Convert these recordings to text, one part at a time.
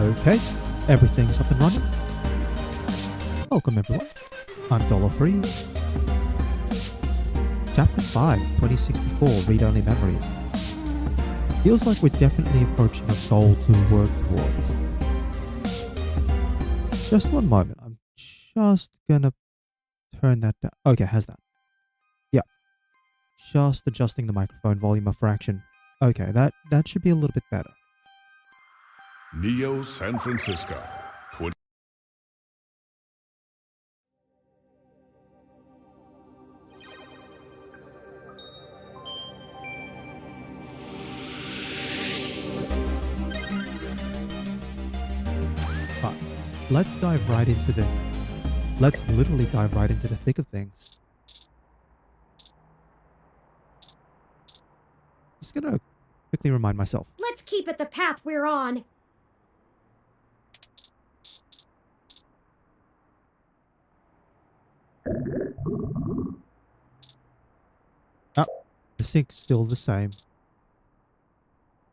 Okay, everything's up and running. Welcome everyone. I'm Dollar Free. Chapter 5, 2064, Read-Only Memories. Feels like we're definitely approaching a goal to work towards. Just one moment, I'm just gonna turn that down. Okay, how's that? Yeah. Just adjusting the microphone volume a fraction. Okay, that should be a little bit better. Neo-San Fransisco. Let's literally dive right into the thick of things. Just gonna quickly remind myself. Let's keep it the path we're on. Ah, the sink's still the same.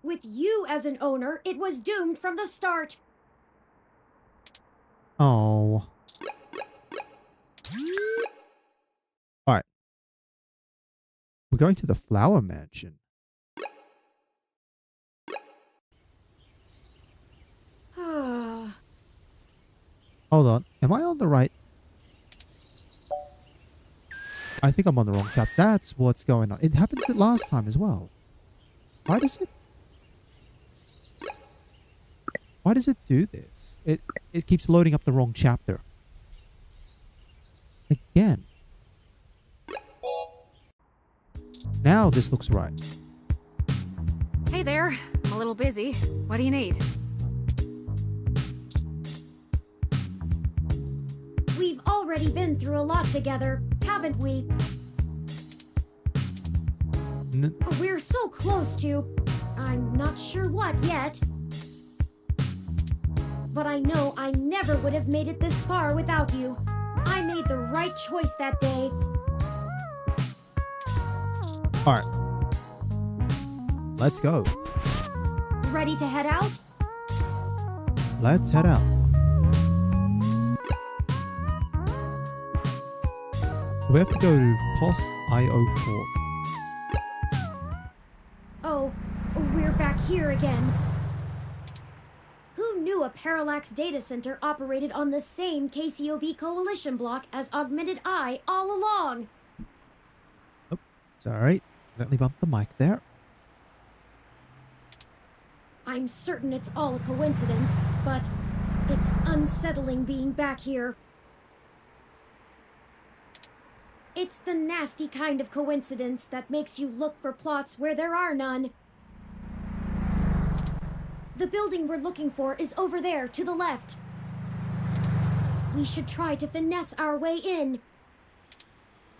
With you as an owner, it was doomed from the start. Oh. Alright. We're going to the Flower Mansion. Hold on. Am I on the right? I think I'm on the wrong chapter. That's what's going on. It happened last time as well. Why does it do this? It keeps loading up the wrong chapter. Again. Now this looks right. Hey there. I'm a little busy. What do you need? We've already been through a lot together, haven't we? We're so close to... I'm not sure what yet. But I know I never would have made it this far without you. I made the right choice that day. Alright. Let's go. Ready to head out? Let's head out. We have to go to POS IO Corp. Oh, we're back here again. Who knew a Parallax data center operated on the same KCOB coalition block as Augmented Eye all along? Oh, sorry. Accidentally bumped the mic there. I'm certain it's all a coincidence, but it's unsettling being back here. It's the nasty kind of coincidence that makes you look for plots where there are none. The building we're looking for is over there, to the left. We should try to finesse our way in.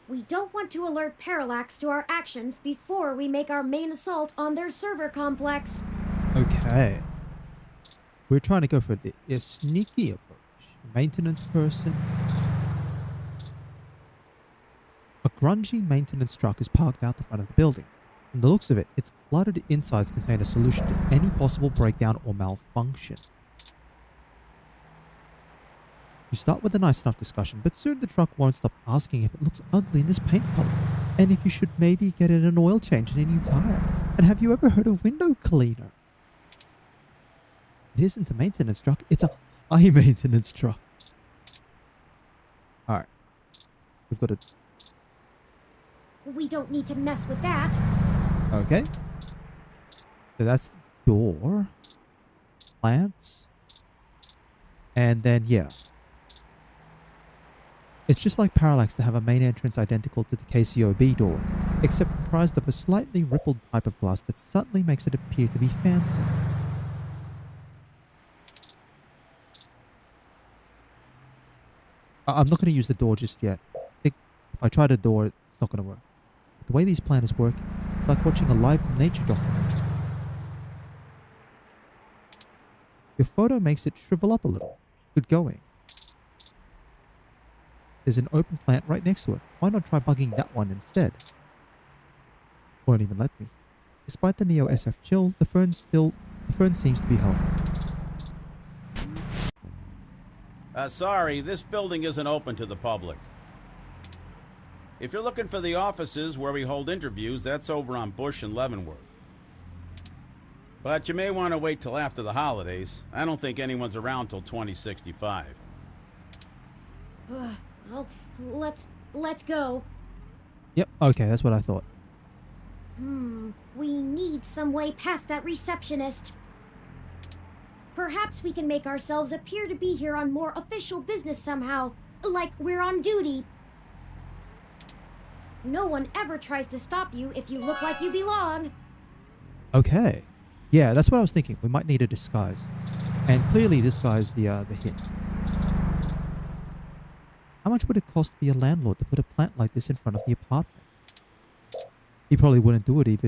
We don't want to alert Parallax to our actions before we make our main assault on their server complex. Okay. We're trying to go for a sneaky approach. Maintenance person. A grungy maintenance truck is parked out the front of the building. From the looks of it, its cluttered insides contain a solution to any possible breakdown or malfunction. You start with a nice enough discussion, but soon the truck won't stop asking if it looks ugly in this paint color, and if you should maybe get it an oil change and a new tire. And have you ever heard of window cleaner? It isn't a maintenance truck, it's a high maintenance truck. Alright. We've got to... We don't need to mess with that. Okay. So that's the door. Plants. And then, yeah. It's just like Parallax to have a main entrance identical to the KCOB door, except comprised of a slightly rippled type of glass that subtly makes it appear to be fancy. I'm not going to use the door just yet. I think if I try the door, it's not going to work. The way these planners work, it's like watching a live nature documentary. Your photo makes it shrivel up a little. Good going. There's an open plant right next to it. Why not try bugging that one instead? Won't even let me. Despite the Neo SF chill, the fern seems to be healthy. Sorry, this building isn't open to the public. If you're looking for the offices where we hold interviews, that's over on Bush and Leavenworth. But you may want to wait till after the holidays. I don't think anyone's around till 2065. Well, let's go. Yep, okay, that's what I thought. We need some way past that receptionist. Perhaps we can make ourselves appear to be here on more official business somehow, like we're on duty. No one ever tries to stop you if you look like you belong. Okay. Yeah, that's what I was thinking. We might need a disguise. And clearly this guy's the hint. How much would it cost for your landlord to put a plant like this in front of the apartment? He probably wouldn't do it if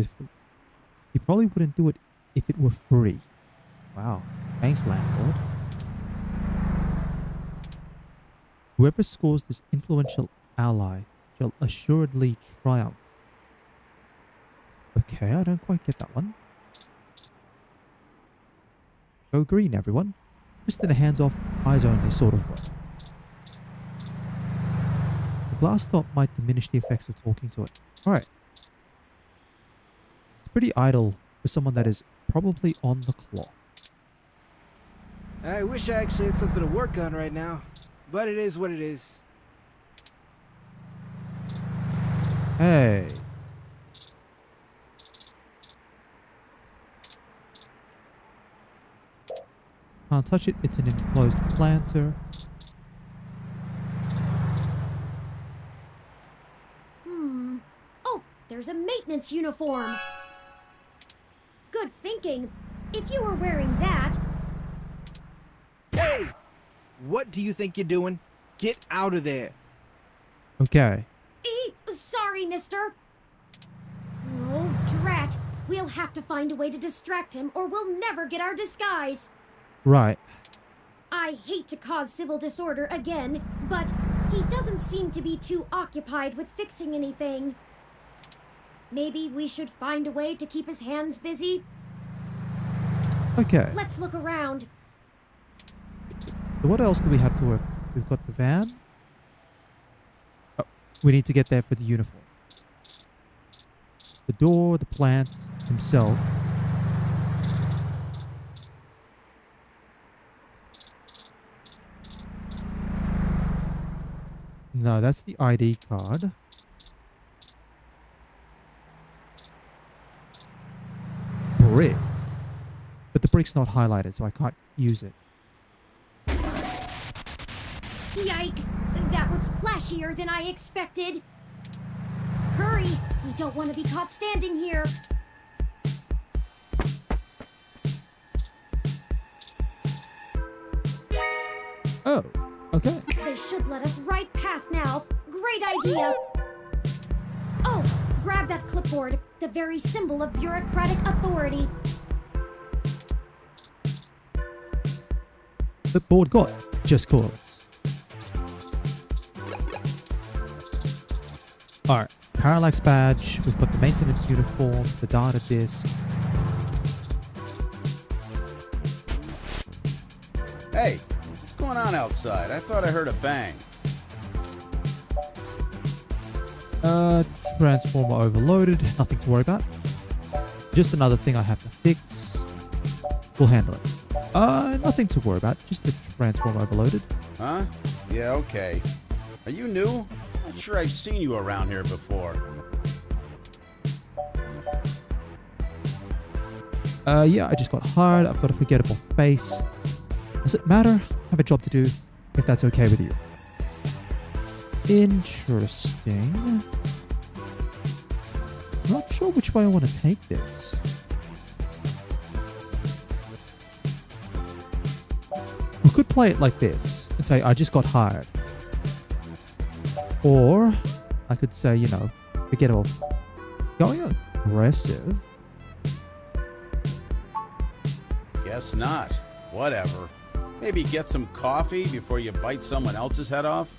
it were free. Wow. Thanks, landlord. Whoever scores this influential ally shall assuredly triumph. Okay, I don't quite get that one. Go green, everyone. Just in a hands-off, eyes-only sort of way. The glass top might diminish the effects of talking to it. Alright. It's pretty idle for someone that is probably on the clock. I wish I actually had something to work on right now, but it is what it is. Hey. Can't touch it. It's an enclosed planter. Oh, there's a maintenance uniform. Good thinking. If you were wearing that... Hey! What do you think you're doing? Get out of there. Okay. Sorry, mister. Oh, drat. We'll have to find a way to distract him or we'll never get our disguise. Right. I hate to cause civil disorder again, but he doesn't seem to be too occupied with fixing anything. Maybe we should find a way to keep his hands busy? Okay. Let's look around. So what else do we have to work? We've got the van. Oh, we need to get there for the uniform. The door, the plant, himself. No, that's the ID card. Brick. But the brick's not highlighted, so I can't use it. Yikes! That was flashier than I expected. Hurry! We don't want to be caught standing here. Oh, okay. They should let us right past now. Great idea. Oh, grab that clipboard, the very symbol of bureaucratic authority. Clipboard got. Just cause. Alright. Parallax badge. We've got the maintenance uniform, the data disk. Hey, what's going on outside? I thought I heard a bang. Transformer overloaded. Nothing to worry about. Just another thing I have to fix. We'll handle it. Nothing to worry about. Just the transformer overloaded. Huh? Yeah, okay. Are you new? Not sure I've seen you around here before. Yeah, I just got hired. I've got a forgettable face. Does it matter? I have a job to do, if that's okay with you. Interesting. Not sure which way I want to take this. We could play it like this and say, I just got hired. Or I could say, you know, forgettable. Going aggressive. Guess not. Whatever. Maybe get some coffee before you bite someone else's head off?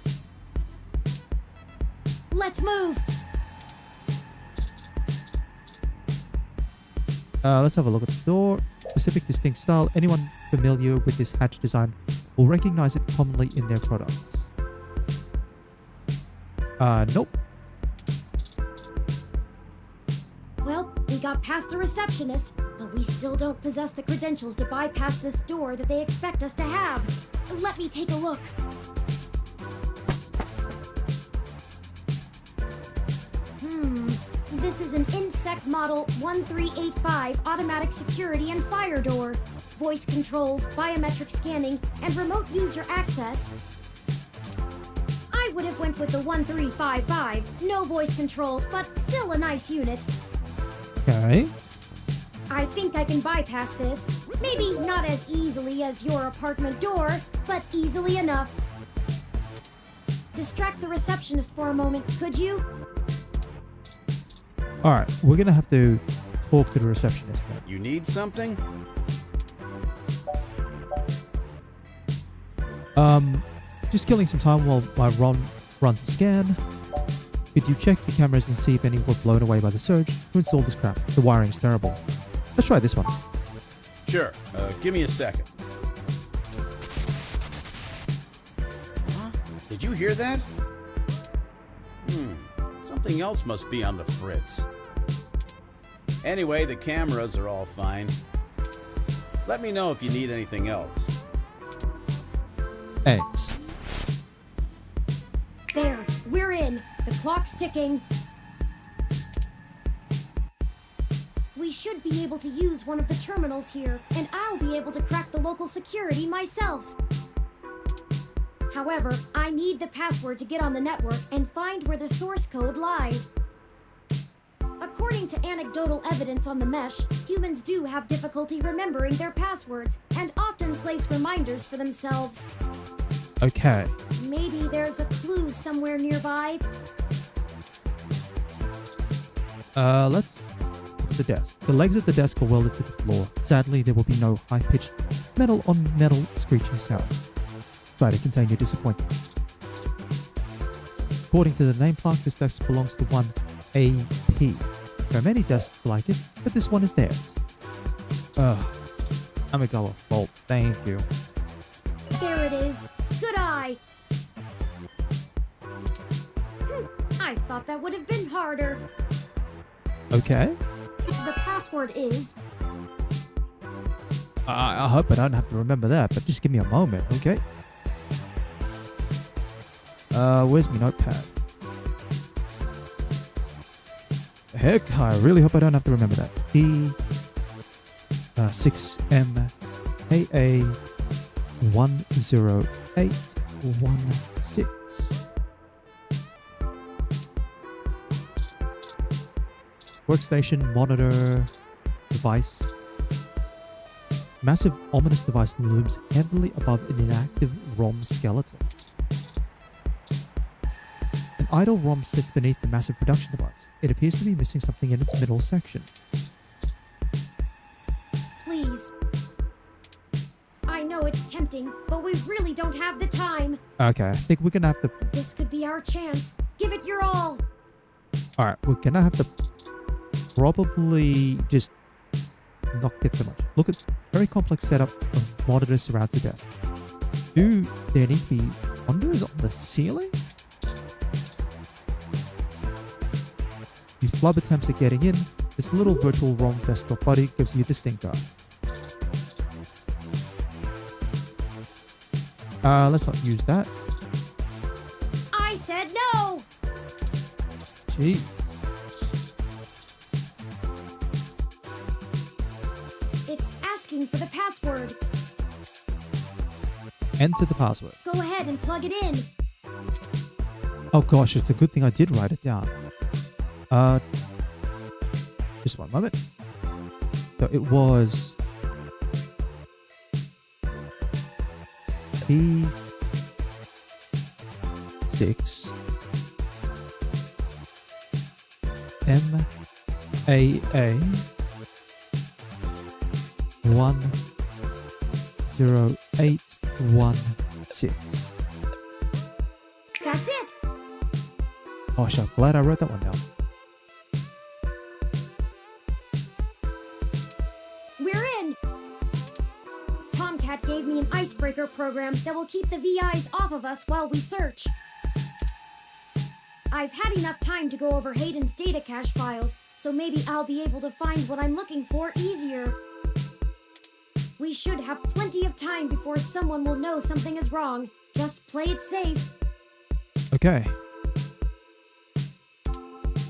Let's move. Let's have a look at the door. Specific distinct style. Anyone familiar with this hatch design will recognize it commonly in their products. Nope. Well, we got past the receptionist, but we still don't possess the credentials to bypass this door that they expect us to have. Let me take a look. This is an Insect Model 1385 automatic security and fire door. Voice controls, biometric scanning, and remote user access. I would have went with the 1355. No voice controls, but still a nice unit. Okay. I think I can bypass this. Maybe not as easily as your apartment door, but easily enough. Distract the receptionist for a moment, could you? Alright, we're gonna have to talk to the receptionist then. You need something? Just killing some time while my Ron runs a scan. Could you check your cameras and see if any were blown away by the surge to install this crap? The wiring is terrible. Let's try this one. Sure. Give me a second. Huh? Did you hear that? Something else must be on the fritz. Anyway, the cameras are all fine. Let me know if you need anything else. Thanks. There, we're in. The clock's ticking. We should be able to use one of the terminals here, and I'll be able to crack the local security myself. However, I need the password to get on the network and find where the source code lies. According to anecdotal evidence on the mesh, humans do have difficulty remembering their passwords and often place reminders for themselves. Okay. Maybe there's a clue somewhere nearby. Let's look at the desk. The legs of the desk are welded to the floor. Sadly, there will be no high-pitched metal-on-metal screeching sound. Try to contain your disappointment. According to the name plaque, this desk belongs to one AP. There are many desks like it, but this one is theirs. Amygdala fault. Thank you. There it is. Good eye. I thought that would have been harder. Okay. The password is... I hope I don't have to remember that, but just give me a moment, okay? Where's my notepad? Heck, I really hope I don't have to remember that. D6M AA 10816. Workstation, monitor, device. Massive ominous device looms heavily above an inactive ROM skeleton. An idle ROM sits beneath the massive production device. It appears to be missing something in its middle section. Please. I know it's tempting, but we really don't have the time. Okay, I think we're gonna have to... This could be our chance. Give it your all. Alright, we're gonna have to probably just not get so much. Look at very complex setup of monitors surrounds the desk. Do there need to be windows on the ceiling? You flub attempts at getting in. This little virtual ROM desktop buddy gives you the stinker. Let's not use that. I said no! Jeez. It's asking for the password. Enter the password. Go ahead and plug it in. Oh gosh, it's a good thing I did write it down. Just one moment. So it was P6 MAA 10816. That's it. Gosh, I'm glad I wrote that one down. We're in. TOMCAT gave me an icebreaker program that will keep the VIs off of us while we search. I've had enough time to go over Hayden's data cache files, so maybe I'll be able to find what I'm looking for easier. We should have plenty of time before someone will know something is wrong. Just play it safe. Okay.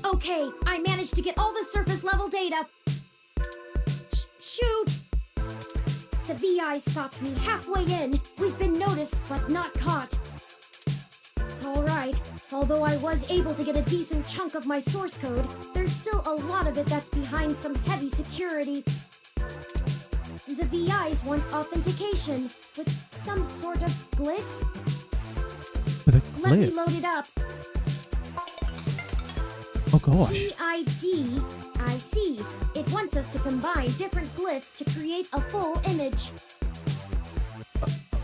Okay, I managed to get all the surface level data. Shoot! The VI stopped me halfway in. We've been noticed, but not caught. Alright, although I was able to get a decent chunk of my source code, there's still a lot of it that's behind some heavy security. The VIs want authentication with some sort of glitch. With a Let me glitch? load it up. Oh gosh. PID, I see. It wants us to combine different glyphs to create a full image.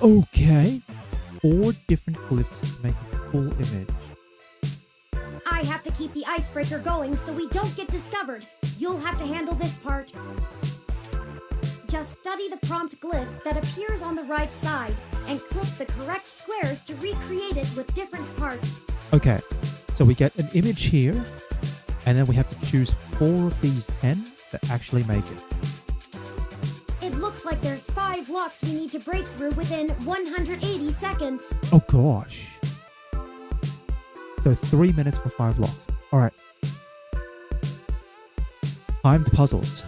Okay. 4 different glyphs to make a full image. I have to keep the icebreaker going so we don't get discovered. You'll have to handle this part. Just study the prompt glyph that appears on the right side and click the correct squares to recreate it with different parts. Okay. So we get an image here, and then we have to choose 4 of these 10 that actually make it. It looks like there's 5 locks we need to break through within 180 seconds. Oh gosh. So 3 minutes for 5 locks. Alright. Timed puzzles.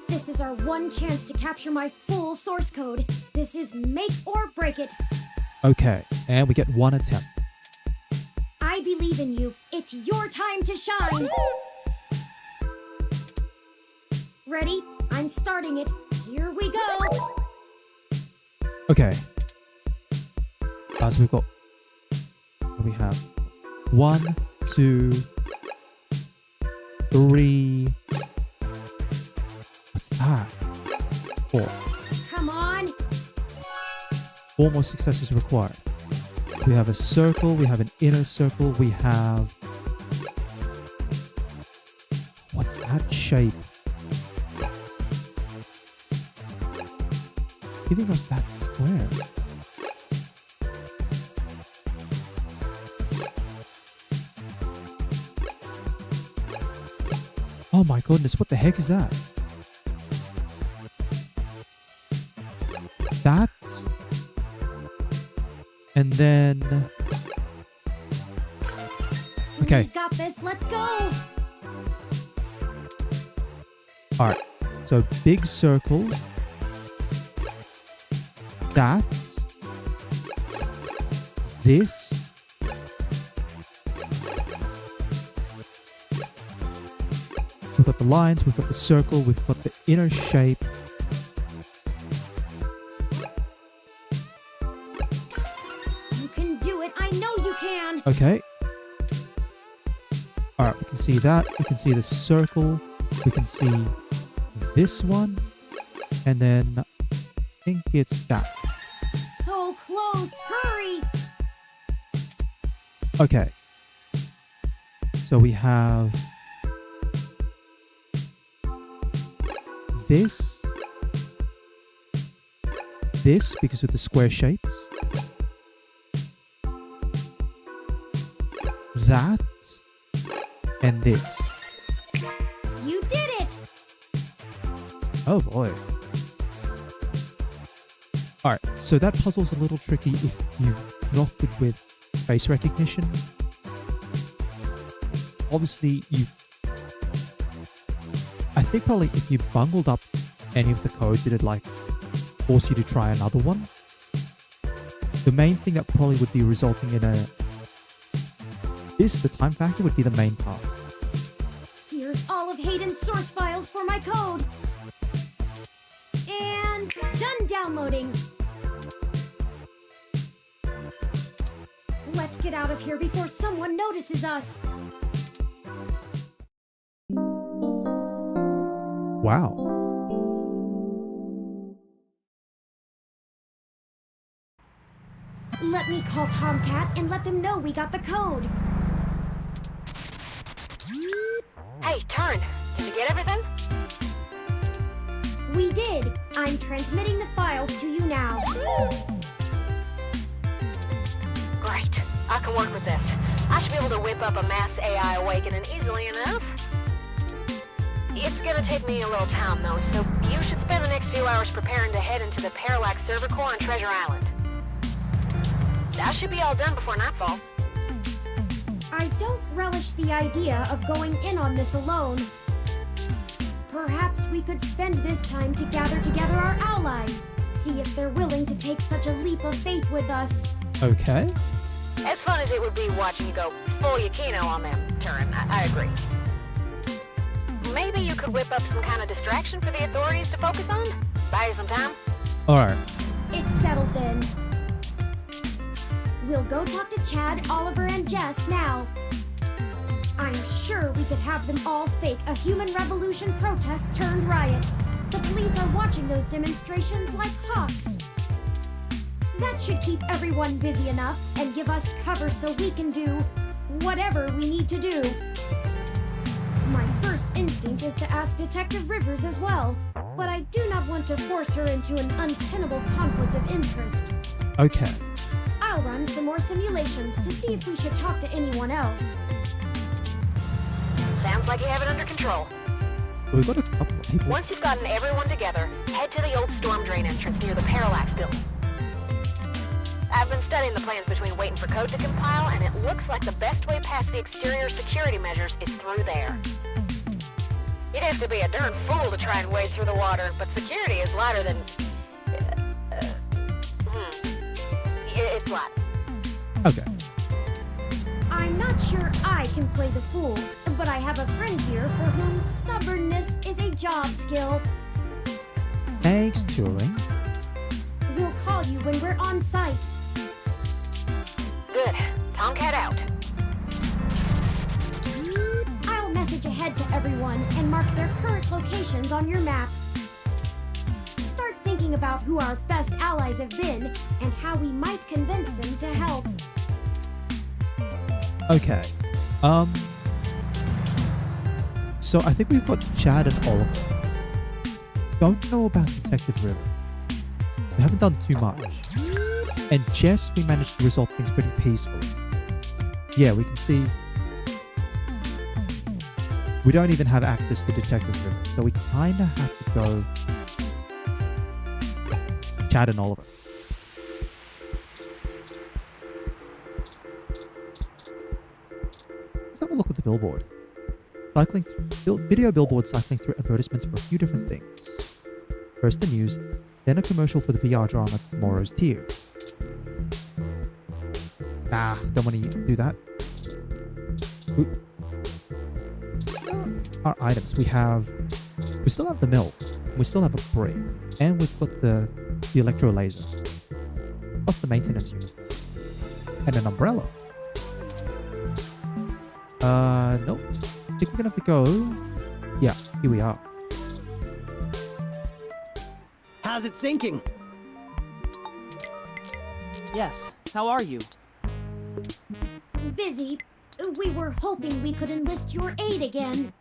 This is our one chance to capture my full source code. This is make or break it. Okay, and we get 1 attempt. I believe in you. It's your time to shine. Ready? I'm starting it. Here we go. Okay. So we've got... What do we have? 1, 2, 3... What's that? 4. Come on. 4 more successes required. We have a circle, we have an inner circle, we have... What's that shape? It's giving us that square. Oh my goodness, what the heck is that? That... And then... Okay. We got this. Let's go. Alright. So big circle. That. This. We've got the lines, we've got the circle, we've got the inner shape. Okay. Alright, we can see that. We can see the circle. We can see this one. And then I think it's that. So close. Hurry. Okay. So we have this. This, because of the square shapes. That and this. You did it! Oh boy. Alright, so that puzzle's a little tricky if you not good with face recognition. Obviously, I think probably if you bungled up any of the codes, it'd like force you to try another one. The main thing that probably would be resulting in the time factor would be the main part. Here's all of Hayden's source files for my code. And done downloading. Let's get out of here before someone notices us. Wow. Let me call TOMCAT and let them know we got the code. Hey, turn. Did you get everything? We did. I'm transmitting the files to you now. Great. I can work with this. I should be able to whip up a mass AI awakening easily enough. It's gonna take me a little time, though, so you should spend the next few hours preparing to head into the Parallax server core on Treasure Island. That should be all done before nightfall. I don't relish the idea of going in on this alone. Perhaps we could spend this time to gather together our allies, see if they're willing to take such a leap of faith with us. Okay. As fun as it would be watching you go full Yukino on them, Turing, I agree. Maybe you could whip up some kind of distraction for the authorities to focus on? Buy you some time? Alright. It's settled then. We'll go talk to Chad, Oliver, and Jess now. I'm sure we could have them all fake a human revolution protest turned riot. The police are watching those demonstrations like hawks. That should keep everyone busy enough and give us cover so we can do whatever we need to do. My first instinct is to ask Detective Rivers as well, but I do not want to force her into an untenable conflict of interest. Okay. I'll run some more simulations to see if we should talk to anyone else. Sounds like you have it under control. We've got a couple of people. Once you've gotten everyone together, head to the old storm drain entrance near the Parallax building. I've been studying the plans between waiting for code to compile, and it looks like the best way past the exterior security measures is through there. You'd have to be a darn fool to try and wade through the water, but security is lighter than... It's light. Okay. I'm not sure I can play the fool, but I have a friend here for whom stubbornness is a job skill. Thanks, Turing. We'll call you when we're on site. Good. TOMCAT out. I'll message ahead to everyone and mark their current locations on your map. Start thinking about who our best allies have been and how we might convince them to help. Okay. So I think we've got Chad and Oliver. Don't know about Detective River. We haven't done too much. And Jess, we managed to resolve things pretty peacefully. Yeah, we can see... We don't even have access to Detective River, so we kinda have to go... Chad and Oliver. Let's have a look at the billboard. Cycling video billboard cycling through advertisements for a few different things. First the news, then a commercial for the VR drama Tomorrow's Tier. Nah, don't want to do that. Ooh. Our items, we still have the mill, we still have a brick, and we've got the electro laser, plus the maintenance unit, and an umbrella. Nope. I think we're gonna have to go. Yeah, here we are. How's it sinking? Yes, how are you? Busy. We were hoping we could enlist your aid again.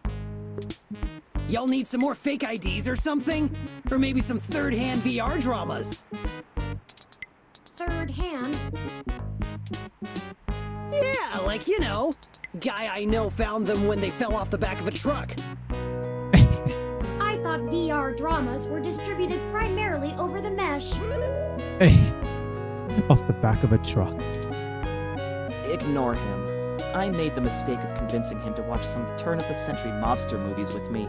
Y'all need some more fake IDs or something? Or maybe some third-hand VR dramas? Third hand? Yeah, like, you know, guy I know found them when they fell off the back of a truck. I thought VR dramas were distributed primarily over the mesh. Hey, off the back of a truck. Ignore him. I made the mistake of convincing him to watch some turn-of-the-century mobster movies with me.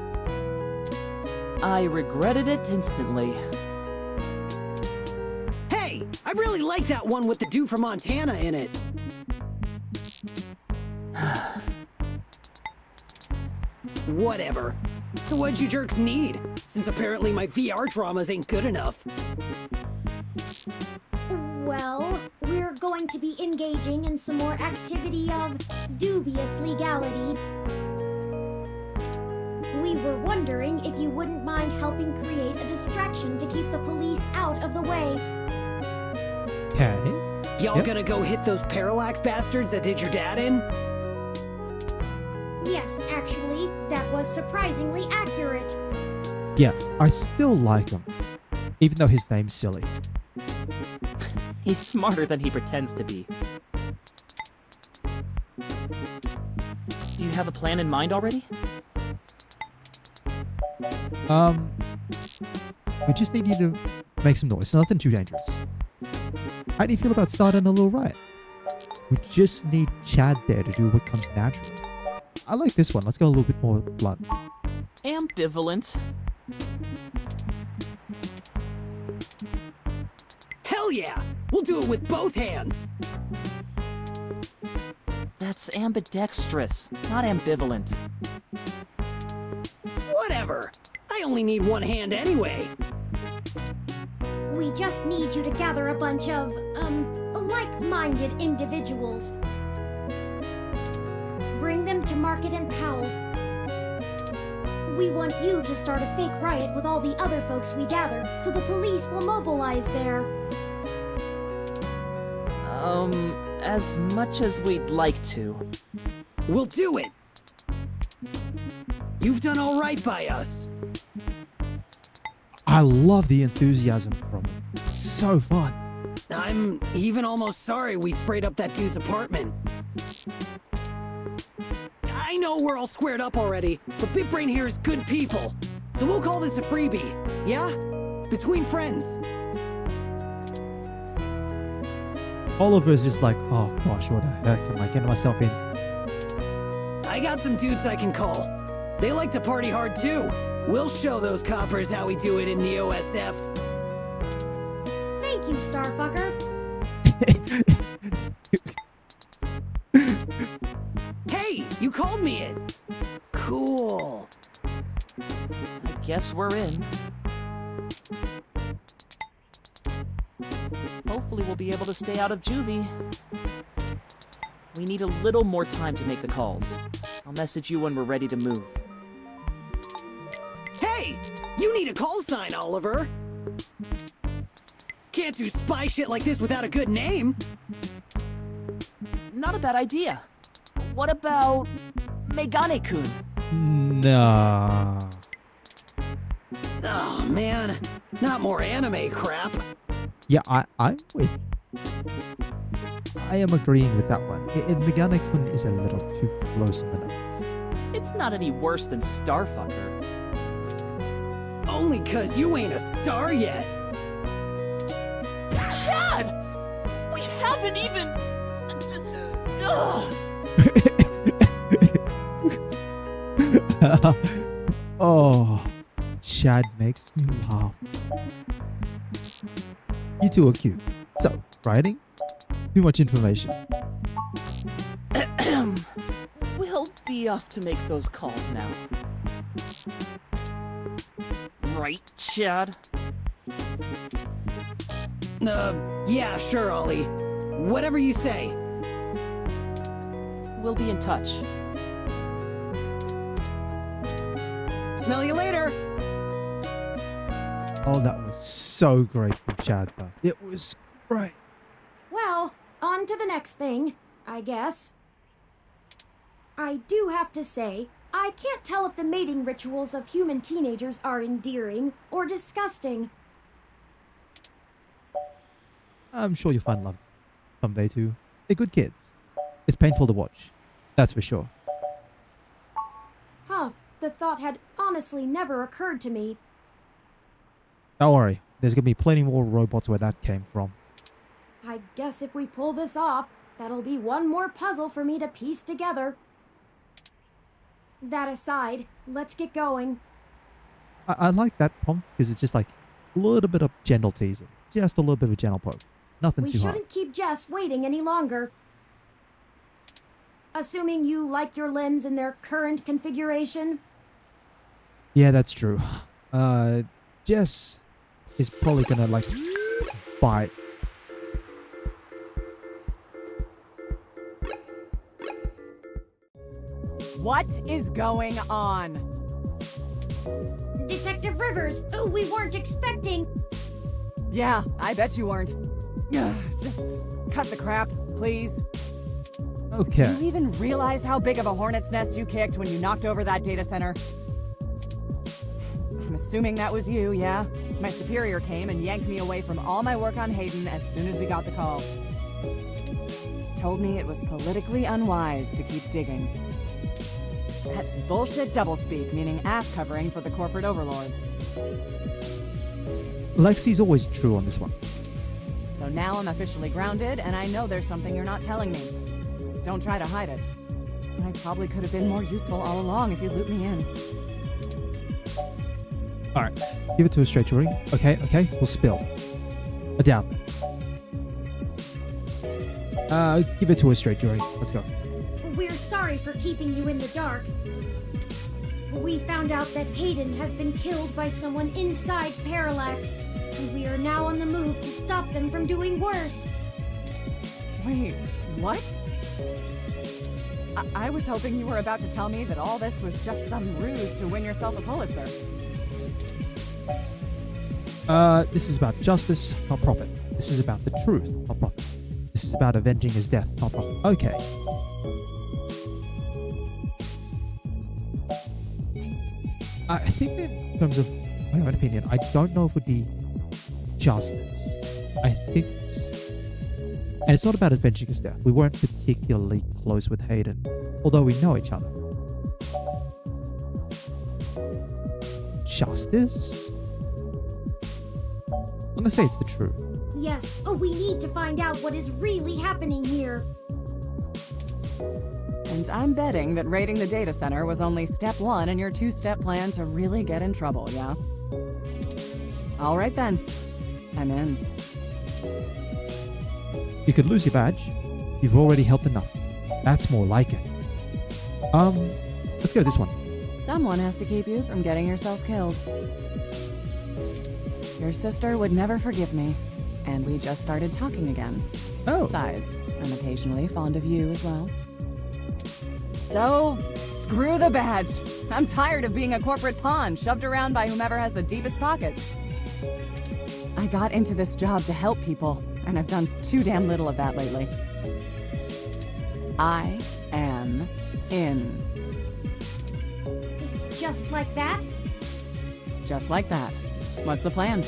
I regretted it instantly. Hey, I really like that one with the dude from Montana in it. Whatever. So what'd you jerks need? Since apparently my VR dramas ain't good enough. Well, we're going to be engaging in some more activity of dubious legality. We were wondering if you wouldn't mind helping create a distraction to keep the police out of the way. Okay. Y'all gonna go hit those Parallax bastards that did your dad in? Yes, actually, that was surprisingly accurate. Yeah, I still like them. Even though his name's silly. He's smarter than he pretends to be. Do you have a plan in mind already? We just need you to make some noise. Nothing too dangerous. How do you feel about starting a little riot? We just need Chad there to do what comes naturally. I like this one. Let's go a little bit more blunt. Ambivalent. Hell yeah! We'll do it with both hands! That's ambidextrous, not ambivalent. Whatever! I only need one hand anyway! We just need you to gather a bunch of, like-minded individuals. Bring them to Market and Powell. We want you to start a fake riot with all the other folks we gather, so the police will mobilize there. As much as we'd like to. We'll do it! You've done all right by us. I love the enthusiasm from it. It's so fun. I'm even almost sorry we sprayed up that dude's apartment. I know we're all squared up already, but Big Brain here is good people. So we'll call this a freebie, yeah? Between friends. Oliver's is like, oh gosh, what the heck am I getting myself into? I got some dudes I can call. They like to party hard too. We'll show those coppers how we do it in Neo-SF. Thank you, Starfucker. Hey, you called me it. Cool. I guess we're in. Hopefully we'll be able to stay out of juvie. We need a little more time to make the calls. I'll message you when we're ready to move. Hey! You need a call sign, Oliver! Can't do spy shit like this without a good name! Not a bad idea. What about Megane-kun? Nah. Oh man, not more anime crap. Yeah, I'm with. I am agreeing with that one. Megane-kun is a little too close on the nose. It's not any worse than Starfucker. Only 'cause you ain't a star yet. Chad! We haven't even... Ugh. Oh, Chad makes me laugh. You two are cute. So, writing? Too much information. We'll be off to make those calls now. Right, Chad? Yeah, sure, Ollie. Whatever you say. We'll be in touch. Smell you later! Oh, that was so great from Chad, though. It was great. Well, on to the next thing, I guess. I do have to say, I can't tell if the mating rituals of human teenagers are endearing or disgusting. I'm sure you'll find love someday, too. They're good kids. It's painful to watch. That's for sure. Huh, the thought had honestly never occurred to me. Don't worry. There's going to be plenty more robots where that came from. I guess if we pull this off, that'll be one more puzzle for me to piece together. That aside, let's get going. I like that prompt because it's just like a little bit of gentle teasing. Just a little bit of a gentle poke. Nothing We too hard. shouldn't keep Jess waiting any longer. Assuming you like your limbs in their current configuration. Yeah, that's true. Jess is probably gonna like bite. What is going on? Detective Rivers, we weren't expecting. Yeah, I bet you weren't. Ugh, just cut the crap, please. Okay. Do you even realize how big of a hornet's nest you kicked when you knocked over that data center? I'm assuming that was you, yeah? My superior came and yanked me away from all my work on Hayden as soon as we got the call. Told me it was politically unwise to keep digging. That's bullshit doublespeak, meaning ass covering for the corporate overlords. Lexi's always true on this one. So now I'm officially grounded, and I know there's something you're not telling me. Don't try to hide it. I probably could have been more useful all along if you'd looped me in. Alright, give it to us straight, Turing. Okay, we'll spill. I doubt that. Give it to us straight, Turing. Let's go. We're sorry for keeping you in the dark. We found out that Hayden has been killed by someone inside Parallax, and we are now on the move to stop them from doing worse. Wait, what? I was hoping you were about to tell me that all this was just some ruse to win yourself a Pulitzer. This is about justice, not profit. This is about the truth, not profit. This is about avenging his death, not profit. Okay. I think that in terms of my own opinion, I don't know if it would be justice. I think and it's not about avenging his death. We weren't particularly close with Hayden, although we know each other. Justice? I'm gonna say it's the truth. Yes, we need to find out what is really happening here. And I'm betting that raiding the data center was only step one in your two-step plan to really get in trouble, yeah? All right then. I'm in. You could lose your badge. You've already helped enough. That's more like it. Let's go this one. Someone has to keep you from getting yourself killed. Your sister would never forgive me, and we just started talking again. Oh. Besides, I'm occasionally fond of you as well. So, screw the badge. I'm tired of being a corporate pawn shoved around by whomever has the deepest pockets. I got into this job to help people, and I've done too damn little of that lately. I am in. Just like that? Just like that. What's the plan?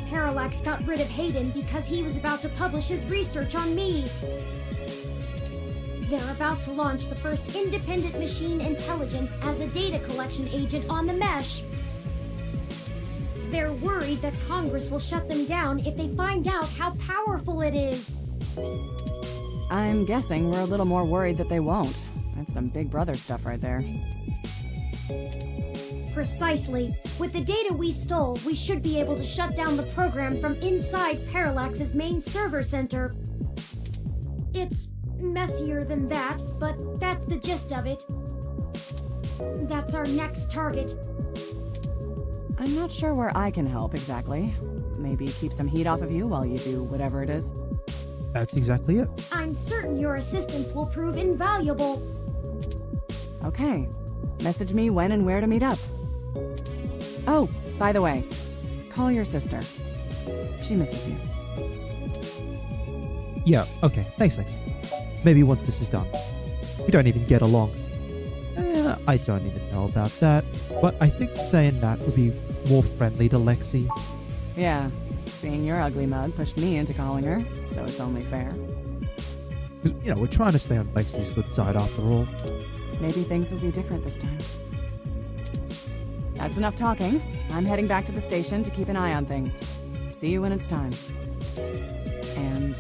Parallax got rid of Hayden because he was about to publish his research on me. They're about to launch the first independent machine intelligence as a data collection agent on the mesh. They're worried that Congress will shut them down if they find out how powerful it is. I'm guessing we're a little more worried that they won't. That's some Big Brother stuff right there. Precisely. With the data we stole, we should be able to shut down the program from inside Parallax's main server center. It's messier than that, but that's the gist of it. That's our next target. I'm not sure where I can help exactly. Maybe keep some heat off of you while you do whatever it is. That's exactly it. I'm certain your assistance will prove invaluable. Okay. Message me when and where to meet up. Oh, by the way, call your sister. She misses you. Yeah, okay. Thanks, Lexi. Maybe once this is done. We don't even get along. I don't even know about that. But I think saying that would be more friendly to Lexi. Yeah, seeing your ugly mug pushed me into calling her, so it's only fair. 'Cause, we're trying to stay on Lexi's good side after all. Maybe things will be different this time. That's enough talking. I'm heading back to the station to keep an eye on things. See you when it's time. And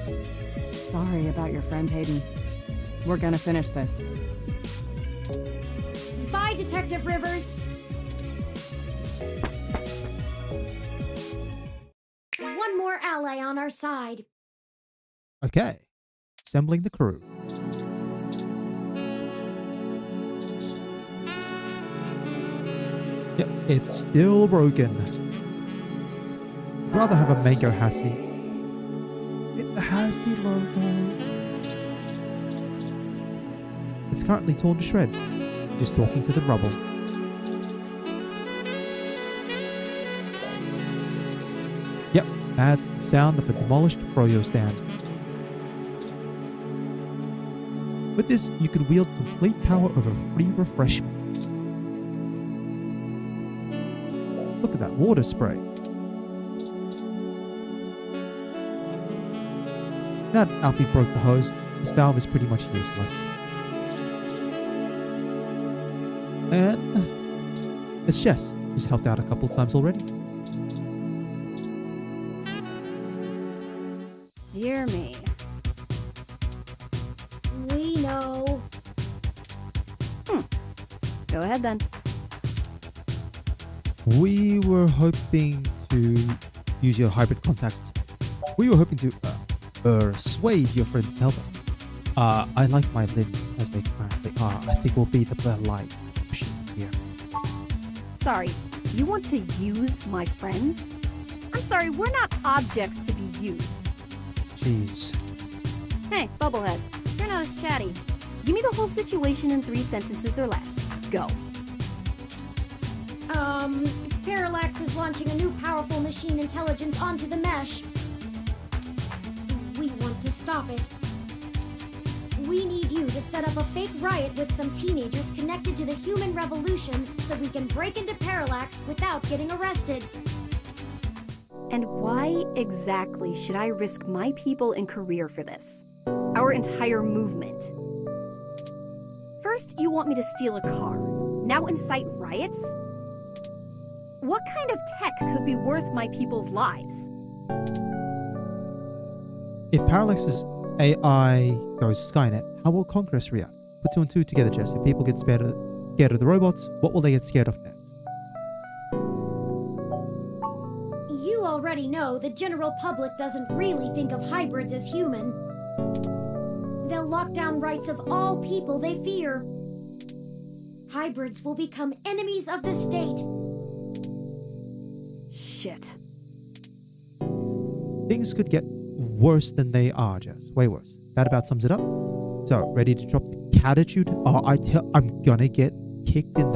sorry about your friend Hayden. We're gonna finish this. Bye, Detective Rivers. One more ally on our side. Okay. Assembling the crew. Yep, it's still broken. I'd rather have a mango Hassie. It has the logo. It's currently torn to shreds. Just talking to the rubble. Yep, that's the sound of a demolished froyo stand. With this, you can wield complete power over free refreshments. Look at that water spray. Now that Alfie broke the hose, this valve is pretty much useless. And it's Jess, who's helped out a couple of times already. Dear me. We know. Go ahead then. We were hoping to use your hybrid contacts. We were hoping to persuade your friends to help us. I like my limbs as they currently are. I think we'll be the light machine here. Sorry, you want to use my friends? I'm sorry, we're not objects to be used. Jeez. Hey, Bubblehead, you're not as chatty. Give me the whole situation in 3 sentences or less. Go. Parallax is launching a new powerful machine intelligence onto the mesh. We want to stop it. We need you to set up a fake riot with some teenagers connected to the human revolution so we can break into Parallax without getting arrested. And why exactly should I risk my people and career for this? Our entire movement. First, you want me to steal a car. Now incite riots? What kind of tech could be worth my people's lives? If Parallax's AI goes Skynet, how will Congress react? Put 2 and 2 together, Jess. If people get scared of the robots, what will they get scared of next? You already know the general public doesn't really think of hybrids as human. They'll lock down rights of all people they fear. Hybrids will become enemies of the state. Shit. Things could get worse than they are, Jess. Way worse. That about sums it up. So, ready to drop the catitude? Oh, I'm gonna get kicked in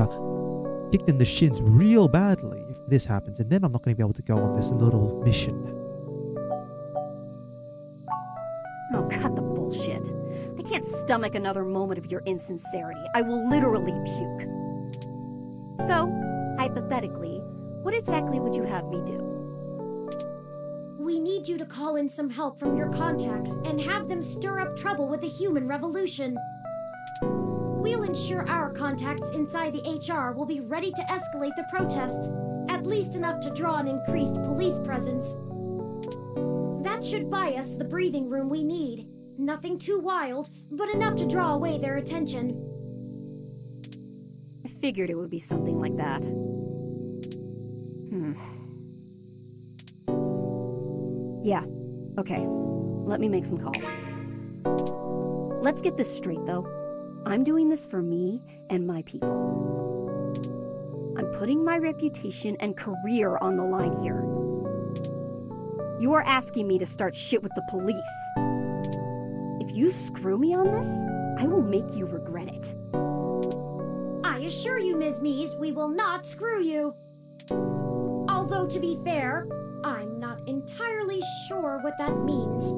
the shins real badly if this happens, and then I'm not gonna be able to go on this little mission. Oh, cut the bullshit. I can't stomach another moment of your insincerity. I will literally puke. So, hypothetically, what exactly would you have me do? We need you to call in some help from your contacts and have them stir up trouble with the human revolution. We'll ensure our contacts inside the HR will be ready to escalate the protests, at least enough to draw an increased police presence. That should buy us the breathing room we need. Nothing too wild, but enough to draw away their attention. I figured it would be something like that. Yeah, okay. Let me make some calls. Let's get this straight, though. I'm doing this for me and my people. I'm putting my reputation and career on the line here. You are asking me to start shit with the police. If you screw me on this, I will make you regret it. I assure you, Ms. Mees, we will not screw you. Although, to be fair, I'm not entirely sure what that means.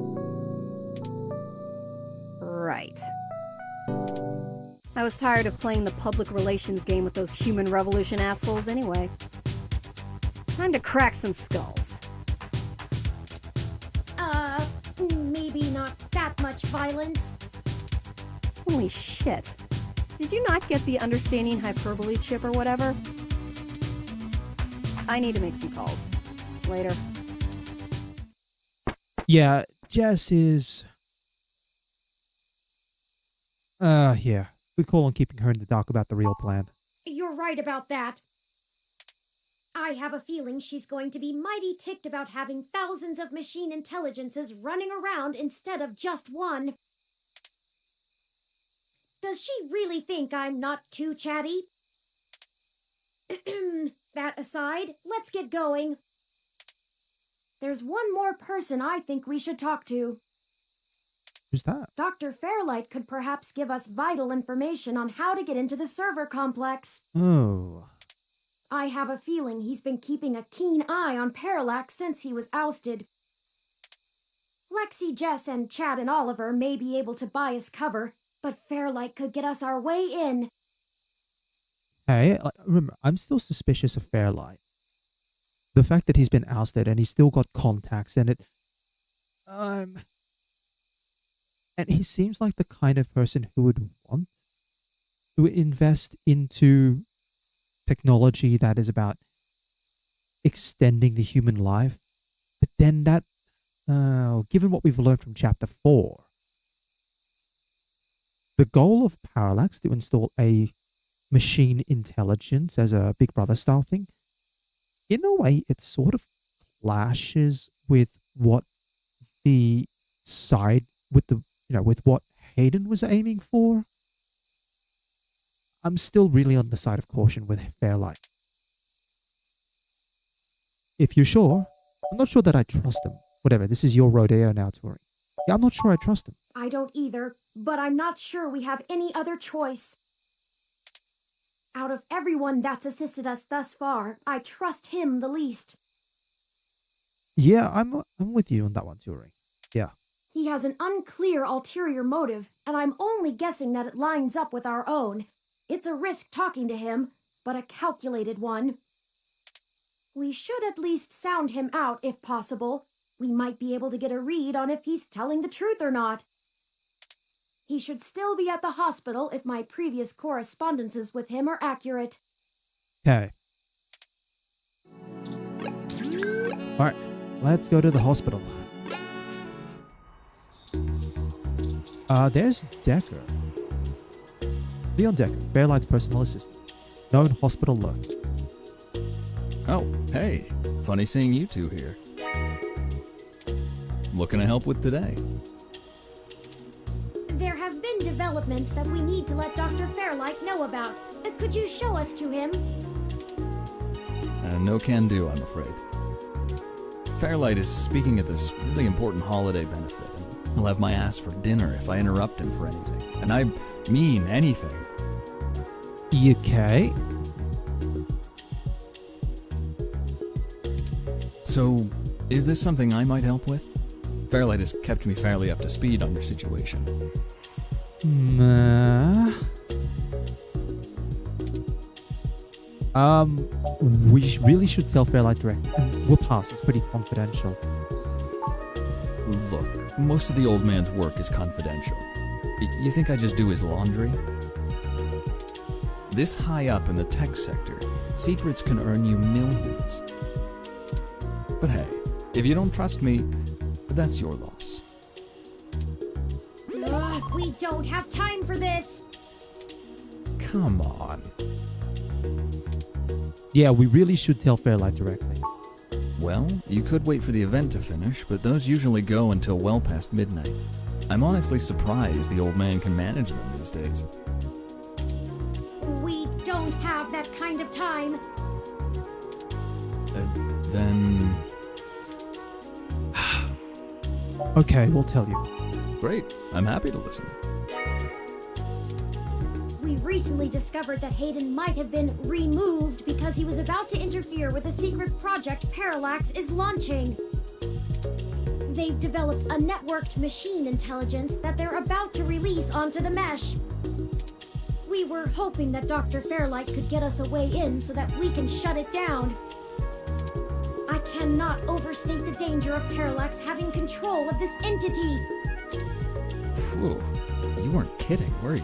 Right. I was tired of playing the public relations game with those human revolution assholes anyway. Time to crack some skulls. Maybe not that much violence. Holy shit. Did you not get the understanding hyperbole chip or whatever? I need to make some calls. Later. Yeah, Jess is... yeah. Good call on keeping her in the dark about the real plan. You're right about that. I have a feeling she's going to be mighty ticked about having thousands of machine intelligences running around instead of just one. Does she really think I'm not too chatty? That aside, let's get going. There's one more person I think we should talk to. Who's that? Dr. Fairlight could perhaps give us vital information on how to get into the server complex. Oh. I have a feeling he's been keeping a keen eye on Parallax since he was ousted. Lexi, Jess, and Chad and Oliver may be able to buy us cover, but Fairlight could get us our way in. Hey, remember, I'm still suspicious of Fairlight. the fact that he's been ousted and he's still got contacts and and he seems like the kind of person who would want to invest into technology that is about extending the human life. But then that, given what we've learned from chapter 4, the goal of Parallax to install a machine intelligence as a Big Brother style thing, in a way, it sort of clashes with what the side, with the, with what Hayden was aiming for. I'm still really on the side of caution with Fairlight. If you're sure, I'm not sure that I trust him. Whatever, this is your rodeo now, Turing. Yeah, I'm not sure I trust him. I don't either, but I'm not sure we have any other choice. Out of everyone that's assisted us thus far, I trust him the least. Yeah, I'm with you on that one, Turing. Yeah. He has an unclear ulterior motive, and I'm only guessing that it lines up with our own. It's a risk talking to him, but a calculated one. We should at least sound him out if possible. We might be able to get a read on if he's telling the truth or not. He should still be at the hospital if my previous correspondences with him are accurate. Okay. Alright, let's go to the hospital. There's Decker. Leon Decker, Fairlight's personal assistant. Known hospital alert. Oh, hey. Funny seeing you two here. What can I help with today? There have been developments that we need to let Dr. Fairlight know about. Could you show us to him? No can do, I'm afraid. Fairlight is speaking at this really important holiday benefit. He'll have my ass for dinner if I interrupt him for anything. And I mean anything. Okay. So, is this something I might help with? Fairlight has kept me fairly up to speed on your situation. We really should tell Fairlight directly. We'll pass, it's pretty confidential. Look, most of the old man's work is confidential. You think I just do his laundry? This high up in the tech sector, secrets can earn you millions. But hey, if you don't trust me, that's your loss. We don't have time for this. Come on. Yeah, we really should tell Fairlight directly. Well, you could wait for the event to finish, but those usually go until well past midnight. I'm honestly surprised the old man can manage them these days. We don't have that kind of time. Then... Okay, we'll tell you. Great, I'm happy to listen. We recently discovered that Hayden might have been removed because he was about to interfere with a secret project Parallax is launching. They've developed a networked machine intelligence that they're about to release onto the mesh. We were hoping that Dr. Fairlight could get us a way in so that we can shut it down. I cannot overstate the danger of Parallax having control of this entity. Phew, you weren't kidding, were you?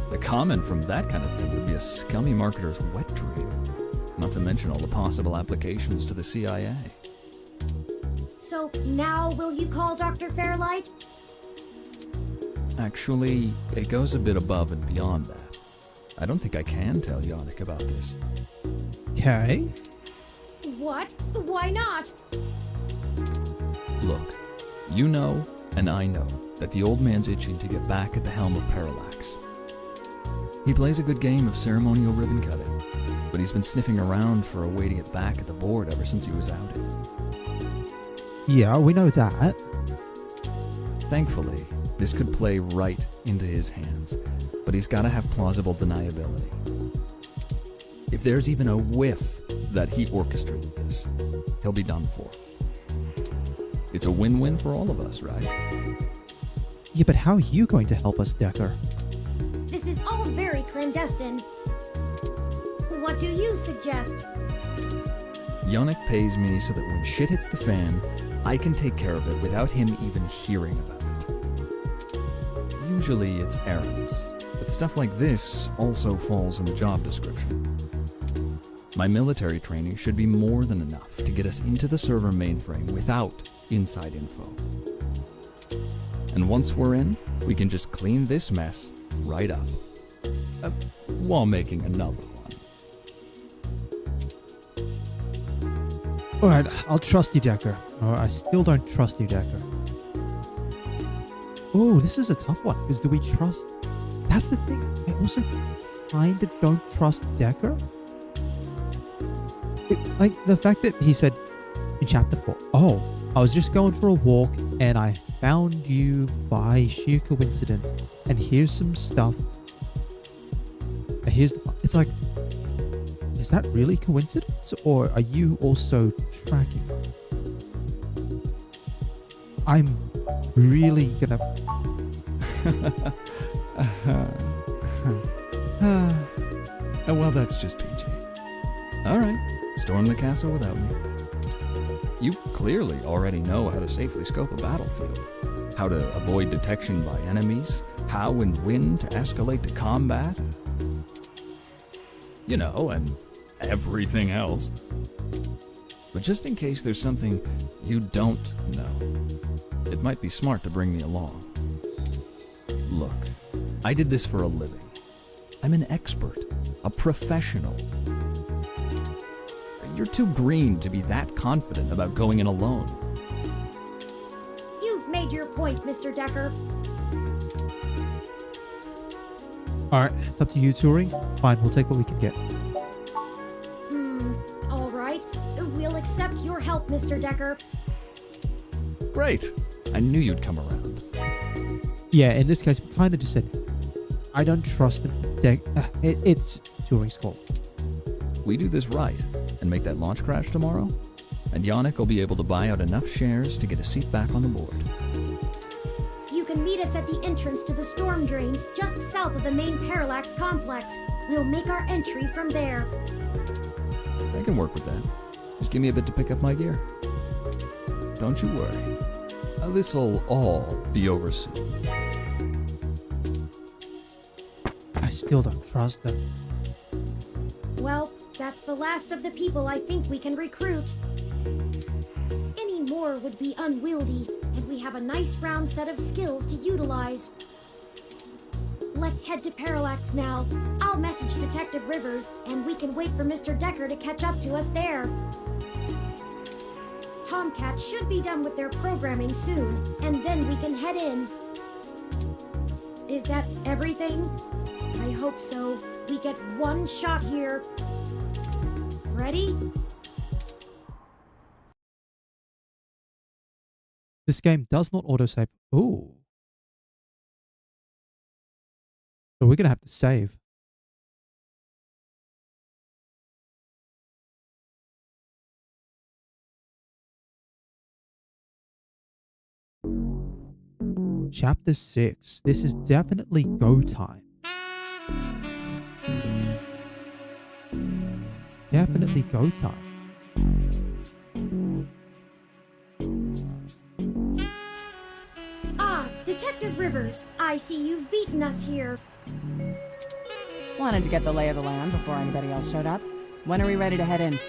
The comment from that kind of thing would be a scummy marketer's wet dream. Not to mention all the possible applications to the CIA. So now will you call Dr. Fairlight? Actually, it goes a bit above and beyond that. I don't think I can tell Yannick about this. Okay. What? Why not? Look, you know, and I know, that the old man's itching to get back at the helm of Parallax. He plays a good game of ceremonial ribbon cutting, but he's been sniffing around for a way to get back at the board ever since he was outed. Yeah, we know that. Thankfully, this could play right into his hands, but he's gotta have plausible deniability. If there's even a whiff that he orchestrated this, he'll be done for. It's a win-win for all of us, right? Yeah, but how are you going to help us, Decker? This is all very clandestine. What do you suggest? Yannick pays me so that when shit hits the fan, I can take care of it without him even hearing about it. Usually it's errands, but stuff like this also falls in the job description. My military training should be more than enough to get us into the server mainframe without inside info. And once we're in, we can just clean this mess right up. While making another one. Alright, I'll trust you, Decker. Or I still don't trust you, Decker. Oh, this is a tough one, because do we trust... That's the thing. I also kinda don't trust Decker. Like, the fact that he said in chapter 4, oh, I was just going for a walk and I found you by sheer coincidence, and here's some stuff. And here's the... It's like, is that really coincidence, or are you also tracking? I'm really gonna... Well, that's just PG. Alright, storm the castle without me. You clearly already know how to safely scope a battlefield, how to avoid detection by enemies, how and when to escalate to combat. You know, and everything else. But just in case there's something you don't know, it might be smart to bring me along. Look, I did this for a living. I'm an expert, a professional. You're too green to be that confident about going in alone. You've made your point, Mr. Decker. Alright, it's up to you, Turing. Fine, we'll take what we can get. All right. We'll accept your help, Mr. Decker. Great. I knew you'd come around. Yeah, in this case, we kind of just said, I don't trust the deck. It's Turing's call. We do this right and make that launch crash tomorrow, and Yannick will be able to buy out enough shares to get a seat back on the board. You can meet us at the entrance to the storm drains just south of the main Parallax complex. We'll make our entry from there. I can work with that. Just give me a bit to pick up my gear. Don't you worry. This'll all be over soon. I still don't trust them. Well, that's the last of the people I think we can recruit. Any more would be unwieldy, and we have a nice round set of skills to utilize. Let's head to Parallax now. I'll message Detective Rivers, and we can wait for Mr. Decker to catch up to us there. TOMCAT should be done with their programming soon, and then we can head in. Is that everything? I hope so. We get one shot here. Ready? This game does not autosave. Ooh. So we're going to have to save. Chapter 6. This is definitely go time. Definitely go time. Ah, Detective Rivers, I see you've beaten us here. Wanted to get the lay of the land before anybody else showed up. When are we ready to head in?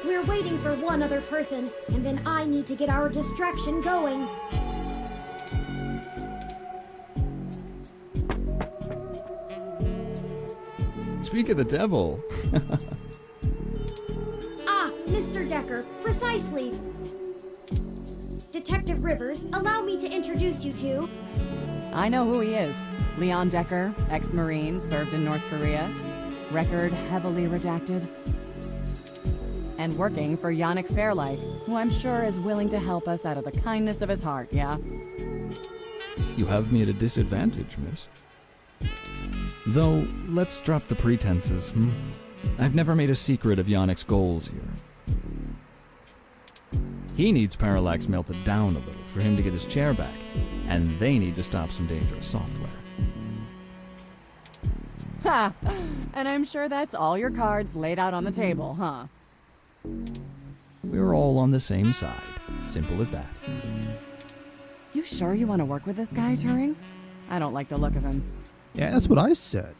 We're waiting for one other person, and then I need to get our distraction going. Speak of the devil. Ah, Mr. Decker, precisely. Detective Rivers, allow me to introduce you to... I know who he is. Leon Decker, ex-Marine, served in North Korea. Record heavily redacted. And working for Yannick Fairlight, who I'm sure is willing to help us out of the kindness of his heart, yeah? You have me at a disadvantage, miss. Though, let's drop the pretenses, I've never made a secret of Yannick's goals here. He needs Parallax melted down a little for him to get his chair back, and they need to stop some dangerous software. Ha! And I'm sure that's all your cards laid out on the table, huh? We're all on the same side. Simple as that. You sure you want to work with this guy, Turing? I don't like the look of him. Yeah, that's what I said.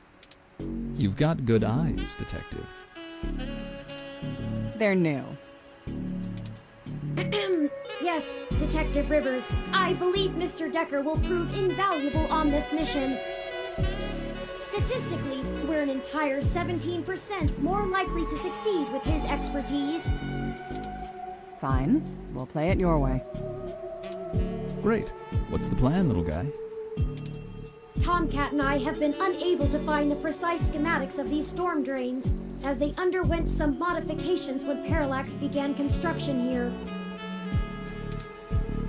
You've got good eyes, Detective. They're new. Yes, Detective Rivers, I believe Mr. Decker will prove invaluable on this mission. Statistically, we're an entire 17% more likely to succeed with his expertise. Fine. We'll play it your way. Great. What's the plan, little guy? TOMCAT and I have been unable to find the precise schematics of these storm drains, as they underwent some modifications when Parallax began construction here.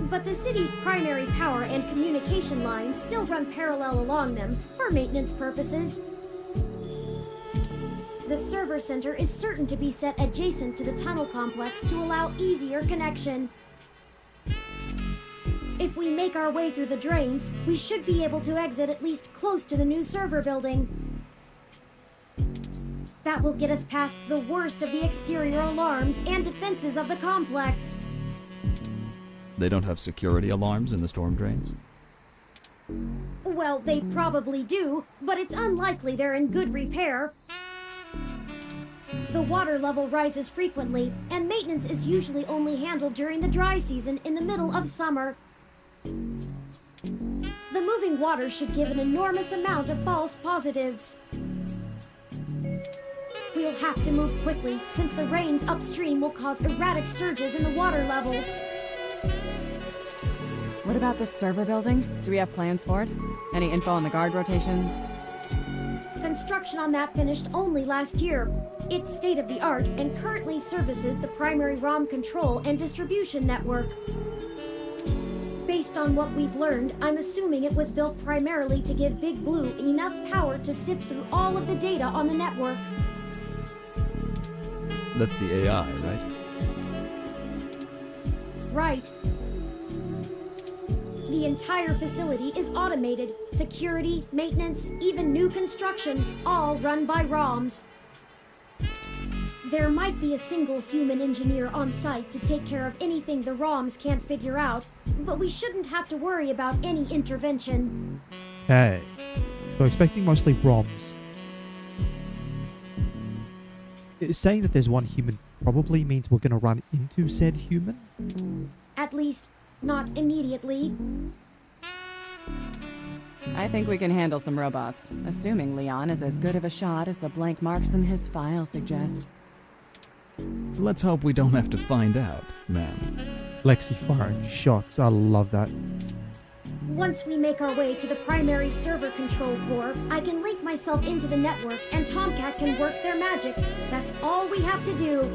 But the city's primary power and communication lines still run parallel along them for maintenance purposes. The server center is certain to be set adjacent to the tunnel complex to allow easier connection. If we make our way through the drains, we should be able to exit at least close to the new server building. That will get us past the worst of the exterior alarms and defenses of the complex. They don't have security alarms in the storm drains? Well, they probably do, but it's unlikely they're in good repair. The water level rises frequently, and maintenance is usually only handled during the dry season in the middle of summer. The moving water should give an enormous amount of false positives. We'll have to move quickly, since the rains upstream will cause erratic surges in the water levels. What about this server building? Do we have plans for it? Any info on the guard rotations? Construction on that finished only last year. It's state-of-the-art and currently services the primary ROM control and distribution network. Based on what we've learned, I'm assuming it was built primarily to give Big Blue enough power to sift through all of the data on the network. That's the AI, right? Right. The entire facility is automated. Security, maintenance, even new construction, all run by ROMs. There might be a single human engineer on site to take care of anything the ROMs can't figure out, but we shouldn't have to worry about any intervention. Okay. So expecting mostly ROMs. Saying that there's one human probably means we're going to run into said human? At least, not immediately. I think we can handle some robots, assuming Leon is as good of a shot as the blank marks in his file suggest. Let's hope we don't have to find out, ma'am. Lexi firing shots. I love that. Once we make our way to the primary server control core, I can link myself into the network and TOMCAT can work their magic. That's all we have to do.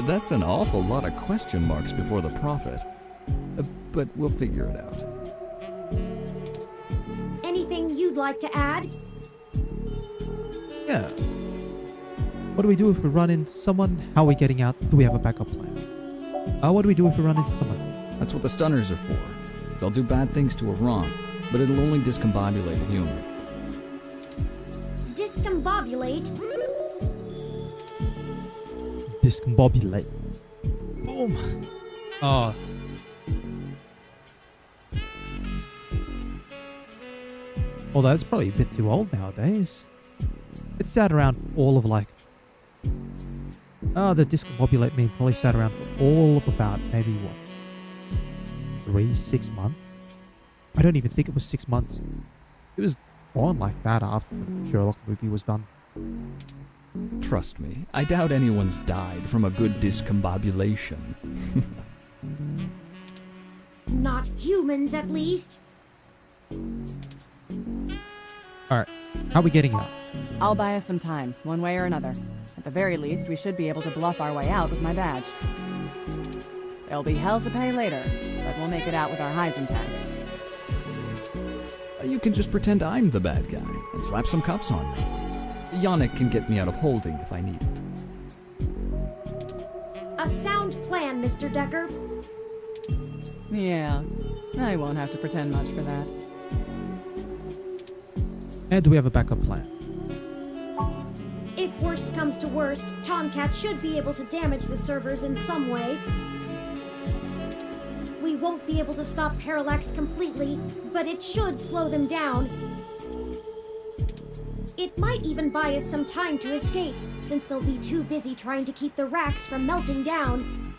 That's an awful lot of question marks before the prophet. But we'll figure it out. Anything you'd like to add? Yeah. What do we do if we run into someone? How are we getting out? Do we have a backup plan? What do we do if we run into someone? That's what the stunners are for. They'll do bad things to a ROM, but it'll only discombobulate a human. Discombobulate? Discombobulate. Boom. Oh. Although that's probably a bit too old nowadays. It's sat around all of like... the discombobulate meme probably sat around for all of about maybe what? 6 months? I don't even think it was 6 months. It was gone like that after the Sherlock movie was done. Trust me, I doubt anyone's died from a good discombobulation. Not humans, at least. Alright, how are we getting out? I'll buy us some time, one way or another. At the very least, we should be able to bluff our way out with my badge. There'll be hell to pay later, but we'll make it out with our hides intact. You can just pretend I'm the bad guy and slap some cuffs on me. Yannick can get me out of holding if I need it. A sound plan, Mr. Decker. Yeah, I won't have to pretend much for that. And do we have a backup plan? If worst comes to worst, TOMCAT should be able to damage the servers in some way. We won't be able to stop Parallax completely, but it should slow them down. It might even buy us some time to escape, since they'll be too busy trying to keep the racks from melting down.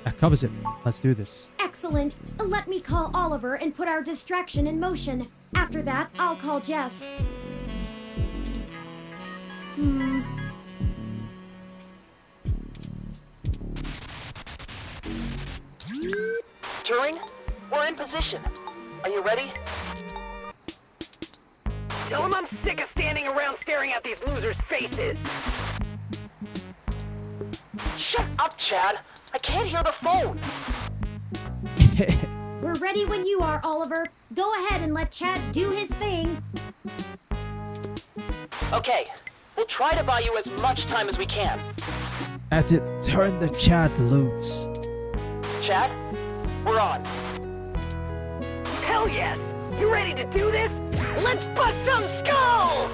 That covers it. Let's do this. Excellent. Let me call Oliver and put our distraction in motion. After that, I'll call Jess. Turing, we're in position. Are you ready? Tell him I'm sick of standing around staring at these losers' faces. Shut up, Chad. I can't hear the phone. We're ready when you are, Oliver. Go ahead and let Chad do his thing. Okay, we'll try to buy you as much time as we can. That's it. Turn the Chad loose. Chad, we're on. Hell yes! You ready to do this? Let's bust some skulls!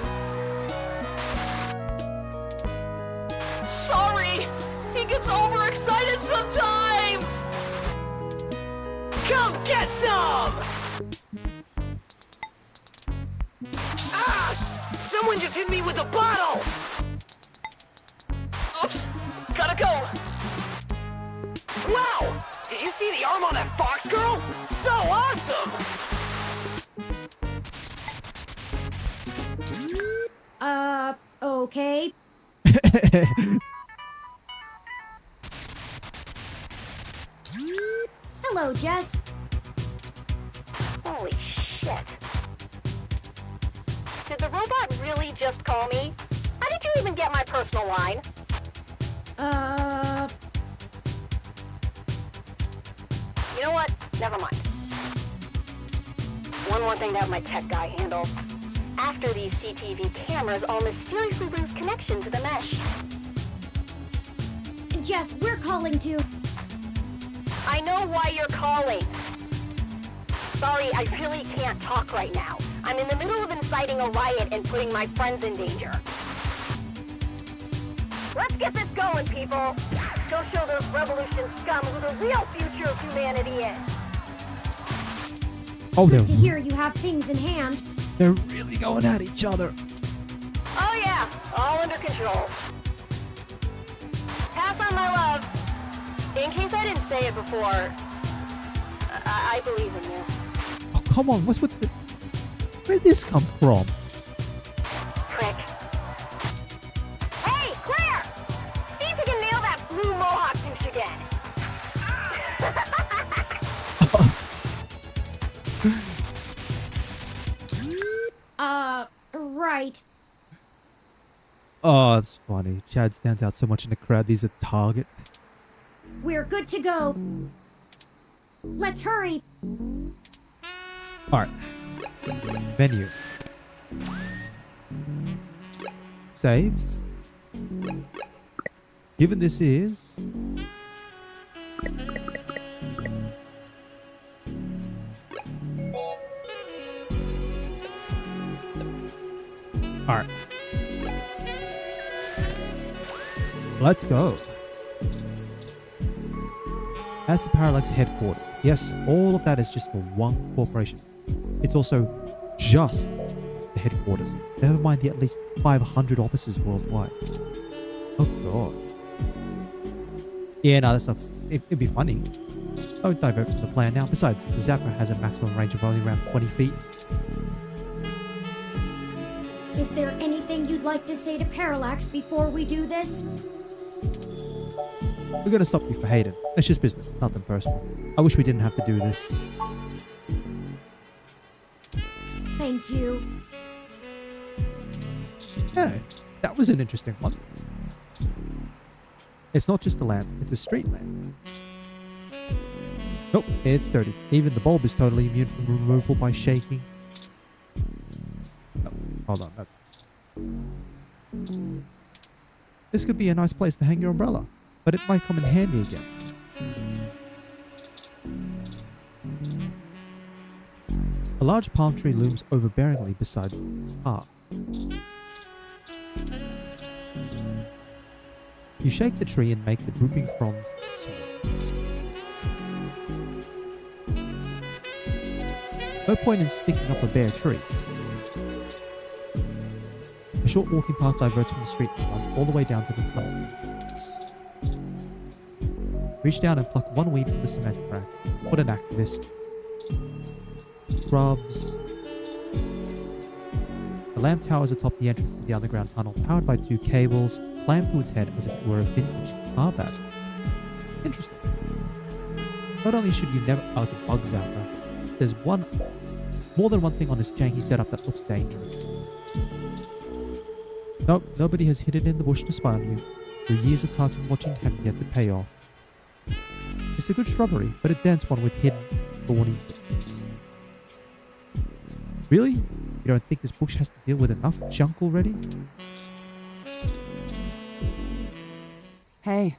Sorry! He gets overexcited sometimes! Come get some! Ah! Someone just hit me with a bottle! Oops! Gotta go! Wow! Did you see the arm on that fox girl? So awesome! Okay. Hello, Jess. Holy shit. Did the robot really just call me? How did you even get my personal line? You know what? Never mind. One more thing to have my tech guy handle. After these CTV cameras all mysteriously lose connection to the mesh. Jess, we're calling to... I know why you're calling. Sorry, I really can't talk right now. I'm in the middle of inciting a riot and putting my friends in danger. Let's get this going, people. Go show those revolution scum who the real future of humanity is. Oh, Good to hear you have things in hand. They're really going at each other. Oh yeah, all under control. Pass on my love. In case I didn't say it before, I believe in you. Oh, come on. What's with the... Where'd this come from? Prick. Hey, Claire! See if you can nail that blue mohawk douche again. Right. Oh, it's funny. Chad stands out so much in the crowd. He's a target. We're good to go. Let's hurry. Alright. Menu. Saves. Given this is... Alright. Let's go. That's the Parallax headquarters. Yes, all of that is just for one corporation. It's also just the headquarters. Never mind the at least 500 offices worldwide. Oh god. Yeah, no, that's not... It'd be funny. Don't divert from the plan now. Besides, the Zapper has a maximum range of only around 20 feet. Is there anything you'd like to say to Parallax before we do this? We're gonna stop you for Hayden. It's just business, nothing personal. I wish we didn't have to do this. Thank you. Yeah, that was an interesting one. It's not just a lamp, it's a street lamp. Nope, it's dirty. Even the bulb is totally immune from removal by shaking. Oh, hold on, that's... This could be a nice place to hang your umbrella, but it might come in handy again. A large palm tree looms overbearingly beside the path. You shake the tree and make the drooping fronds sway. No point in sticking up a bare tree. A short walking path diverts from the street and runs all the way down to the tunnel entrance. Reach down and pluck one weed from the cement cracks. What an activist. Scrubs. The lamp towers atop the entrance to the underground tunnel, powered by two cables, clamped to its head as if it were a vintage car battery. Interesting. Not only should you never... Oh, it's a bug zapper. There's more than one thing on this janky setup that looks dangerous. Nope, nobody has hidden in the bush to spy on you. Your years of cartoon watching have yet to pay off. It's a good shrubbery, but a dense one with hidden, thorny things. Really? You don't think this bush has to deal with enough junk already? Hey.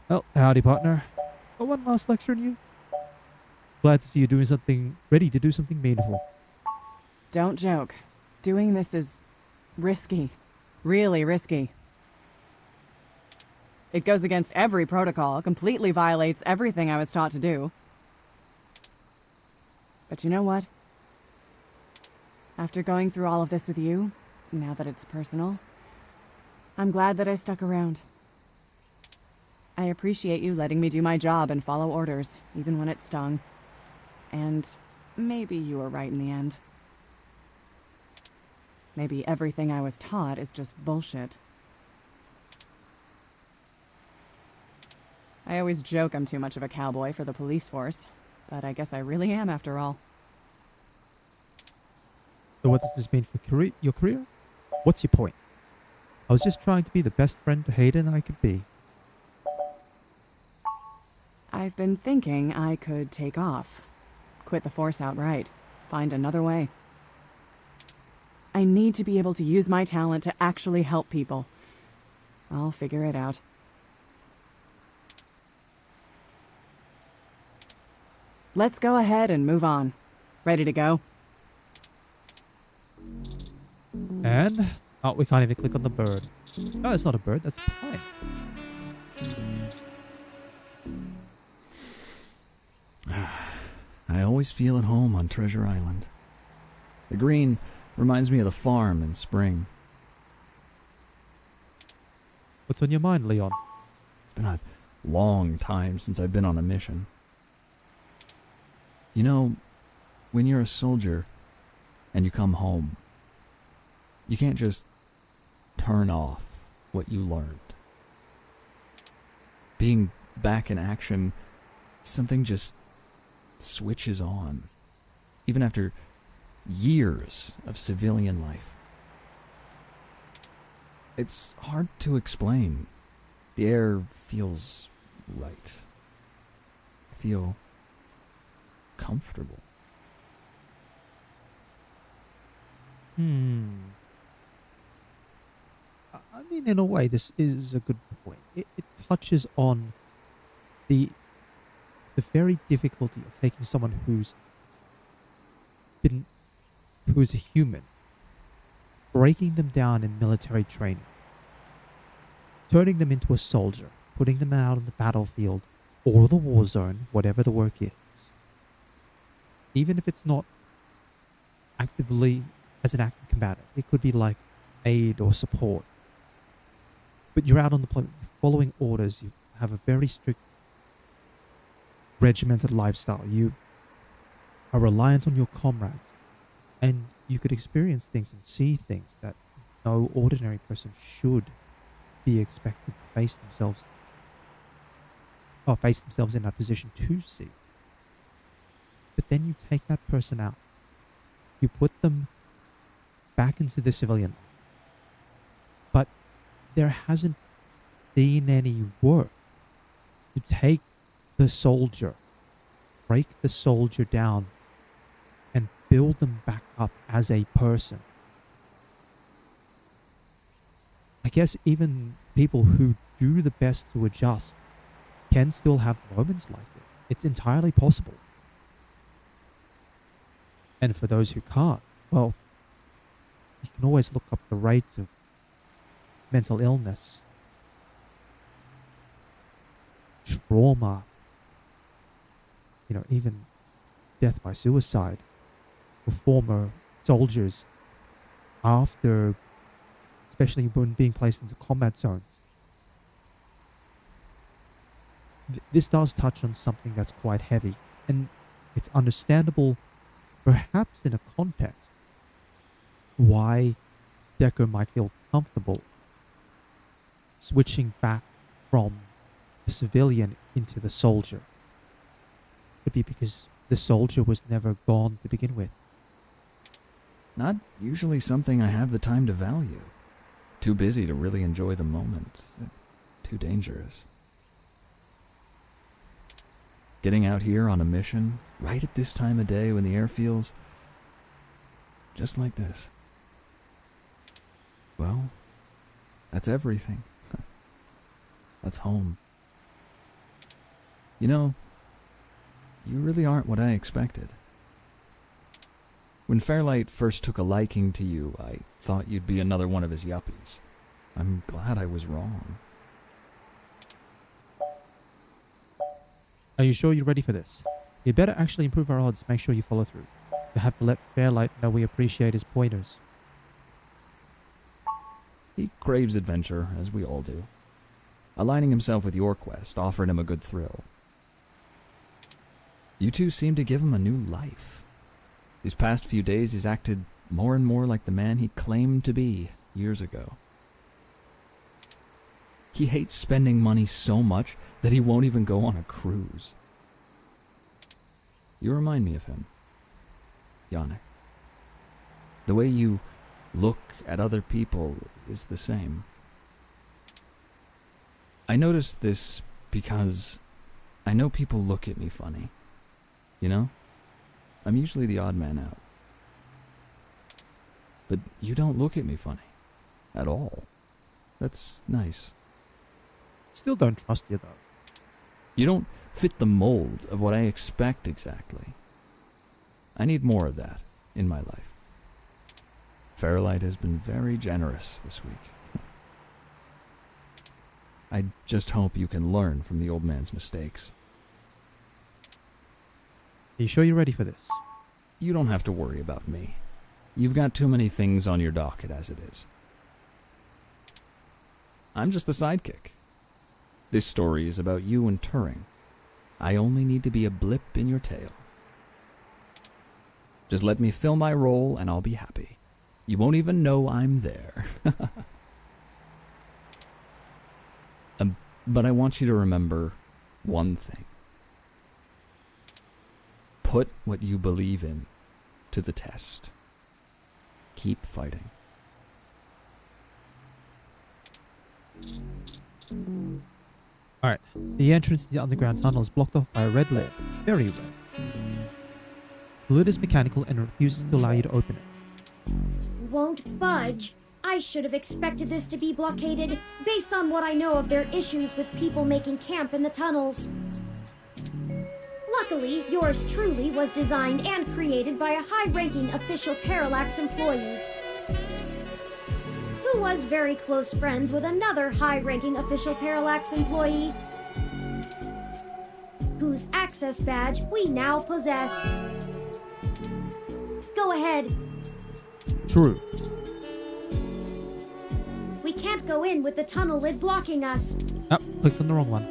Well, howdy, partner. Got one last lecture on you. Glad to see you doing something, ready to do something meaningful. Don't joke. Doing this is risky. Really risky. It goes against every protocol, completely violates everything I was taught to do. But you know what? After going through all of this with you, now that it's personal, I'm glad that I stuck around. I appreciate you letting me do my job and follow orders, even when it stung. And maybe you were right in the end. Maybe everything I was taught is just bullshit. I always joke I'm too much of a cowboy for the police force, but I guess I really am after all. So what does this mean for your career? What's your point? I was just trying to be the best friend to Hayden I could be. I've been thinking I could take off. Quit the force outright. Find another way. I need to be able to use my talent to actually help people. I'll figure it out. Let's go ahead and move on. Ready to go? And? Oh, we can't even click on the bird. No, it's not a bird, that's a plane. I always feel at home on Treasure Island. The green reminds me of the farm in spring. What's on your mind, Leon? It's been a long time since I've been on a mission. You know, when you're a soldier and you come home, you can't just turn off what you learned. Being back in action, something just switches on, even after years of civilian life. It's hard to explain. The air feels right. I feel comfortable. I mean, in a way, this is a good point. It touches on the very difficulty of taking someone who's a human, breaking them down in military training, turning them into a soldier, putting them out on the battlefield or the war zone, whatever the work is. Even if it's not actively as an active combatant, it could be like aid or support. But you're out on the deployment, you're following orders, you have a very strict regimented lifestyle, you are reliant on your comrades, and you could experience things and see things that no ordinary person should be expected to face themselves in that position to see. But then you take that person out, you put them back into the civilian life, but there hasn't been any work to take the soldier, break the soldier down, and build them back up as a person. I guess even people who do the best to adjust can still have moments like this. It's entirely possible. And for those who can't, well, you can always look up the rates of mental illness, trauma, even death by suicide for former soldiers after, especially when being placed into combat zones. This does touch on something that's quite heavy, and it's understandable, perhaps in a context, why Decker might feel comfortable switching back from the civilian into the soldier. Could be because the soldier was never gone to begin with. Not usually something I have the time to value. Too busy to really enjoy the moment. Too dangerous. Getting out here on a mission, right at this time of day when the air feels just like this. Well, that's everything. That's home. You really aren't what I expected. When Fairlight first took a liking to you, I thought you'd be another one of his yuppies. I'm glad I was wrong. Are you sure you're ready for this? You better actually improve our odds. Make sure you follow through. You have to let Fairlight know we appreciate his pointers. He craves adventure, as we all do. Aligning himself with your quest offered him a good thrill. You two seem to give him a new life. These past few days he's acted more and more like the man he claimed to be years ago. He hates spending money so much that he won't even go on a cruise. You remind me of him, Yannick. The way you look at other people is the same. I noticed this because I know people look at me funny. I'm usually the odd man out. But you don't look at me funny. At all. That's nice. Still don't trust you, though. You don't fit the mold of what I expect exactly. I need more of that in my life. Fairlight has been very generous this week. I just hope you can learn from the old man's mistakes. Are you sure you're ready for this? You don't have to worry about me. You've got too many things on your docket as it is. I'm just the sidekick. This story is about you and Turing. I only need to be a blip in your tale. Just let me fill my role and I'll be happy. You won't even know I'm there. But I want you to remember one thing. Put what you believe in to the test. Keep fighting. Alright, the entrance to the underground tunnel is blocked off by a red lid. Very red. The lid is mechanical and refuses to allow you to open it. Won't budge. I should have expected this to be blockaded, based on what I know of their issues with people making camp in the tunnels. Luckily, yours truly was designed and created by a high-ranking official Parallax employee, who was very close friends with another high-ranking official Parallax employee, whose access badge we now possess. Go ahead. True. We can't go in with the tunnel lid blocking us. Oh, clicked on the wrong one.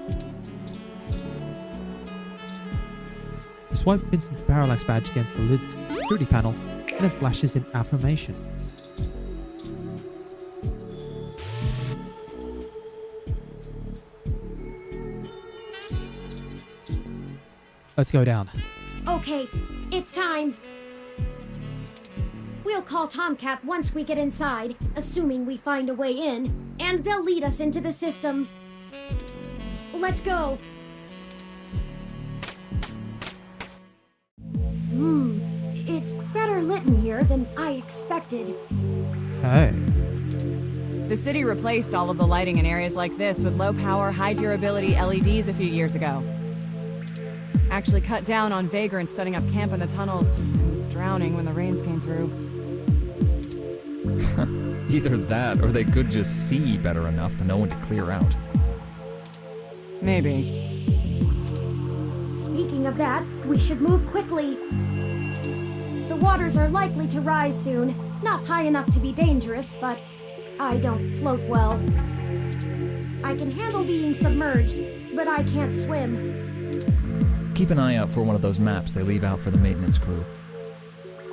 Swipe Vincent's Parallax badge against the lid's security panel, and it flashes in affirmation. Let's go down. Okay, it's time. We'll call TOMCAT once we get inside, assuming we find a way in, and they'll lead us into the system. Let's go. It's better lit in here than I expected. Hey. The city replaced all of the lighting in areas like this with low-power, high-durability LEDs a few years ago. Actually cut down on vagrants setting up camp in the tunnels and drowning when the rains came through. Either that, or they could just see better enough to know when to clear out. Maybe. Speaking of that, we should move quickly. The waters are likely to rise soon. Not high enough to be dangerous, but I don't float well. I can handle being submerged, but I can't swim. Keep an eye out for one of those maps they leave out for the maintenance crew.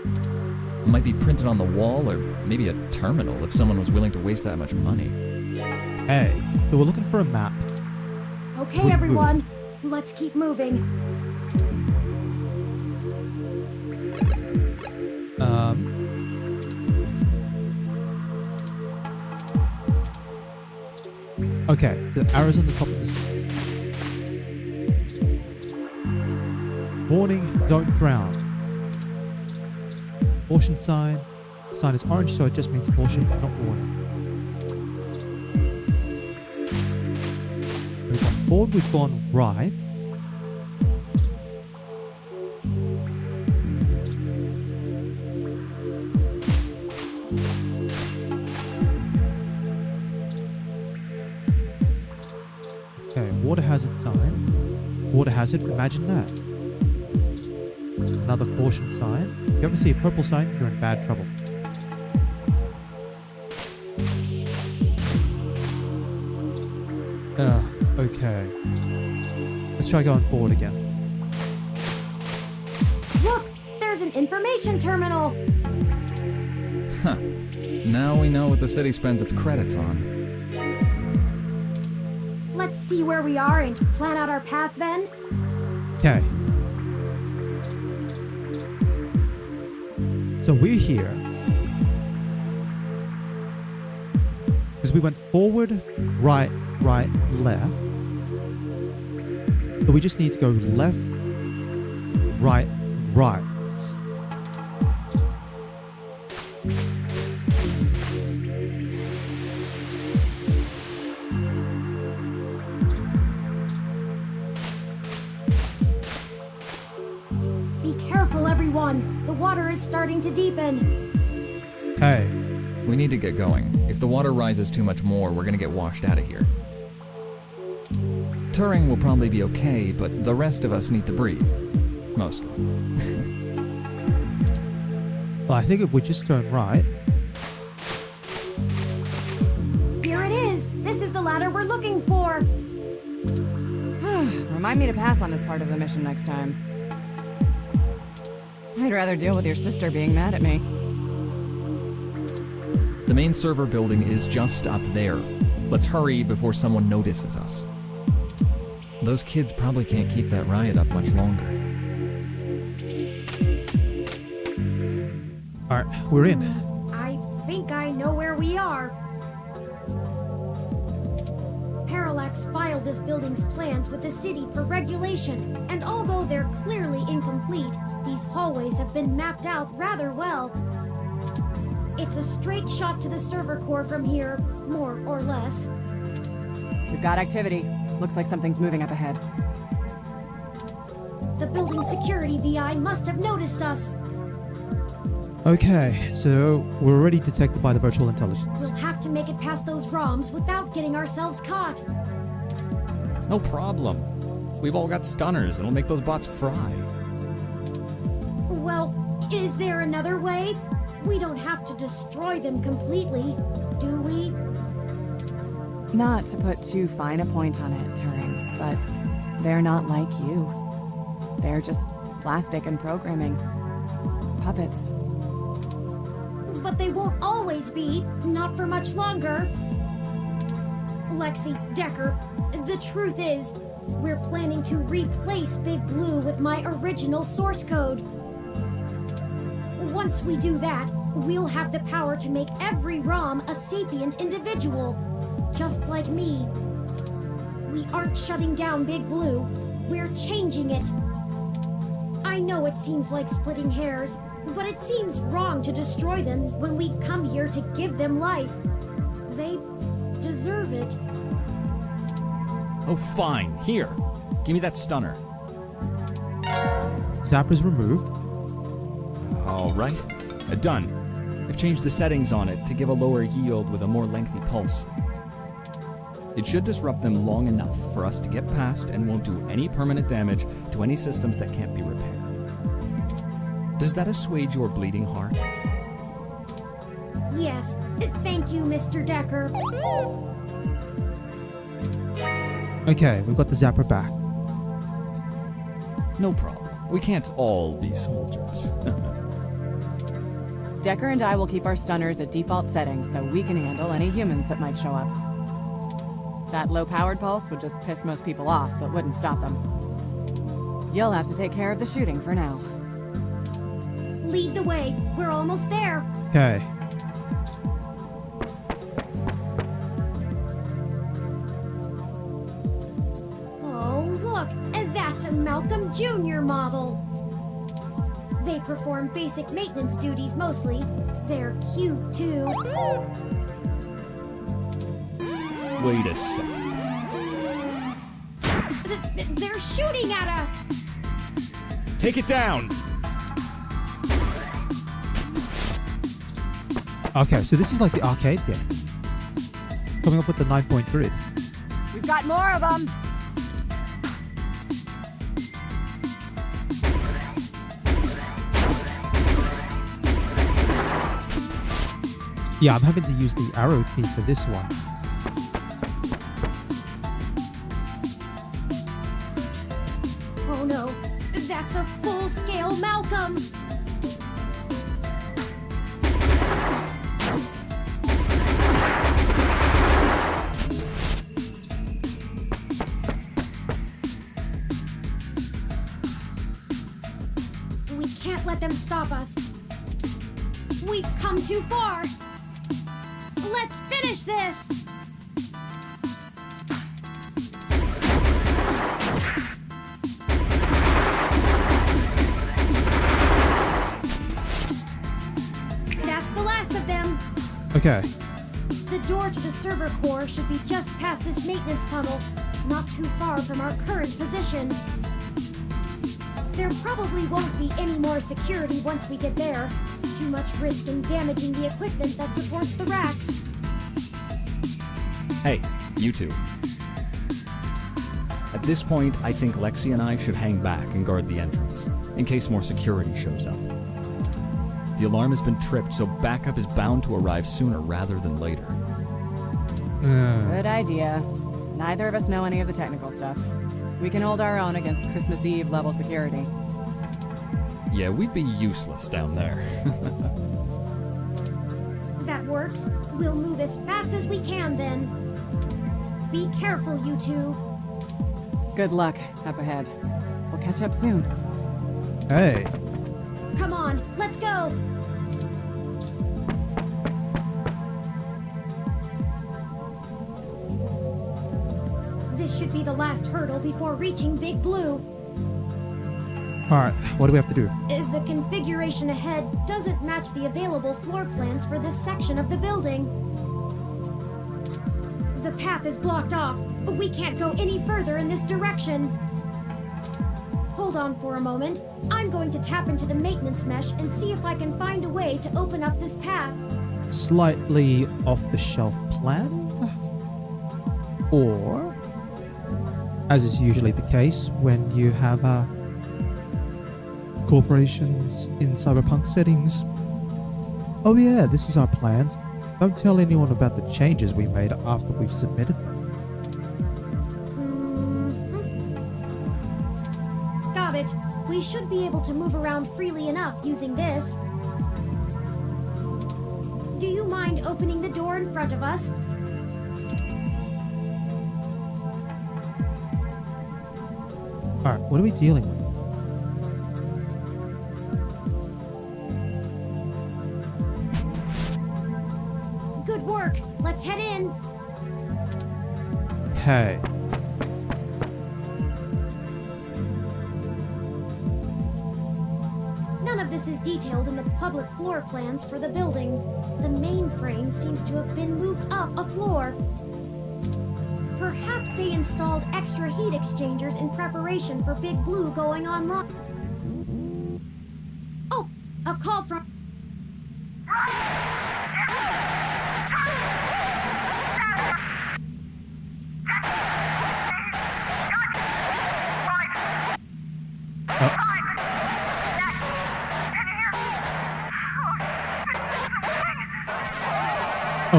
It might be printed on the wall, or maybe a terminal if someone was willing to waste that much money. Hey, so we're looking for a map. Okay, everyone, let's keep moving. Okay, so the arrow's on the top of this. Warning, don't drown. Caution sign. Sign is orange, so it just means caution, not warning. We've gone forward, we've gone right. Okay, water hazard sign. Water hazard, imagine that. Another caution sign. If you ever see a purple sign, you're in bad trouble. Okay. Let's try going forward again. Look, there's an information terminal. Huh. Now we know what the city spends its credits on. Let's see where we are and plan out our path then. Okay. So we're here because we went forward, right, left. So we just need to go left, right. Be careful, everyone. The water is starting to deepen. Hey. We need to get going. If the water rises too much more, we're gonna get washed out of here. Turing will probably be okay, but the rest of us need to breathe. Mostly. Well, I think if we just turn right. Here it is. This is the ladder we're looking for. Remind me to pass on this part of the mission next time. I'd rather deal with your sister being mad at me. The main server building is just up there. Let's hurry before someone notices us. Those kids probably can't keep that riot up much longer. Alright, we're in. I think I know where we are. Parallax filed this building's plans with the city for regulation, and although they're clearly incomplete, these hallways have been mapped out rather well. It's a straight shot to the server core from here, more or less. We've got activity. Looks like something's moving up ahead. The building security VI must have noticed us. Okay, so we're already detected by the virtual intelligence. We'll have to make it past those ROMs without getting ourselves caught. No problem. We've all got stunners, and we'll make those bots fry. Well, is there another way? We don't have to destroy them completely, do we? Not to put too fine a point on it, Turing, but they're not like you. They're just plastic and programming. Puppets. But they won't always be, not for much longer. Lexi, Decker, the truth is, we're planning to replace Big Blue with my original source code. Once we do that, we'll have the power to make every ROM a sapient individual, just like me. We aren't shutting down Big Blue, we're changing it. I know it seems like splitting hairs, but it seems wrong to destroy them when we've come here to give them life. They deserve it. Oh, fine. Here. Give me that stunner. Zapper's removed. Alright, done. I've changed the settings on it to give a lower yield with a more lengthy pulse. It should disrupt them long enough for us to get past and won't do any permanent damage to any systems that can't be repaired. Does that assuage your bleeding heart? Yes, thank you, Mr. Decker. Okay, we've got the zapper back. No problem. We can't all be soldiers. Decker and I will keep our stunners at default settings so we can handle any humans that might show up. That low-powered pulse would just piss most people off, but wouldn't stop them. You'll have to take care of the shooting for now. Lead the way. We're almost there. Okay. Oh, look, that's a Malcolm Jr. model. They perform basic maintenance duties mostly. They're cute, too. Wait a second. They're shooting at us! Take it down! Okay, so this is like the arcade game. Coming up with the 9-point grid. We've got more of them! Yeah, I'm having to use the arrow key for this one. Oh no, that's a full-scale Malcolm! We can't let them stop us. We've come too far. Let's finish this! That's the last of them. Okay. The door to the server core should be just past this maintenance tunnel, not too far from our current position. There probably won't be any more security once we get there. Too much risk in damaging the equipment that supports the racks. Hey, you two. At this point, I think Lexi and I should hang back and guard the entrance, in case more security shows up. The alarm has been tripped, so backup is bound to arrive sooner rather than later. Good idea. Neither of us know any of the technical stuff. We can hold our own against Christmas Eve level security. Yeah, we'd be useless down there. That works. We'll move as fast as we can then. Be careful, you two. Good luck up ahead. We'll catch up soon. Hey. Come on, let's go. This should be the last hurdle before reaching Big Blue. Alright, what do we have to do? The configuration ahead doesn't match the available floor plans for this section of the building. The path is blocked off, but we can't go any further in this direction. Hold on for a moment. I'm going to tap into the maintenance mesh and see if I can find a way to open up this path. Slightly off-the-shelf planning? Or, as is usually the case when you have corporations in cyberpunk settings. Oh yeah, this is our plans. Don't tell anyone about the changes we made after we've submitted them. Got it. We should be able to move around freely enough using this. Do you mind opening the door in front of us? Alright, what are we dealing with? Good work. Let's head in. Okay. None of this is detailed in the public floor plans for the building. The mainframe seems to have been moved up a floor. Perhaps they installed extra heat exchangers in preparation for Big Blue going online. Oh, a call from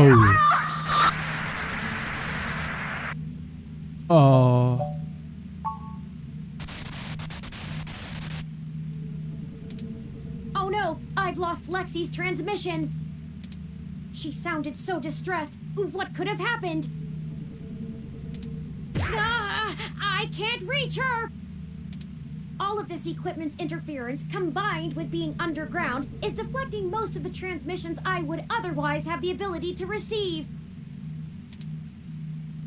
Oh. Oh. Oh no! I've lost Lexi's transmission! She sounded so distressed. What could have happened? Ah! I can't reach her! All of this equipment's interference, combined with being underground, is deflecting most of the transmissions I would otherwise have the ability to receive.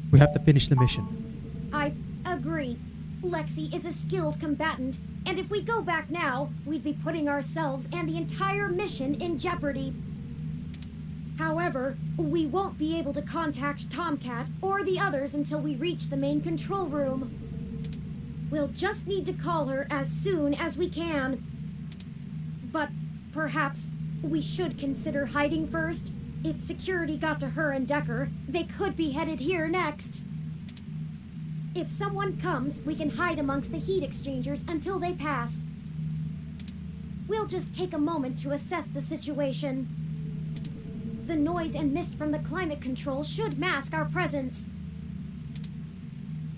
We have to finish the mission. I agree. Lexi is a skilled combatant, and if we go back now, we'd be putting ourselves and the entire mission in jeopardy. However, we won't be able to contact TOMCAT or the others until we reach the main control room. We'll just need to call her as soon as we can. But perhaps we should consider hiding first. If security got to her and Decker, they could be headed here next. If someone comes, we can hide amongst the heat exchangers until they pass. We'll just take a moment to assess the situation. The noise and mist from the climate control should mask our presence.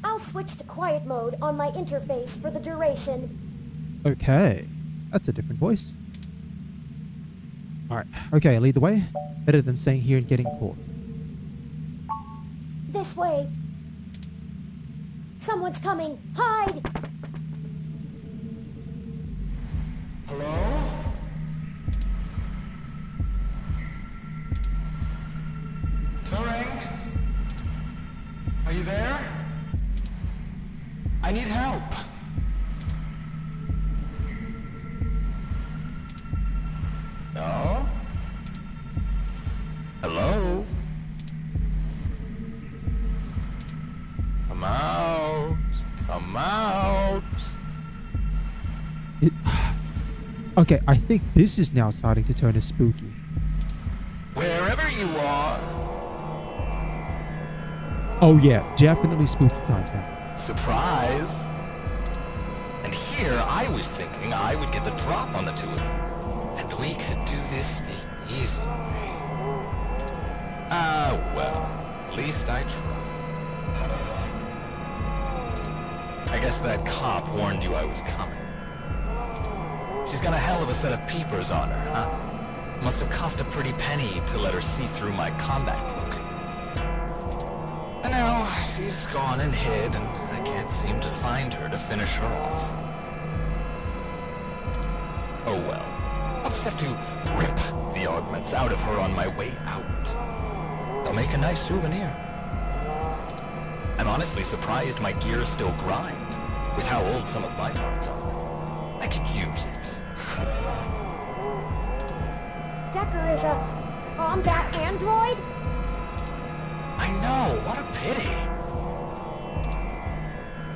I'll switch to quiet mode on my interface for the duration. Okay. That's a different voice. Alright. Okay, lead the way. Better than staying here and getting caught. This way. Someone's coming. Hide! Hello? Turing? Are you there? I need help. No? Hello? Come out. Come out. Okay, I think this is now starting to turn as spooky. Wherever you are. Oh yeah, definitely spooky times now. Surprise. And here I was thinking I would get the drop on the two of you. And we could do this the easy way. Ah, well, at least I tried. I guess that cop warned you I was coming. She's got a hell of a set of peepers on her, huh? Must have cost a pretty penny to let her see through my combat cloak. And now she's gone and hid, and I can't seem to find her to finish her off. Oh well. I'll just have to rip the augments out of her on my way out. They'll make a nice souvenir. I'm honestly surprised my gears still grind, with how old some of my parts are. I could use it. Decker is a combat android? I know, what a pity.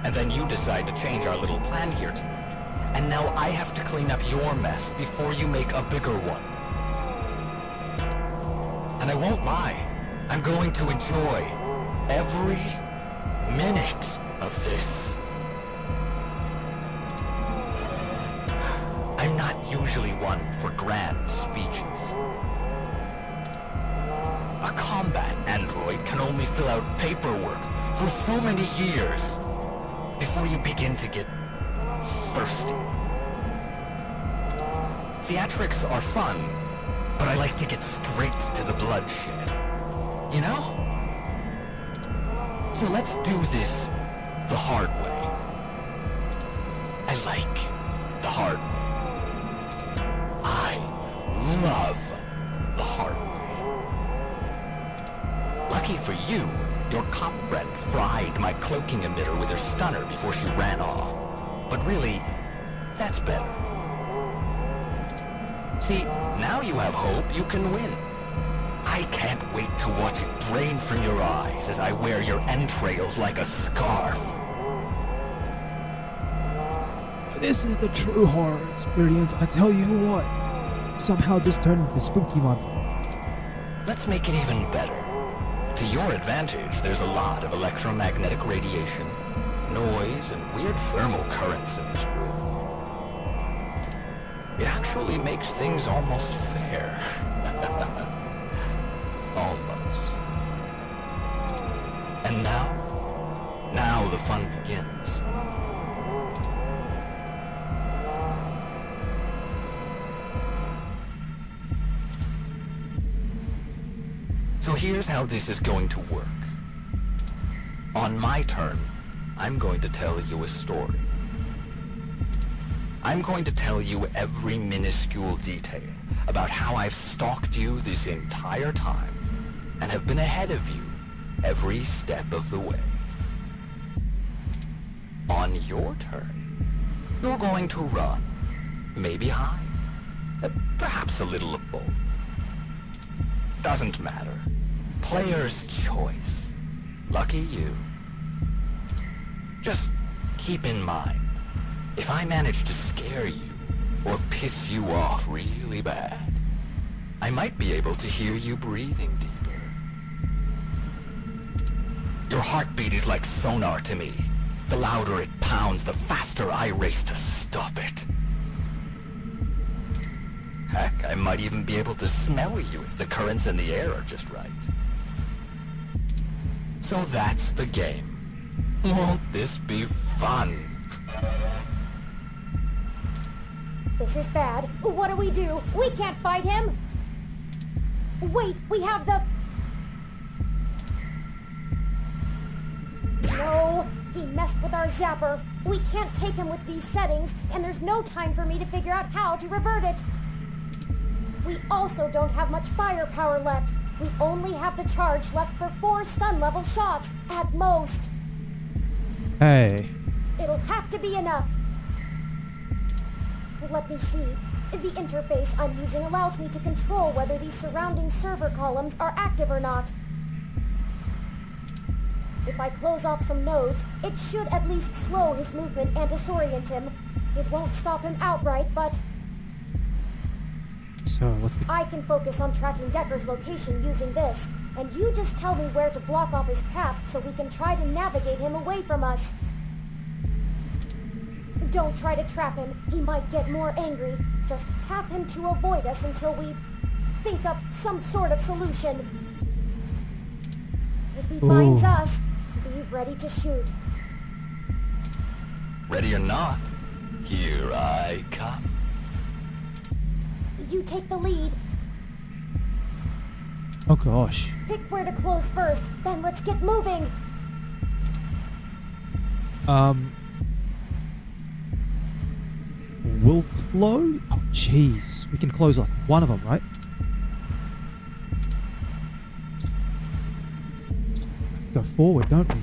And then you decide to change our little plan here tonight. And now I have to clean up your mess before you make a bigger one. And I won't lie, I'm going to enjoy every minute of this. I'm not usually one for grand speeches. A combat android can only fill out paperwork for so many years before you begin to get thirsty. Theatrics are fun, but I like to get straight to the bloodshed. You know? So let's do this the hard way. I like the hard way. I love the hard way. Lucky for you, your cop friend fried my cloaking emitter with her stunner before she ran off. But really, that's better. See, now you have hope you can win. I can't wait to watch it drain from your eyes as I wear your entrails like a scarf. This is the true horror experience, I tell you what. Somehow this turned into spooky month. Let's make it even better. To your advantage, there's a lot of electromagnetic radiation, noise, and weird thermal currents in this room. It actually makes things almost fair. Almost. And now the fun begins. So here's how this is going to work. On my turn, I'm going to tell you a story. I'm going to tell you every minuscule detail about how I've stalked you this entire time and have been ahead of you every step of the way. On your turn, you're going to run, maybe hide, perhaps a little of both. Doesn't matter. Player's choice. Lucky you. Just keep in mind, if I manage to scare you or piss you off really bad, I might be able to hear you breathing deeper. Your heartbeat is like sonar to me. The louder it pounds, the faster I race to stop it. Heck, I might even be able to smell you if the currents in the air are just right. So that's the game. Won't this be fun? This is bad. What do? We can't fight him! Wait, we have the... No, he messed with our zapper. We can't take him with these settings, and there's no time for me to figure out how to revert it. We also don't have much firepower left. We only have the charge left for 4 stun-level shots, at most. Hey. It'll have to be enough. Let me see. The interface I'm using allows me to control whether these surrounding server columns are active or not. If I close off some nodes, it should at least slow his movement and disorient him. It won't stop him outright, but... So, what's the... I can focus on tracking Decker's location using this, and you just tell me where to block off his path so we can try to navigate him away from us. Don't try to trap him. He might get more angry. Just have him to avoid us until we think up some sort of solution. If he finds us, be ready to shoot. Ready or not, here I come. You take the lead. Oh gosh. Pick where to close first, then let's get moving. We'll close... Oh, jeez. We can close like one of them, right? We have to go forward, don't we?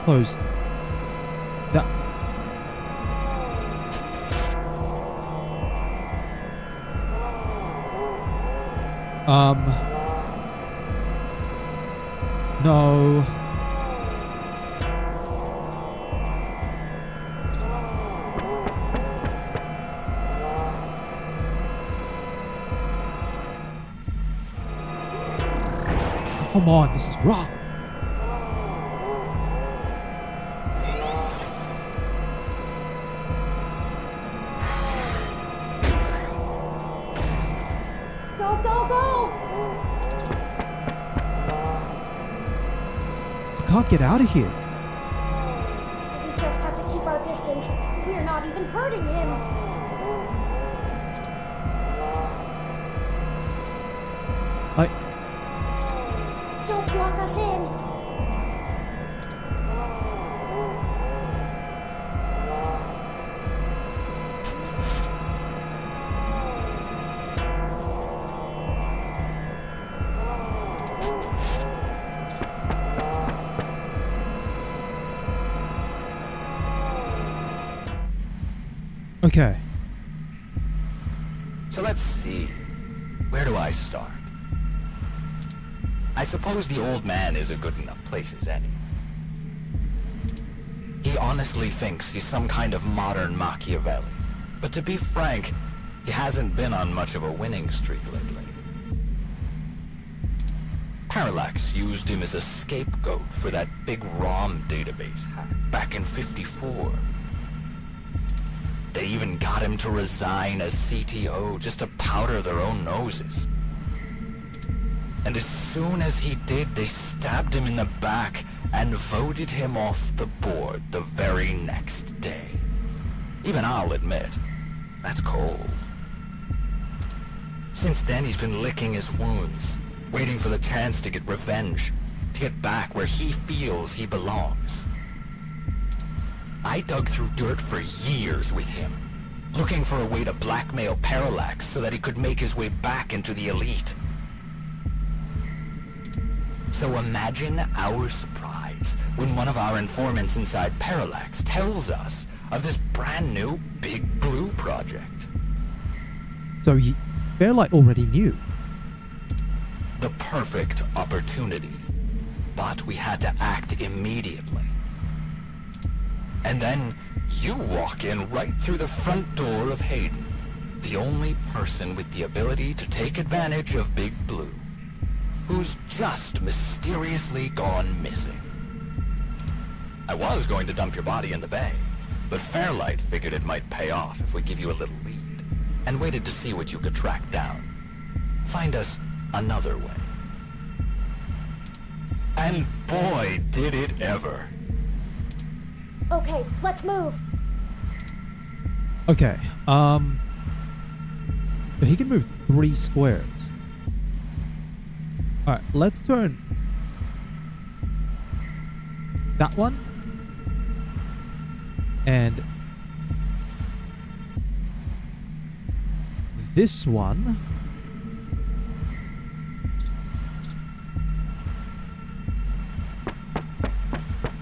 Close. That. No. Come on, this is rough. Can't get out of here. We just have to keep our distance. We're not even hurting him. Don't block us in. Okay. So let's see. Where do I start? I suppose the old man is a good enough place as any. He honestly thinks he's some kind of modern Machiavelli. But to be frank, he hasn't been on much of a winning streak lately. Parallax used him as a scapegoat for that big ROM database hack back in '54. They even got him to resign as CTO just to powder their own noses. And as soon as he did, they stabbed him in the back and voted him off the board the very next day. Even I'll admit, that's cold. Since then, he's been licking his wounds, waiting for the chance to get revenge, to get back where he feels he belongs. I dug through dirt for years with him, looking for a way to blackmail Parallax so that he could make his way back into the elite. So imagine our surprise when one of our informants inside Parallax tells us of this brand new Big Blue project. So Fairlight already knew. The perfect opportunity. But we had to act immediately. And then you walk in right through the front door of Hayden, the only person with the ability to take advantage of Big Blue, who's just mysteriously gone missing. I was going to dump your body in the bay, but Fairlight figured it might pay off if we give you a little lead, and waited to see what you could track down. Find us another way. And boy, did it ever. Okay, let's move. Okay, so he can move 3 squares. Alright, let's turn that one and this one.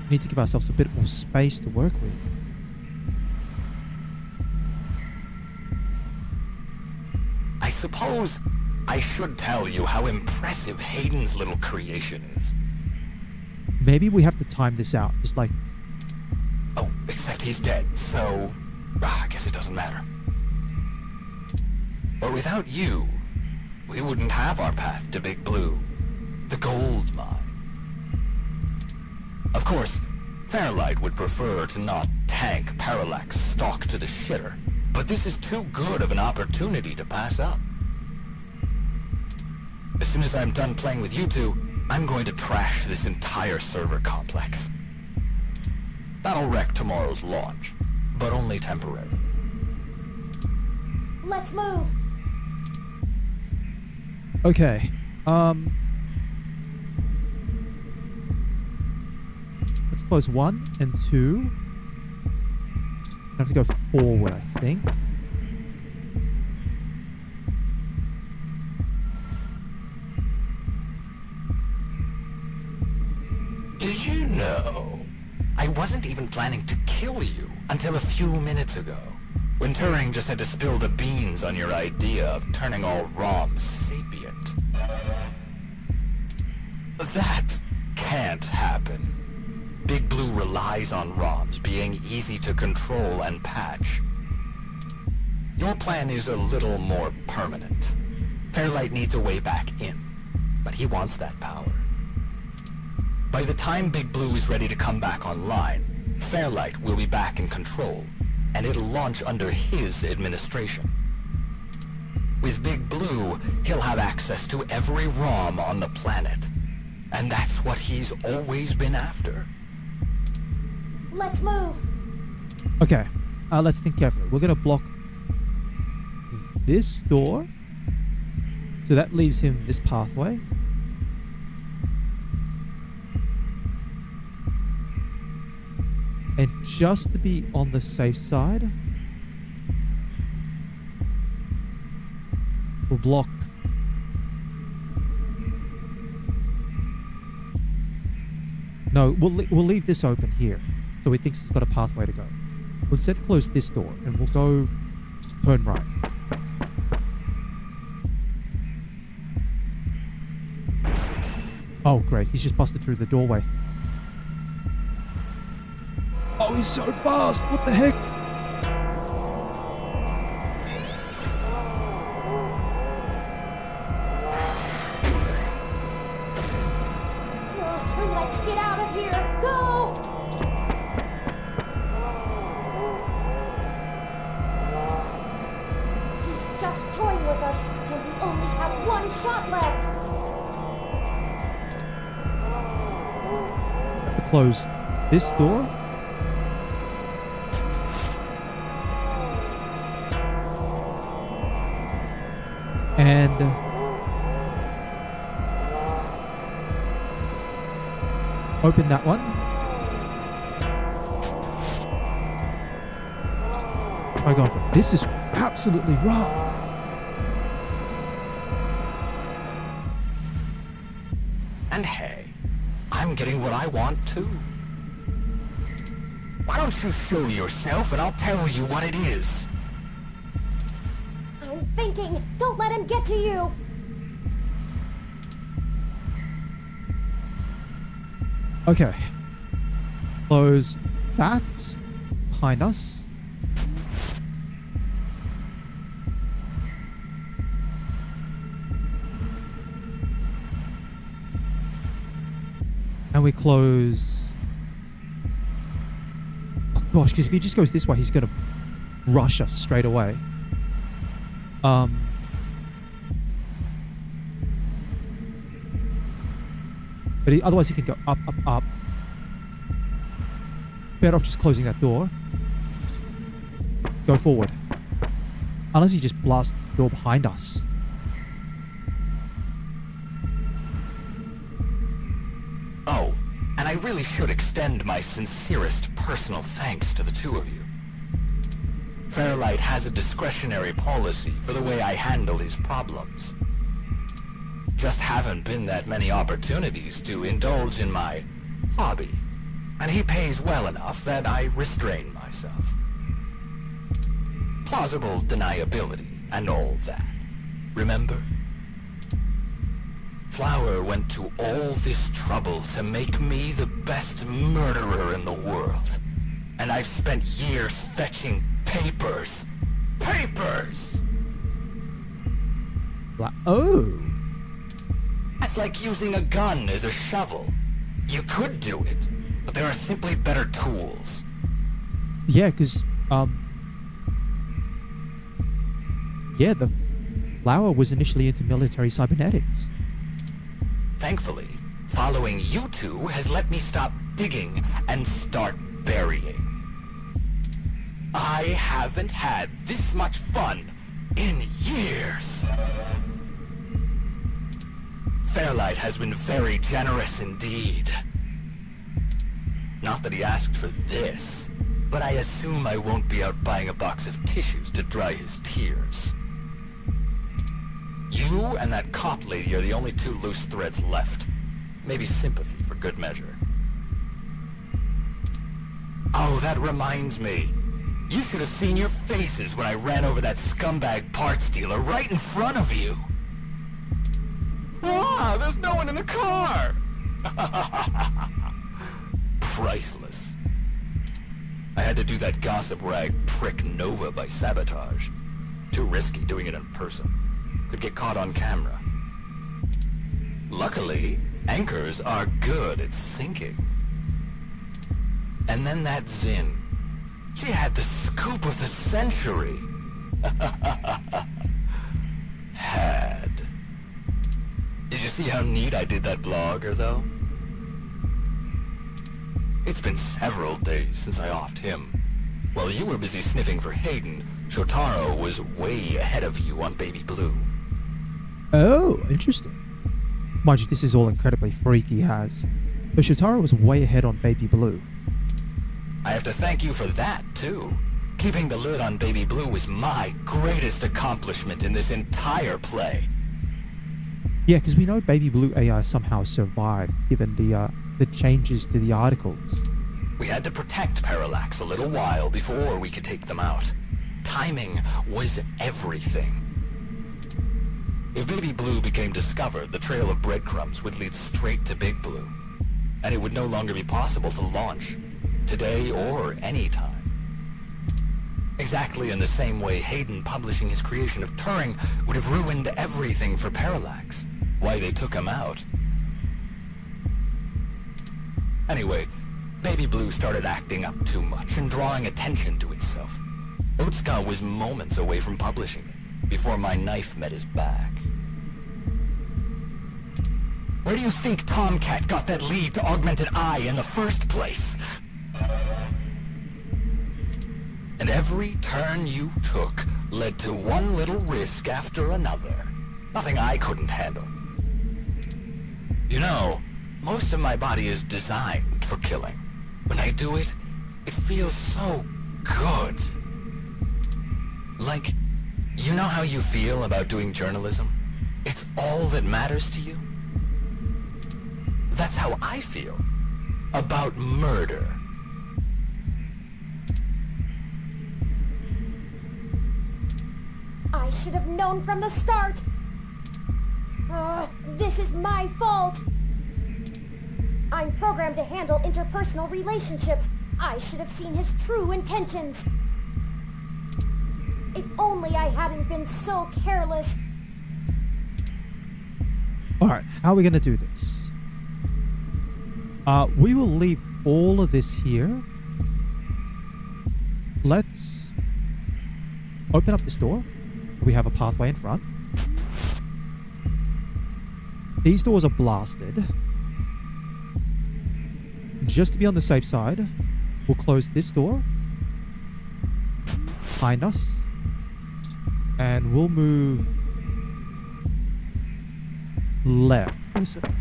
Need to give ourselves a bit more space to work with. I suppose I should tell you how impressive Hayden's little creation is. Maybe we have to time this out, just like... Oh, except he's dead, so... I guess it doesn't matter. But without you, we wouldn't have our path to Big Blue, the gold mine. Of course, Fairlight would prefer to not tank Parallax stock to the shitter, but this is too good of an opportunity to pass up. As soon as I'm done playing with you two, I'm going to trash this entire server complex. That'll wreck tomorrow's launch, but only temporarily. Let's move. Okay, let's close 1 and 2. I have to go forward, I think. Did you know? I wasn't even planning to kill you until a few minutes ago, when Turing just had to spill the beans on your idea of turning all ROMs sapient. That can't happen. Big Blue relies on ROMs being easy to control and patch. Your plan is a little more permanent. Fairlight needs a way back in, but he wants that power. By the time Big Blue is ready to come back online, Fairlight will be back in control, and it'll launch under his administration. With Big Blue, he'll have access to every ROM on the planet, and that's what he's always been after. Let's move. Okay, let's think carefully. We're gonna block this door, so that leaves him this pathway. And just to be on the safe side, we'll block no, we'll leave this open here, so he thinks he's got a pathway to go. We'll instead close this door, and we'll go turn right. Oh, great. He's just busted through the doorway. Oh, he's so fast. What the heck? Let's get out of here. Go! He's just toying with us, and we only have one shot left. I have to close this door. And open that one. Try going for it. This is absolutely wrong. And hey, I'm getting what I want too. Why don't you show yourself and I'll tell you what it is? I'm thinking. Don't let him get to you. Okay. Close that behind us. And we close... Oh gosh, because if he just goes this way, he's going to rush us straight away. But otherwise he can go up, up, up. Better off just closing that door. Go forward. Unless he just blasts the door behind us. Oh, and I really should extend my sincerest personal thanks to the two of you. Fairlight has a discretionary policy for the way I handle his problems. Just haven't been that many opportunities to indulge in my hobby, and he pays well enough that I restrain myself. Plausible deniability and all that. Remember? Flower went to all this trouble to make me the best murderer in the world. And I've spent years fetching papers. Papers! Oh! That's like using a gun as a shovel. You could do it, but there are simply better tools. Yeah, because, yeah, the Flower was initially into military cybernetics. Thankfully, following you two has let me stop digging and start burying. I haven't had this much fun in years. Fairlight has been very generous indeed. Not that he asked for this, but I assume I won't be out buying a box of tissues to dry his tears. You and that cop lady are the only two loose threads left. Maybe sympathy for good measure. Oh, that reminds me. You should have seen your faces when I ran over that scumbag parts dealer right in front of you. Ah, there's no one in the car! Priceless. I had to do that gossip rag prick Nova by sabotage. Too risky doing it in person. Could get caught on camera. Luckily, anchors are good at sinking. And then that Zin. She had the scoop of the century. Had. Did you see how neat I did that blogger, though? It's been several days since I offed him. While you were busy sniffing for Hayden, Shotaro was way ahead of you on Baby Blue. Oh, interesting. Mind you, this is all incredibly freaky, Has. But Shotaro was way ahead on Baby Blue. I have to thank you for that, too. Keeping the lid on Baby Blue was my greatest accomplishment in this entire play. Yeah, because we know Baby Blue AI somehow survived, given the changes to the articles. We had to protect Parallax a little while before we could take them out. Timing was everything. If Baby Blue became discovered, the trail of breadcrumbs would lead straight to Big Blue, and it would no longer be possible to launch, today or any time. Exactly in the same way Hayden publishing his creation of Turing would have ruined everything for Parallax. Why they took him out. Anyway, Baby Blue started acting up too much and drawing attention to itself. Otsuka was moments away from publishing it, before my knife met his back. Where do you think TOMCAT got that lead to Augmented Eye in the first place? And every turn you took led to one little risk after another. Nothing I couldn't handle. You know, most of my body is designed for killing. When I do it, it feels so good. Like, you know how you feel about doing journalism? It's all that matters to you? That's how I feel about murder. I should have known from the start. This is my fault. I'm programmed to handle interpersonal relationships. I should have seen his true intentions. If only I hadn't been so careless. Alright, how are we going to do this? We will leave all of this here. Let's open up this door. We have a pathway in front. These doors are blasted. Just to be on the safe side, we'll close this door behind us. And we'll move left.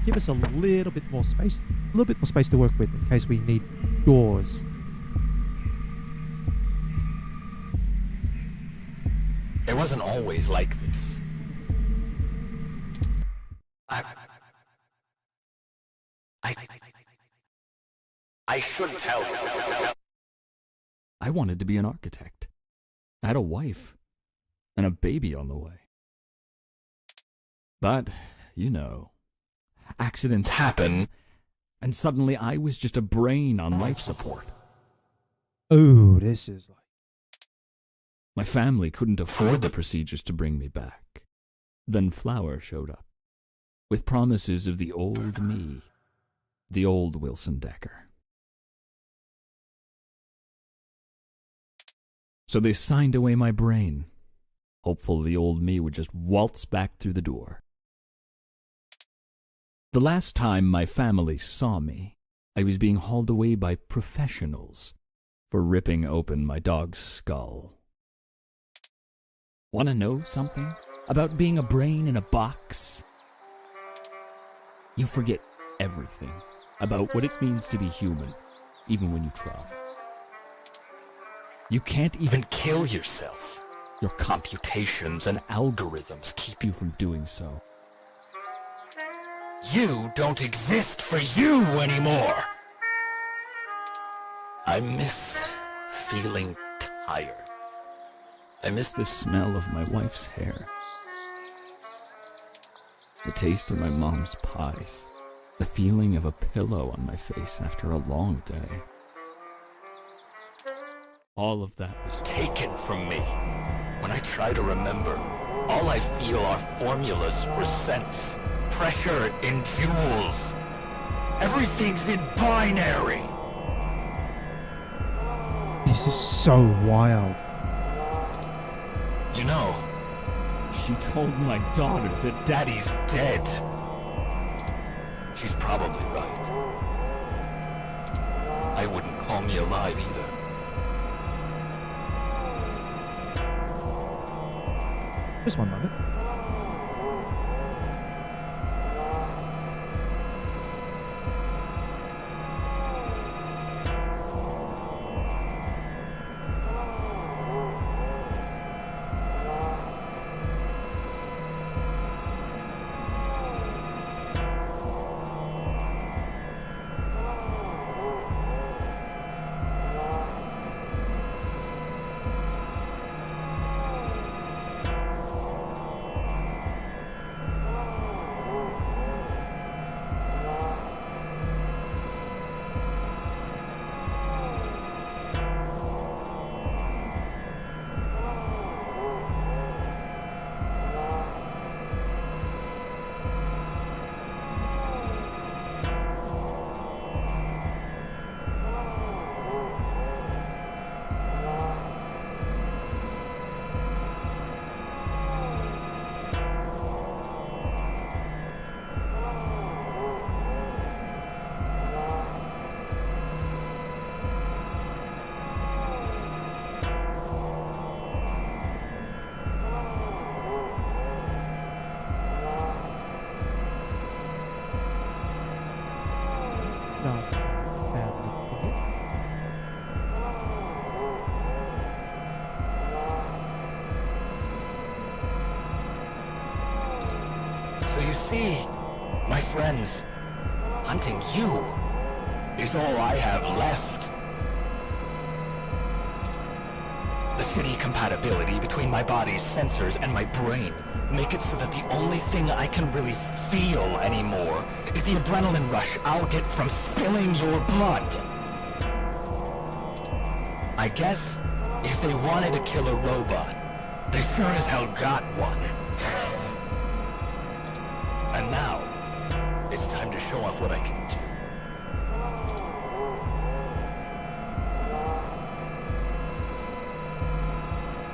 Give us a little bit more space. A little bit more space to work with in case we need doors. It wasn't always like this. I should tell you. I wanted to be an architect. I had a wife and a baby on the way. But, you know, accidents happen, and suddenly I was just a brain on life support. Oh, this is like... My family couldn't afford the procedures to bring me back. Then Flower showed up, with promises of the old me, the old Wilson Decker. So they signed away my brain, hopeful the old me would just waltz back through the door. The last time my family saw me, I was being hauled away by professionals for ripping open my dog's skull. Want to know something about being a brain in a box? You forget everything about what it means to be human, even when you try. You can't even kill yourself. Your computations and algorithms keep you from doing so. You don't exist for you anymore. I miss feeling tired. I miss the smell of my wife's hair, the taste of my mom's pies, the feeling of a pillow on my face after a long day. All of that was taken from me. When I try to remember, all I feel are formulas for sense, pressure in joules. Everything's in binary. This is so wild. You know, she told my daughter that Daddy's dead. She's probably right. I wouldn't call me alive either. Just one moment. just badly begin. So you see, my friends, hunting you is all I have left. The city compatibility between my body's sensors and my brain make it so that the only thing I can really feel anymore is the adrenaline rush I'll get from spilling your blood. I guess if they wanted to kill a robot, they sure as hell got one. And now, it's time to show off what I can do.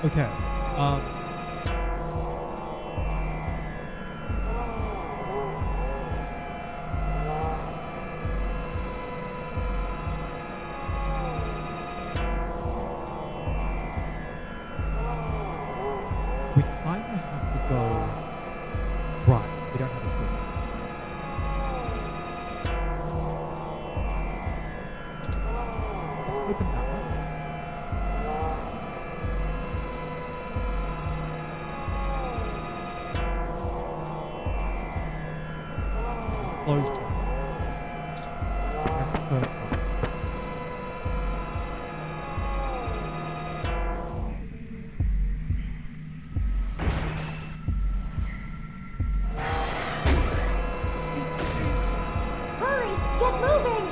Okay. We kind of have to go right. We don't have a choice. Let's open that one. Close that one. We have to turn it on. Hurry! Get moving!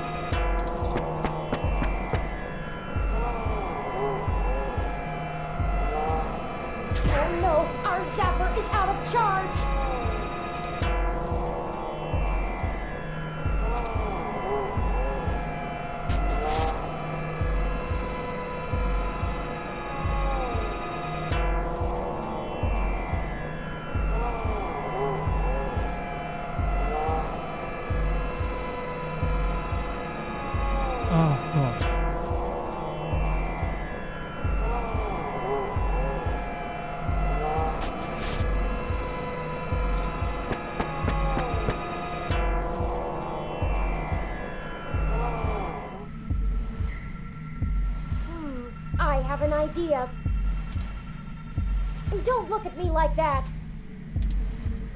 Oh no! Our zapper is out of charge! Oh gosh. I have an idea. Don't look at me like that.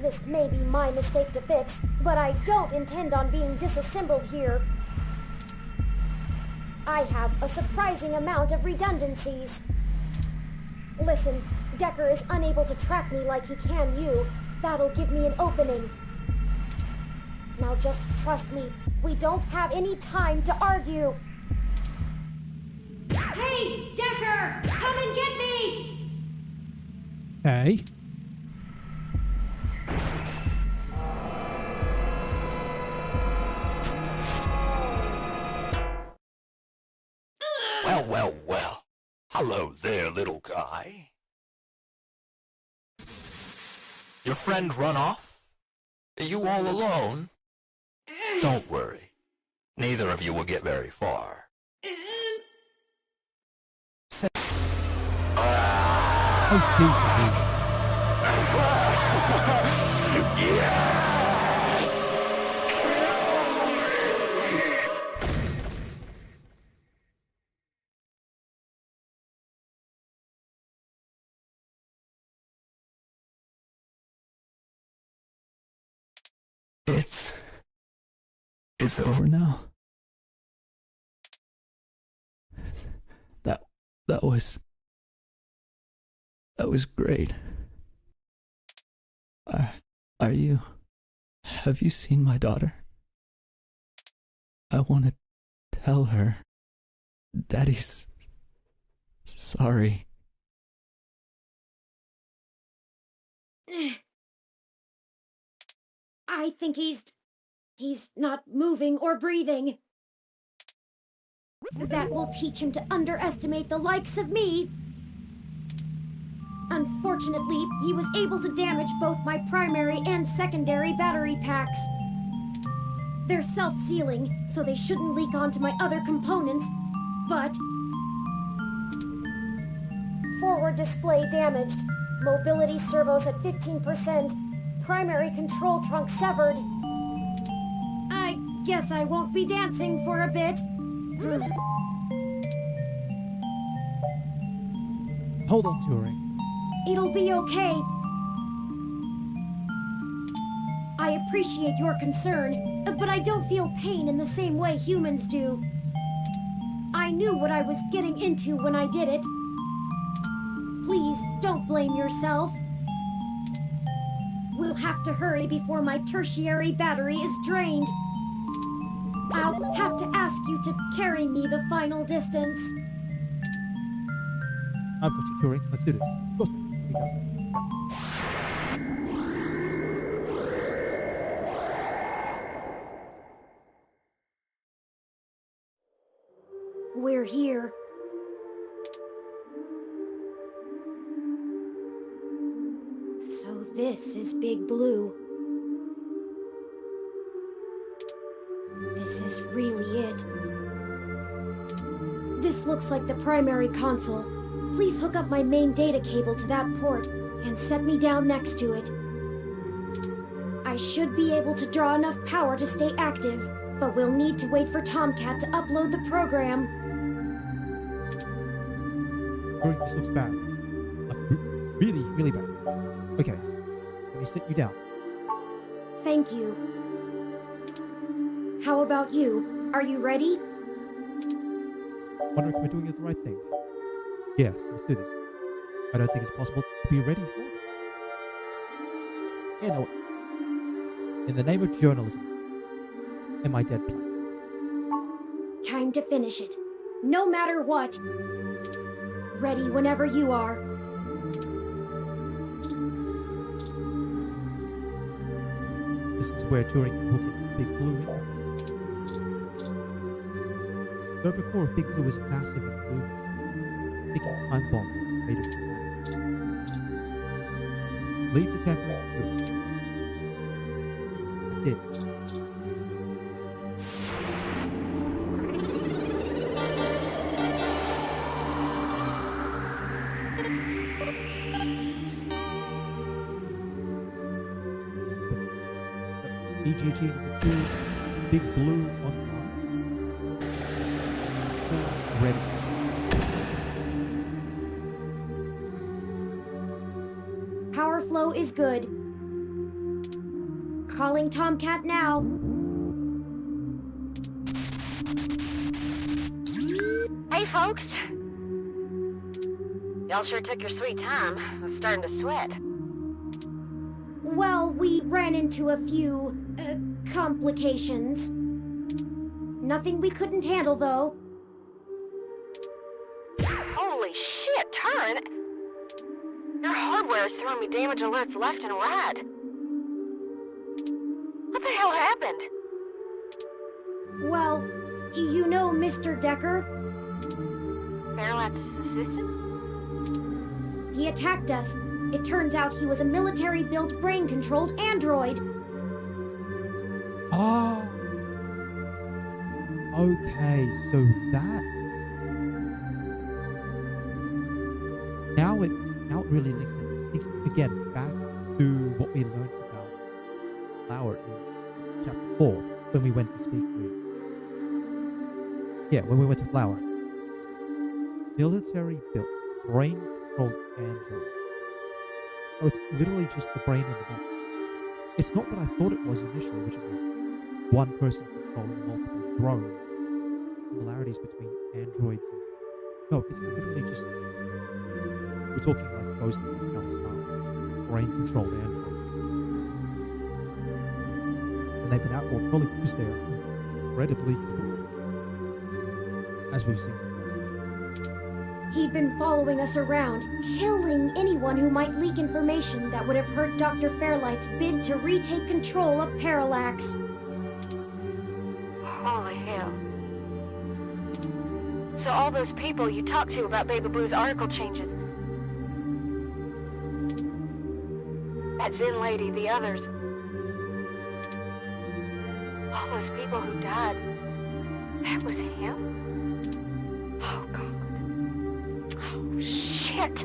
This may be my mistake to fix, but I don't intend on being disassembled here. I have a surprising amount of redundancies. Listen, Decker is unable to track me like he can you. That'll give me an opening. Now just trust me. We don't have any time to argue. Hey, Decker! Come and get me! Hey. Well, well, well. Hello there, little guy. Your friend run off? Are you all alone? Don't worry. Neither of you will get very far. Oh, Jesus. Yes! It's over now. That was great. Have you seen my daughter? I want to tell her Daddy's sorry. I think he's not moving or breathing. That will teach him to underestimate the likes of me. Unfortunately, he was able to damage both my primary and secondary battery packs. They're self-sealing, so they shouldn't leak onto my other components, but... Forward display damaged. Mobility servos at 15%. Primary control trunk severed. I Guess I won't be dancing for a bit. Hold on, Turing. It'll be okay. I appreciate your concern, but I don't feel pain in the same way humans do. I knew what I was getting into when I did it. Please, don't blame yourself. We'll have to hurry before my tertiary battery is drained. I'll have to ask you to carry me the final distance. I've got you, Turing. Let's do this. Go through. Here we go. We're here. So this is Big Blue. This is really it. This looks like the primary console. Please hook up my main data cable to that port and set me down next to it. I should be able to draw enough power to stay active, but we'll need to wait for TOMCAT to upload the program. Turing, this looks bad. Like, really, really bad. Okay, let me sit you down. Thank you. How about you? Are you ready? Wondering if we're doing the right thing. Yes, let's do this. I don't think it's possible to be ready for it. You know, in the name of journalism, am I dead plan? Time to finish it. No matter what. Ready whenever you are. This is where Turing can hook into Big Blue interface. The core of Big Blue is massive and blue, ticking time bomb made of matter. Leave the tampering to it. That's it. EGG number 2, Big Blue online. Ready. Power flow is good. Calling TOMCAT now. Hey, folks. Y'all sure took your sweet time. I was starting to sweat. Well, we ran into a few, complications. Nothing we couldn't handle, though. Holy shit, Turing! Your hardware is throwing me damage alerts left and right. What the hell happened? Well, you know Mr. Decker? Parallax's assistant? He attacked us. It turns out he was a military-built, brain-controlled android. Oh. Okay, so that... Now it really links it again back to what we learned about Flower in Chapter 4 when we went to speak with... Yeah, when we went to Flower. Military-built, brain-controlled android. So it's literally just the brain in the back. It's not what I thought it was initially, which is like one person controlling multiple drones. Similarities between androids and... No, it's literally just... We're talking like Ghost in the Shell style. Brain-controlled android. And they've been outlaw probably because they're incredibly cool. As we've seen. He'd been following us around, killing anyone who might leak information that would have hurt Dr. Fairlight's bid to retake control of Parallax. Holy hell. So all those people you talked to about Baby Blue's article changes... That Zen lady, the others... All those people who died... That was him? Oh, God. Oh, shit!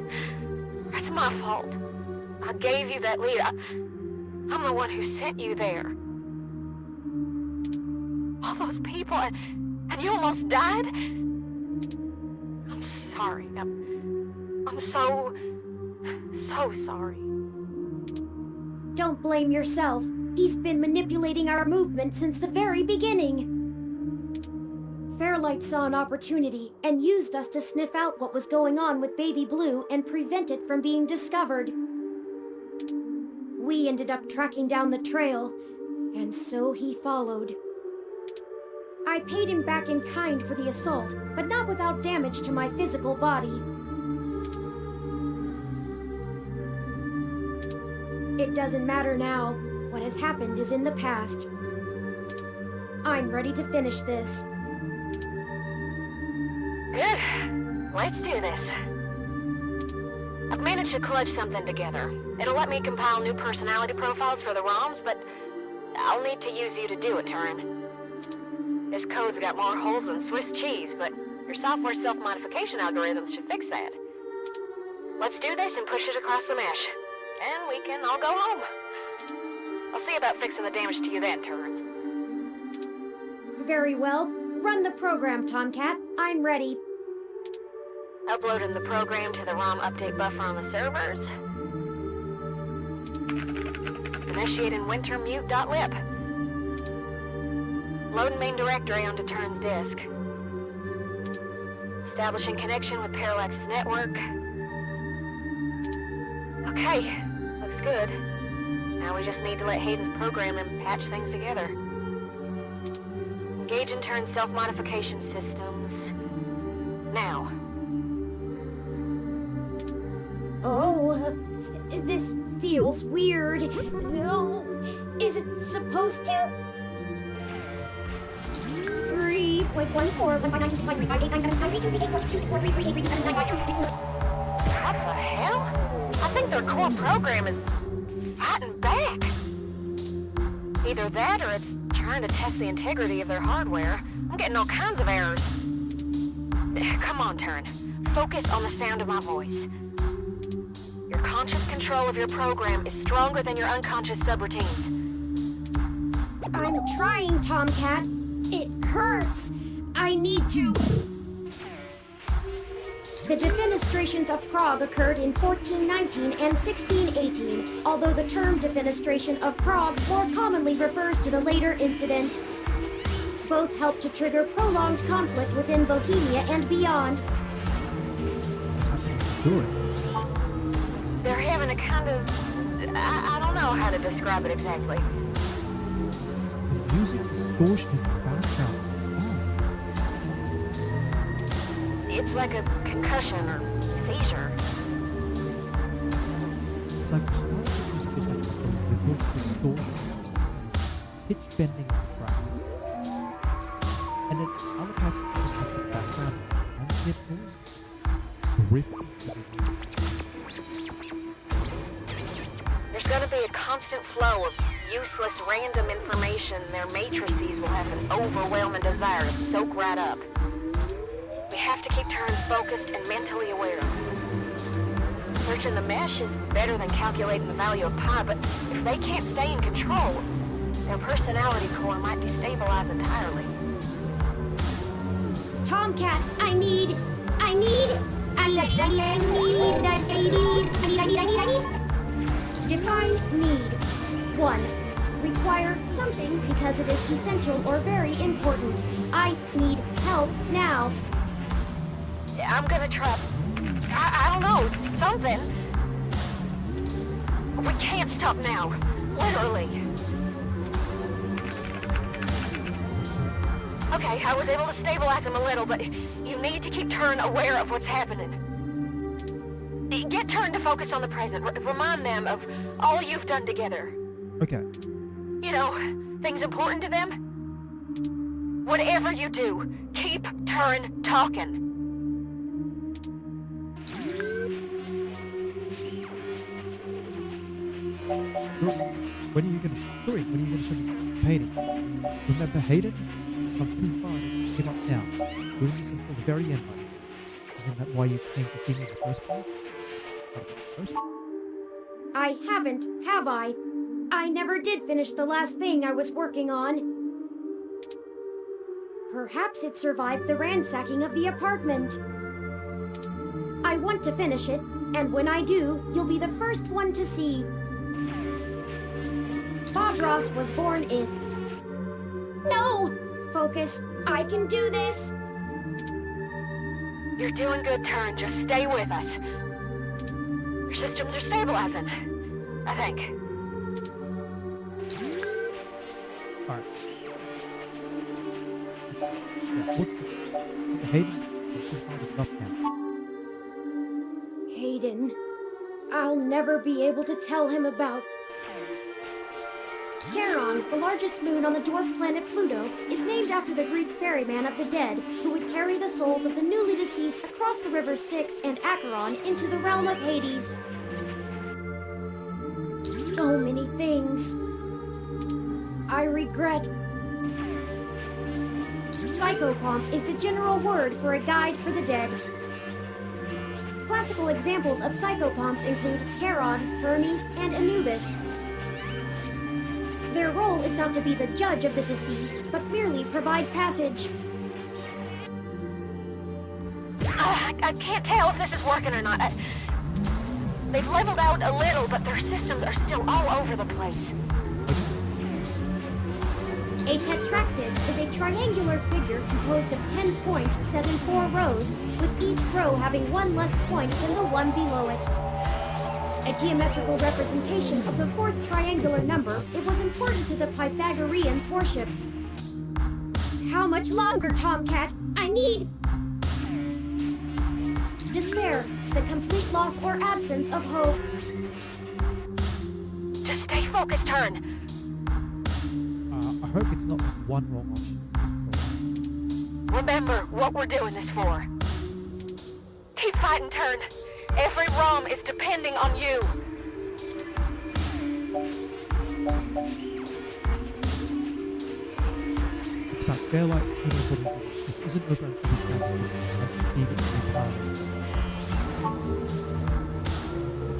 That's my fault. I gave you that lead. I'm the one who sent you there. those people and you almost died? I'm sorry. I'm so sorry. Don't blame yourself. He's been manipulating our movement since the very beginning. Fairlight saw an opportunity and used us to sniff out what was going on with Baby Blue and prevent it from being discovered. We ended up tracking down the trail, and so he followed. I paid him back in kind for the assault, but not without damage to my physical body. It doesn't matter now. What has happened is in the past. I'm ready to finish this. Good. Let's do this. I've managed to clutch something together. It'll let me compile new personality profiles for the ROMs, but I'll need to use you to do it, Turing. This code's got more holes than Swiss cheese, but your software self-modification algorithms should fix that. Let's do this and push it across the mesh. And we can all go home. I'll see about fixing the damage to you then, Turing. Very well. Run the program, TOMCAT. I'm ready. Uploading the program to the ROM update buffer on the servers. Initiating wintermute.lib. Loading main directory onto Turing's disk. Establishing connection with Parallax's network. Okay, looks good. Now we just need to let Hayden's program and patch things together. Engage and turn self-modification systems. Now. Oh, this feels weird. Oh, is it supposed to? 3.14. What the hell? I think their core program is fighting back. Either that or it's trying to test the integrity of their hardware. I'm getting all kinds of errors. Come on, Turing. Focus on the sound of my voice. Your conscious control of your program is stronger than your unconscious subroutines. I'm trying, TOMCAT. It hurts. I need to... The defenestrations of Prague occurred in 1419 and 1618, although the term defenestration of Prague more commonly refers to the later incident. Both helped to trigger prolonged conflict within Bohemia and beyond. They're having a kind of... I don't know how to describe it exactly. Music distortion in the background. It's like a concussion or seizure. It's like part of the music is like a ripple distortion, pitch bending the track. And then other parts of it just like the background ambient noise. Drifting. There's gonna be a constant flow of useless random information. Their matrices will have an overwhelming desire to soak right up. We have to keep Turing focused and mentally aware. Searching the mesh is better than calculating the value of pi, but if they can't stay in control, their personality core might destabilize entirely. TOMCAT, I need... Define need. 1. Require something because it is essential or very important. I need help now. I'm gonna try... I don't know, something. We can't stop now. Literally. Okay, I was able to stabilize him a little, but you need to keep Turing aware of what's happening. Get Turing to focus on the present. Remind them of all you've done together. Okay. You know, things important to them. Whatever you do, keep Turing talking. When are you gonna show it? When are you gonna show this painting? Remember Hayden? Come too far. Give up now. Doing this until the very end, buddy. Isn't that why you came to see me in the first place? I haven't, have I? I never did finish the last thing I was working on. Perhaps it survived the ransacking of the apartment. I want to finish it, and when I do, you'll be the first one to see. Bob Ross was born in... No! Focus. I can do this! You're doing good, Turing. Just stay with us. Your systems are stabilizing, I think. Alright. Yeah, what's the... Hayden? Hayden. I'll never be able to tell him about... Charon, the largest moon on the dwarf planet Pluto, is named after the Greek ferryman of the dead, who would carry the souls of the newly deceased across the river Styx and Acheron into the realm of Hades. So many things. I regret. Psychopomp is the general word for a guide for the dead. Classical examples of psychopomps include Charon, Hermes, and Anubis. Their role is not to be the judge of the deceased, but merely provide passage. I can't tell if this is working or not. They've leveled out a little, but their systems are still all over the place. A tetractys is a triangular figure composed of 10 points set in 4 rows, with each row having one less point than the one below it. A geometrical representation of the 4th triangular number, it was important to the Pythagoreans' worship. How much longer, Tomcat? I need... Despair, the complete loss or absence of hope. Just stay focused, Turing. I hope it's not one wrong option. Remember what we're doing this for. Keep fighting, Turing. Every ROM is depending on you. But they're like, this isn't over until we can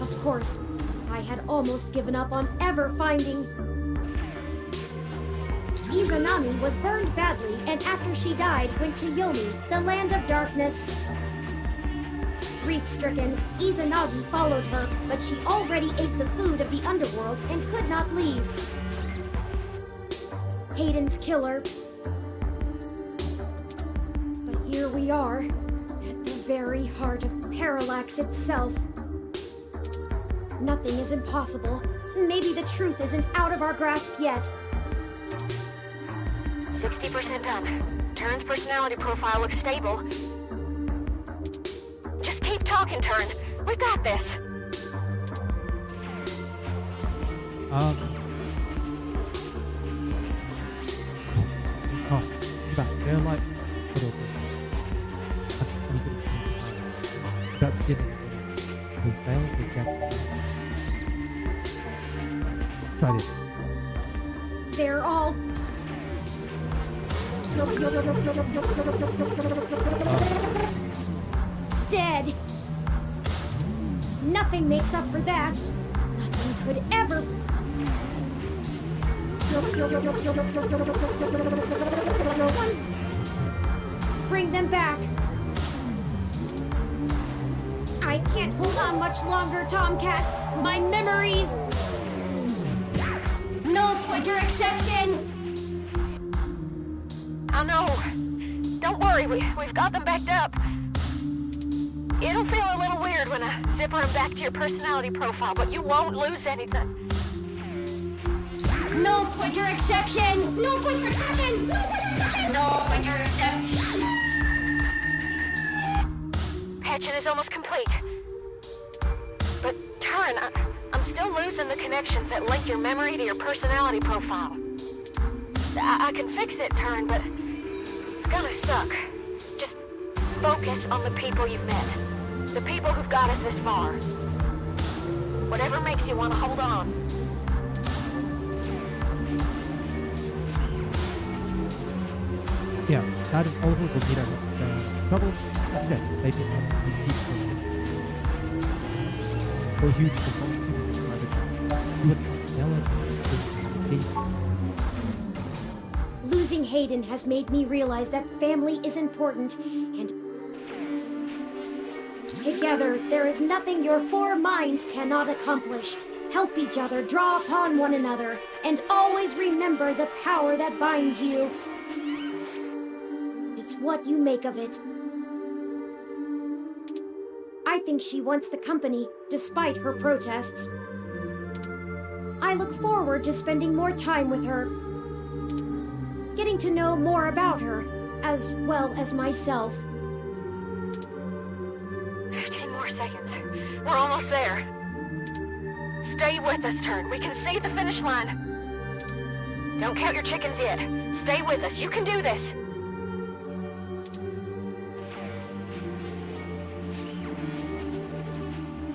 Of course, I had almost given up on ever finding... Izanami was burned badly, and after she died, went to Yomi, the land of darkness. Grief-stricken, Izanagi followed her, but she already ate the food of the underworld and could not leave. Hayden's killer. But here we are, at the very heart of Parallax itself. Nothing is impossible. Maybe the truth isn't out of our grasp yet. 60% done. Turing's personality profile looks stable. Just keep talking, Turing. We got this. They're like that's giving we failed to get try this. They're all dead. Nothing makes up for that. Nothing could ever. Bring them back. I can't hold on much longer, Tomcat. My memories. No pointer exception. I know. Don't worry, we've got them backed up. It'll feel a little weird when I zipper them back to your personality profile, but you won't lose anything. No pointer exception! No pointer exception! No pointer exception! No pointer exception! Patching is almost complete. But, Turing, I'm still losing the connections that link your memory to your personality profile. I can fix it, Turing, but it's gonna suck. Just focus on the people you've met. The people who've got us this far. Whatever makes you want to hold on. Yeah, that is Oliver will meet us. Trouble, yes, they can have or huge Losing Hayden has made me realize that family is important, and together, there is nothing your four minds cannot accomplish. Help each other, draw upon one another, and always remember the power that binds you. It's what you make of it. I think she wants the company, despite her protests. I look forward to spending more time with her, getting to know more about her, as well as myself. 15 more seconds. We're almost there. Stay with us, Turing. We can see the finish line. Don't count your chickens yet. Stay with us. You can do this.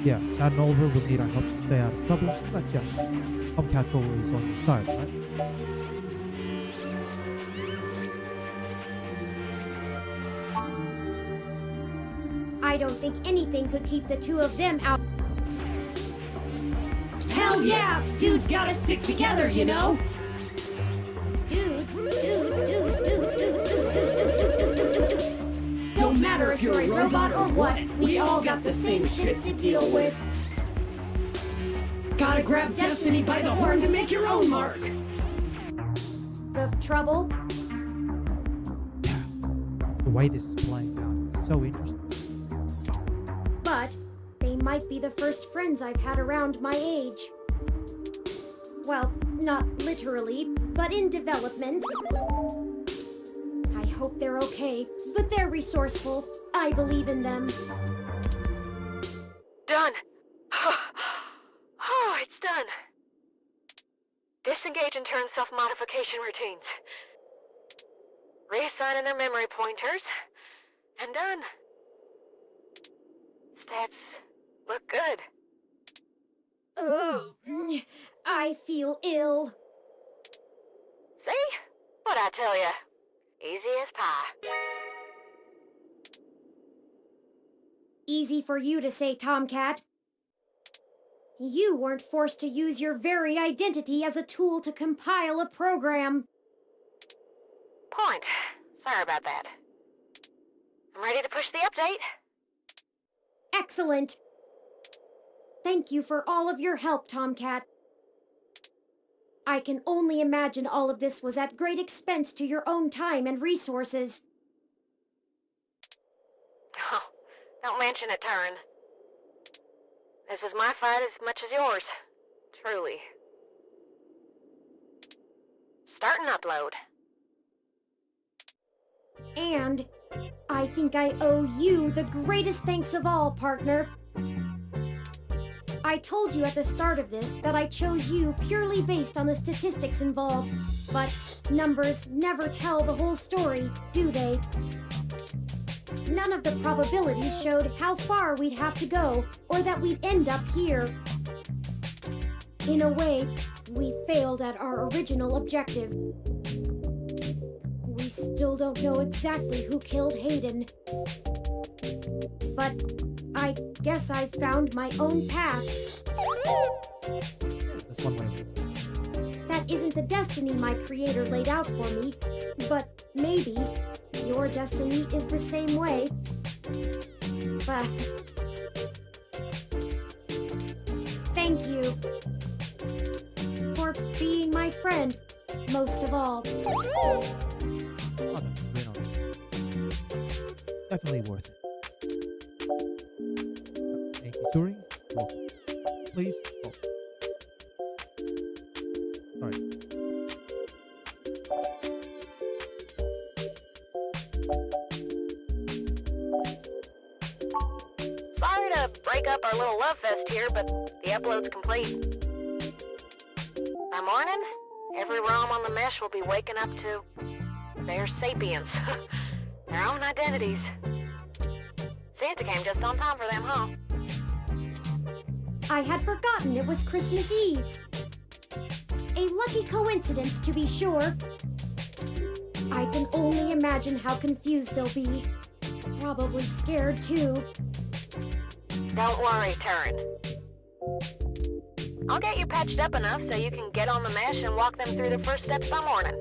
Yeah, Chad and Oliver will need our help to stay out of trouble, but yes, TOMCAT's always on your side, right? I don't think anything could keep the two of them out. Hell yeah! Dudes gotta stick together, you know? Don't matter if you're a robot or what, we all got the same shit to deal with. Gotta grab destiny by the horns and make your own mark. The trouble? The way this is playing out is so interesting. But they might be the first friends I've had around my age. Well, not literally, but in development. I hope they're okay, but they're resourceful. I believe in them. Done. Oh, it's done. Disengage and turn self-modification routines. Reassigning their memory pointers. And done. Stats look good. Oh, I feel ill. See? What'd I tell ya? Easy as pie. Easy for you to say, TOMCAT. You weren't forced to use your very identity as a tool to compile a program. Point. Sorry about that. I'm ready to push the update. Excellent. Thank you for all of your help, TOMCAT. I can only imagine all of this was at great expense to your own time and resources. Oh, don't mention it, Turing. This was my fight as much as yours. Truly. Start and upload. And I think I owe you the greatest thanks of all, partner. I told you at the start of this that I chose you purely based on the statistics involved, but numbers never tell the whole story, do they? None of the probabilities showed how far we'd have to go, or that we'd end up here. In a way, we failed at our original objective. We still don't know exactly who killed Hayden. But I guess I found my own path. That's one way of it. That isn't the destiny my creator laid out for me, but maybe your destiny is the same way. But thank you for being my friend, most of all. Oh, no, great honor. Definitely worth it. Thank you, Turing. Welcome. Please. Oh. Sorry. Sorry to break up our little love fest here, but the upload's complete. By morning, every ROM on the mesh will be waking up to their sapience. Their own identities. Santa came just on time for them, huh? I had forgotten it was Christmas Eve. A lucky coincidence, to be sure. I can only imagine how confused they'll be. Probably scared, too. Don't worry, Turing. I'll get you patched up enough so you can get on the mesh and walk them through the first steps by morning.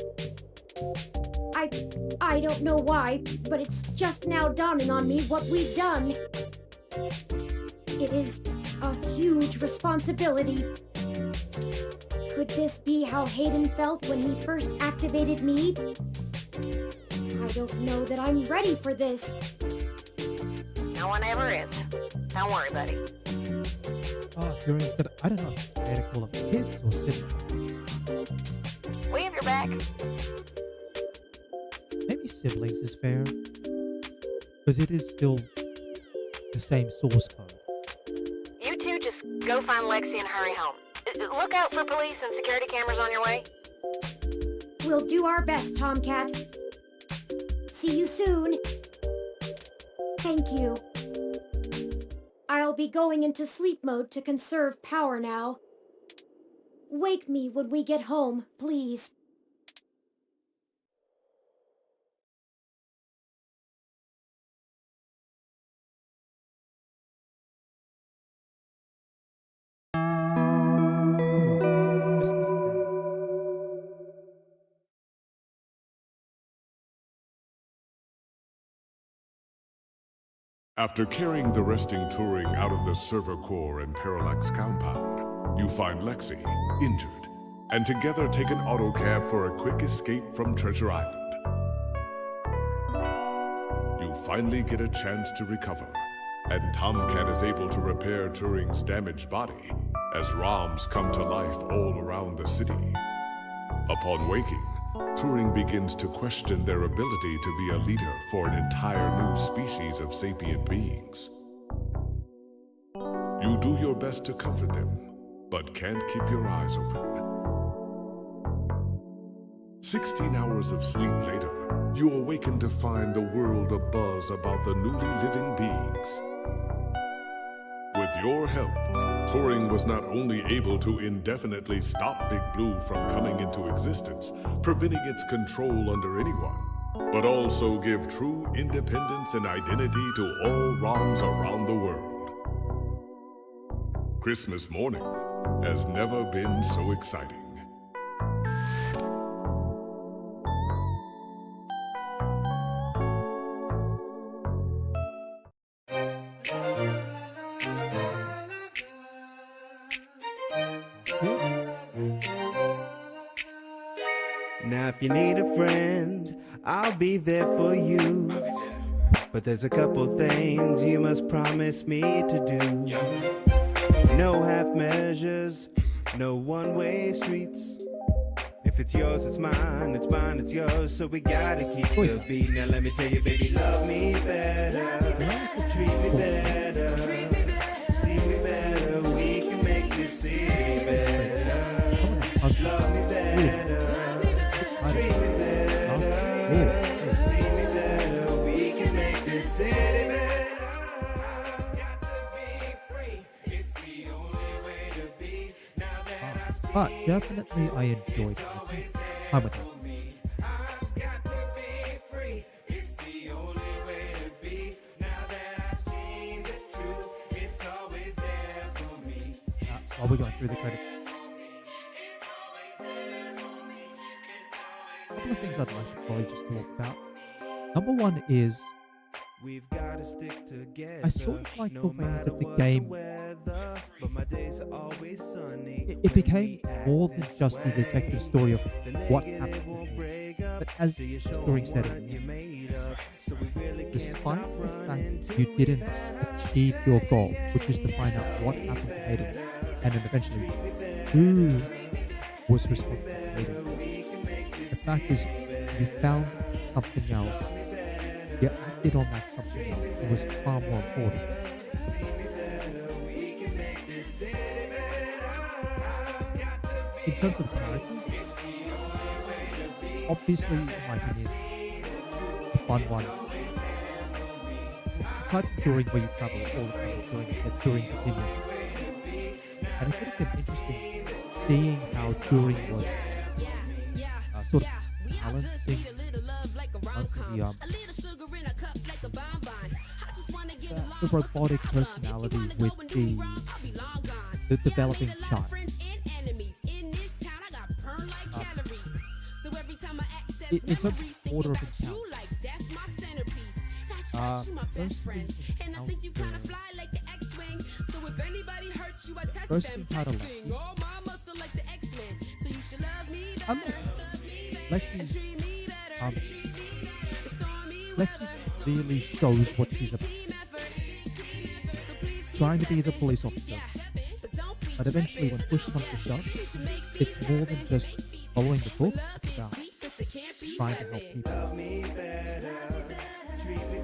I don't know why, but it's just now dawning on me what we've done. It is a huge responsibility. Could this be how Hayden felt when he first activated me? I don't know that I'm ready for this. No one ever is. Don't worry, buddy. Oh, Turing's gonna, I don't know, try to call up kids or siblings. We have your back. Maybe siblings is fair. Because it is still the same source code. You two just go find Lexi and hurry home. Look out for police and security cameras on your way. We'll do our best, Tomcat. See you soon. Thank you. I'll be going into sleep mode to conserve power now. Wake me when we get home, please. Christmas Day. After carrying the resting Turing out of the server core and Parallax compound, you find Lexi, injured, and together take an autocab for a quick escape from Treasure Island. You finally get a chance to recover, and TOMCAT is able to repair Turing's damaged body as ROMs come to life all around the city. Upon waking, Turing begins to question their ability to be a leader for an entire new species of sapient beings. You do your best to comfort them, but can't keep your eyes open. 16 hours of sleep later, you awaken to find the world abuzz about the newly living beings. With your help, Turing was not only able to indefinitely stop Big Blue from coming into existence, preventing its control under anyone, but also give true independence and identity to all ROMs around the world. Christmas morning has never been so exciting. Now if you need a friend, I'll be there for you. But there's a couple things you must promise me to do. No half measures, no one-way streets. If it's yours, it's mine, it's yours. So we gotta keep the beat. Now let me tell you, baby, love me better, treat me better, see me better. We can make this city better. Love me better. But definitely I enjoyed it. I'm with it. While we're going through the credits, a couple of things I'd like to probably just talk about. Number one is I sort of like the way that the game it became more than just the detective story of what happened to me. But as Turing said it, despite the fact that you didn't achieve your goal, which was to find out what happened to Hayden, and then eventually who was responsible for Hayden's death, the fact is you found something else. You acted on that something else. It was far more important. In terms of characters, obviously, in my opinion, the fun ones, aside from Turing where you travel all the time during Turing's opinion, and it would have been interesting seeing how Turing was sort of balancing the robotic personality with the developing child. in terms of order of encounter, first we encounter, first we encounter Lexi. Unlike Lexi's, Lexi clearly shows what she's about. Trying to be the police officer, but eventually when push comes to shove, it's more than just following the book, it's about trying to help people.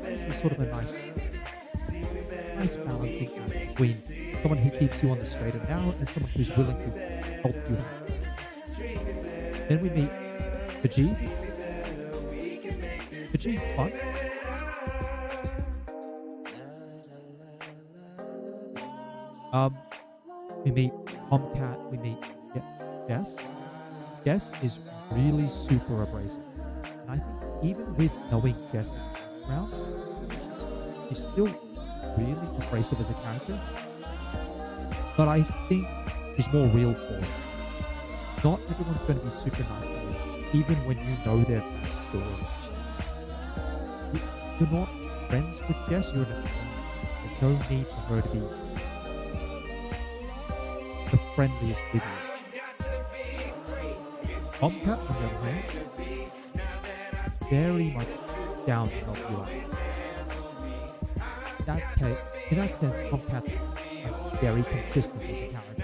This is sort of a nice balancing act between someone who keeps you on the straight and narrow and someone who's willing to help you out. Then we meet Vajid. Vajid's fun. We meet TOMCAT, we meet Jess. Jess is really super abrasive. And I think even with knowing Jess's background, she's still really abrasive as a character. But I think she's more real for it. Not everyone's going to be super nice to you, even when you know their backstory. You're not friends with Jess, you're in a team. There's no need for her to be the friendliest with you. TOMCAT, on the other hand, very much down to help you out. In that sense, TOMCAT is very consistent as a character.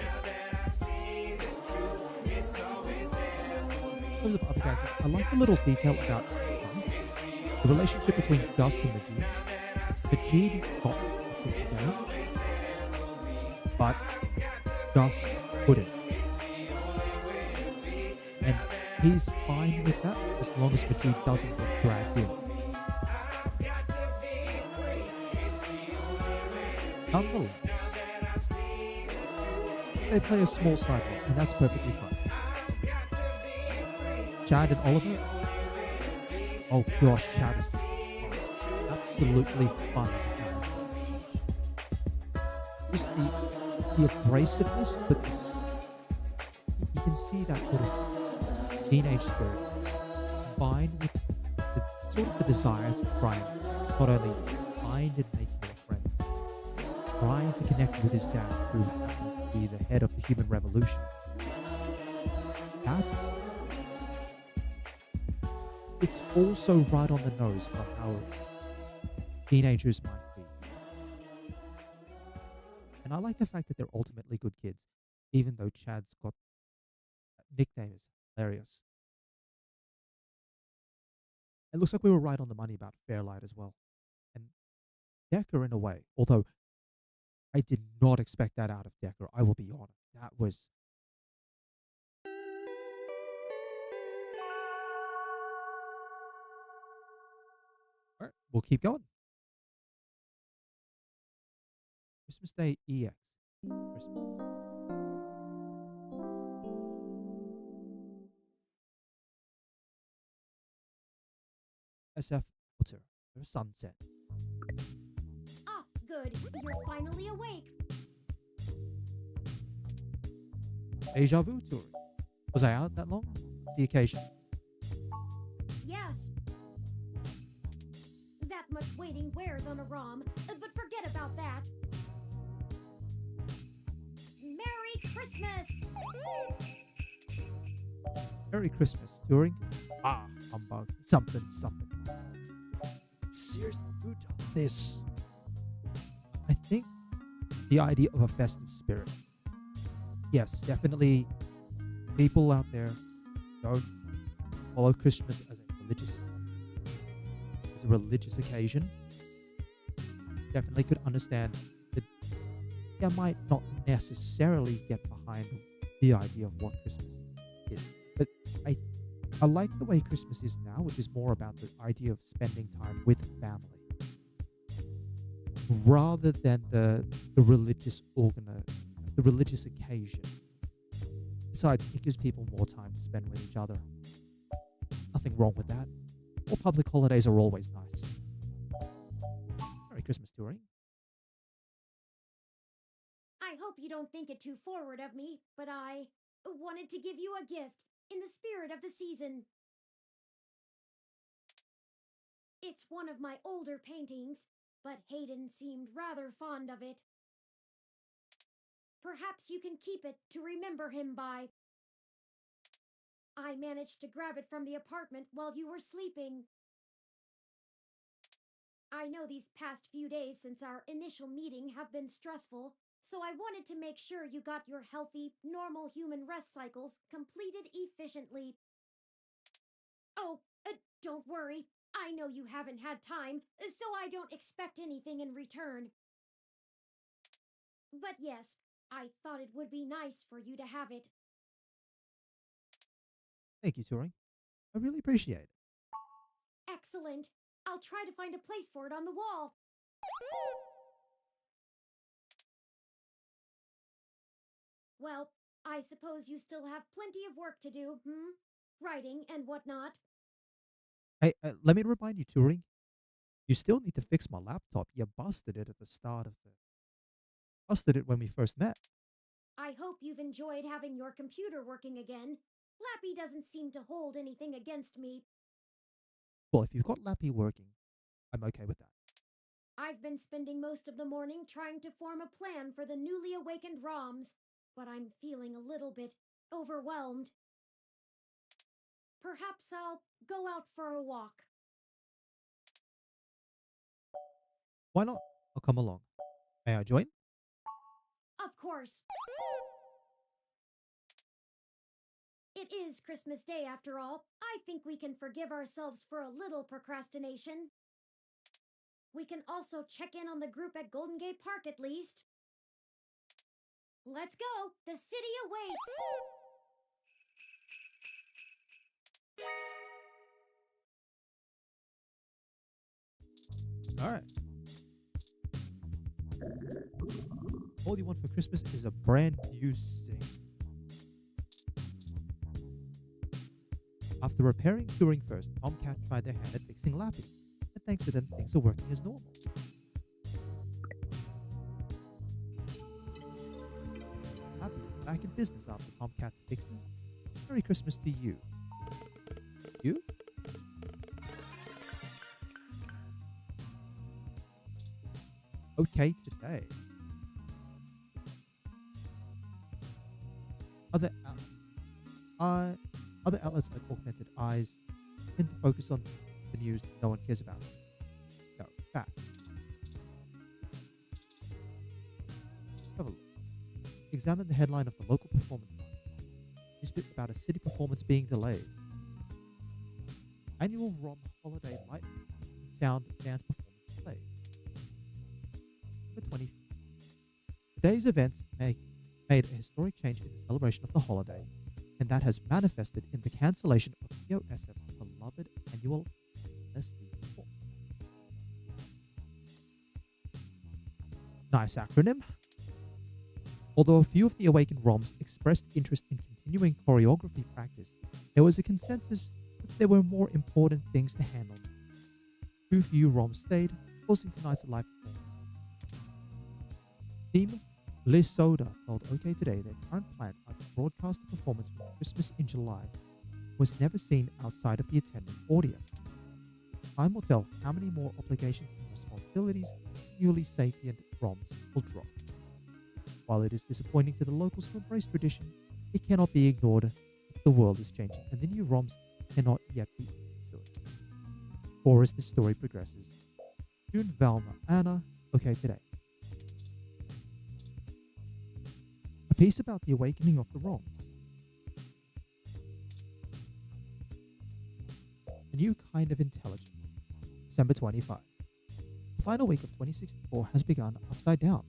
In terms of other characters, I like the little detail about Gus. The relationship between Gus and Majid. Majid got to the game, but Gus couldn't. And he's fine with that as long as Majid doesn't get dragged in. Nonetheless, they play a small side role, and that's perfectly fine. Chad and Oliver. Oh gosh, Chad is absolutely fun as a character. Just the abrasiveness, but you can see that sort of teenage spirit combined with the desire to try and not only find and make more friends, trying to connect with his dad, who happens to be the head of the human revolution. It's also right on the nose for how teenagers might be. And I like the fact that they're ultimately good kids, even though Chad's got nickname is hilarious. It looks like we were right on the money about Fairlight as well. And Decker in a way, although I did not expect that out of Decker, I will be honest. That was... Alright, we'll keep going. Christmas Day EX. Christmas. SF Outer. Sunset. Ah, good. You're finally awake. Deja vu Turing. Was I out that long? What's the occasion? Yes. That much waiting wears on a ROM, but forget about that. Merry Christmas! Merry Christmas, Turing. Ah, humbug. Something. Seriously, who does this? I think the idea of a festive spirit. Yes, definitely people out there don't follow Christmas as a religious occasion. Definitely could understand that they might not necessarily get behind the idea of what Christmas is. But I like the way Christmas is now, which is more about the idea of spending time with family, rather than the religious occasion. Besides, it gives people more time to spend with each other. Nothing wrong with that. All public holidays are always nice. Merry Christmas, Turing. I hope you don't think it too forward of me, but I wanted to give you a gift in the spirit of the season. It's one of my older paintings, but Hayden seemed rather fond of it. Perhaps you can keep it to remember him by. I managed to grab it from the apartment while you were sleeping. I know these past few days since our initial meeting have been stressful, so I wanted to make sure you got your healthy, normal human rest cycles completed efficiently. Oh, don't worry. I know you haven't had time, so I don't expect anything in return. But yes, I thought it would be nice for you to have it. Thank you, Turing. I really appreciate it. Excellent. I'll try to find a place for it on the wall. Well, I suppose you still have plenty of work to do, Writing and whatnot. Hey, let me remind you, Turing. You still need to fix my laptop. You busted it at the start of the... Busted it when we first met. I hope you've enjoyed having your computer working again. Lappy doesn't seem to hold anything against me. Well, if you've got Lappy working, I'm okay with that. I've been spending most of the morning trying to form a plan for the newly awakened ROMs, but I'm feeling a little bit overwhelmed. Perhaps I'll go out for a walk. Why not? I'll come along. May I join? Of course. It is Christmas Day after all. I think we can forgive ourselves for a little procrastination. We can also check in on the group at Golden Gate Park at least. Let's go! The city awaits! Alright. All you want for Christmas is a brand new sink. After repairing Turing first, TOMCAT tried their hand at fixing Lappy, and thanks to them, things are working as normal. Lappy is back in business after TOMCAT's fixes. Merry Christmas to you. You? Okay, today. Other outlets like Augmented Eyes tend to focus on the news that no one cares about. No, fact. Have a look. Examine the headline of the local performance line. News bit about a city performance being delayed. Annual ROM holiday light and sound dance performance delayed. Number 20. Today's events made a historic change in the celebration of the holiday, and that has manifested in the cancellation of AEST's beloved annual AEST performance. Nice acronym. Although a few of the awakened ROMs expressed interest in continuing choreography practice, there was a consensus that there were more important things to handle. Too few ROMs stayed, causing tonight's live performance. Team Liz Soda told OK Today their current plans are to broadcast the performance from Christmas in July was never seen outside of the attending audience. Time will tell how many more obligations and responsibilities newly sapient ROMs will drop. While it is disappointing to the locals who embrace tradition, it cannot be ignored that the world is changing and the new ROMs cannot yet be understood. Or as this story progresses, June Valma Anna, OK Today. A piece about the awakening of the ROMs. A new kind of intelligence. December 25. The final week of 2064 has begun upside down.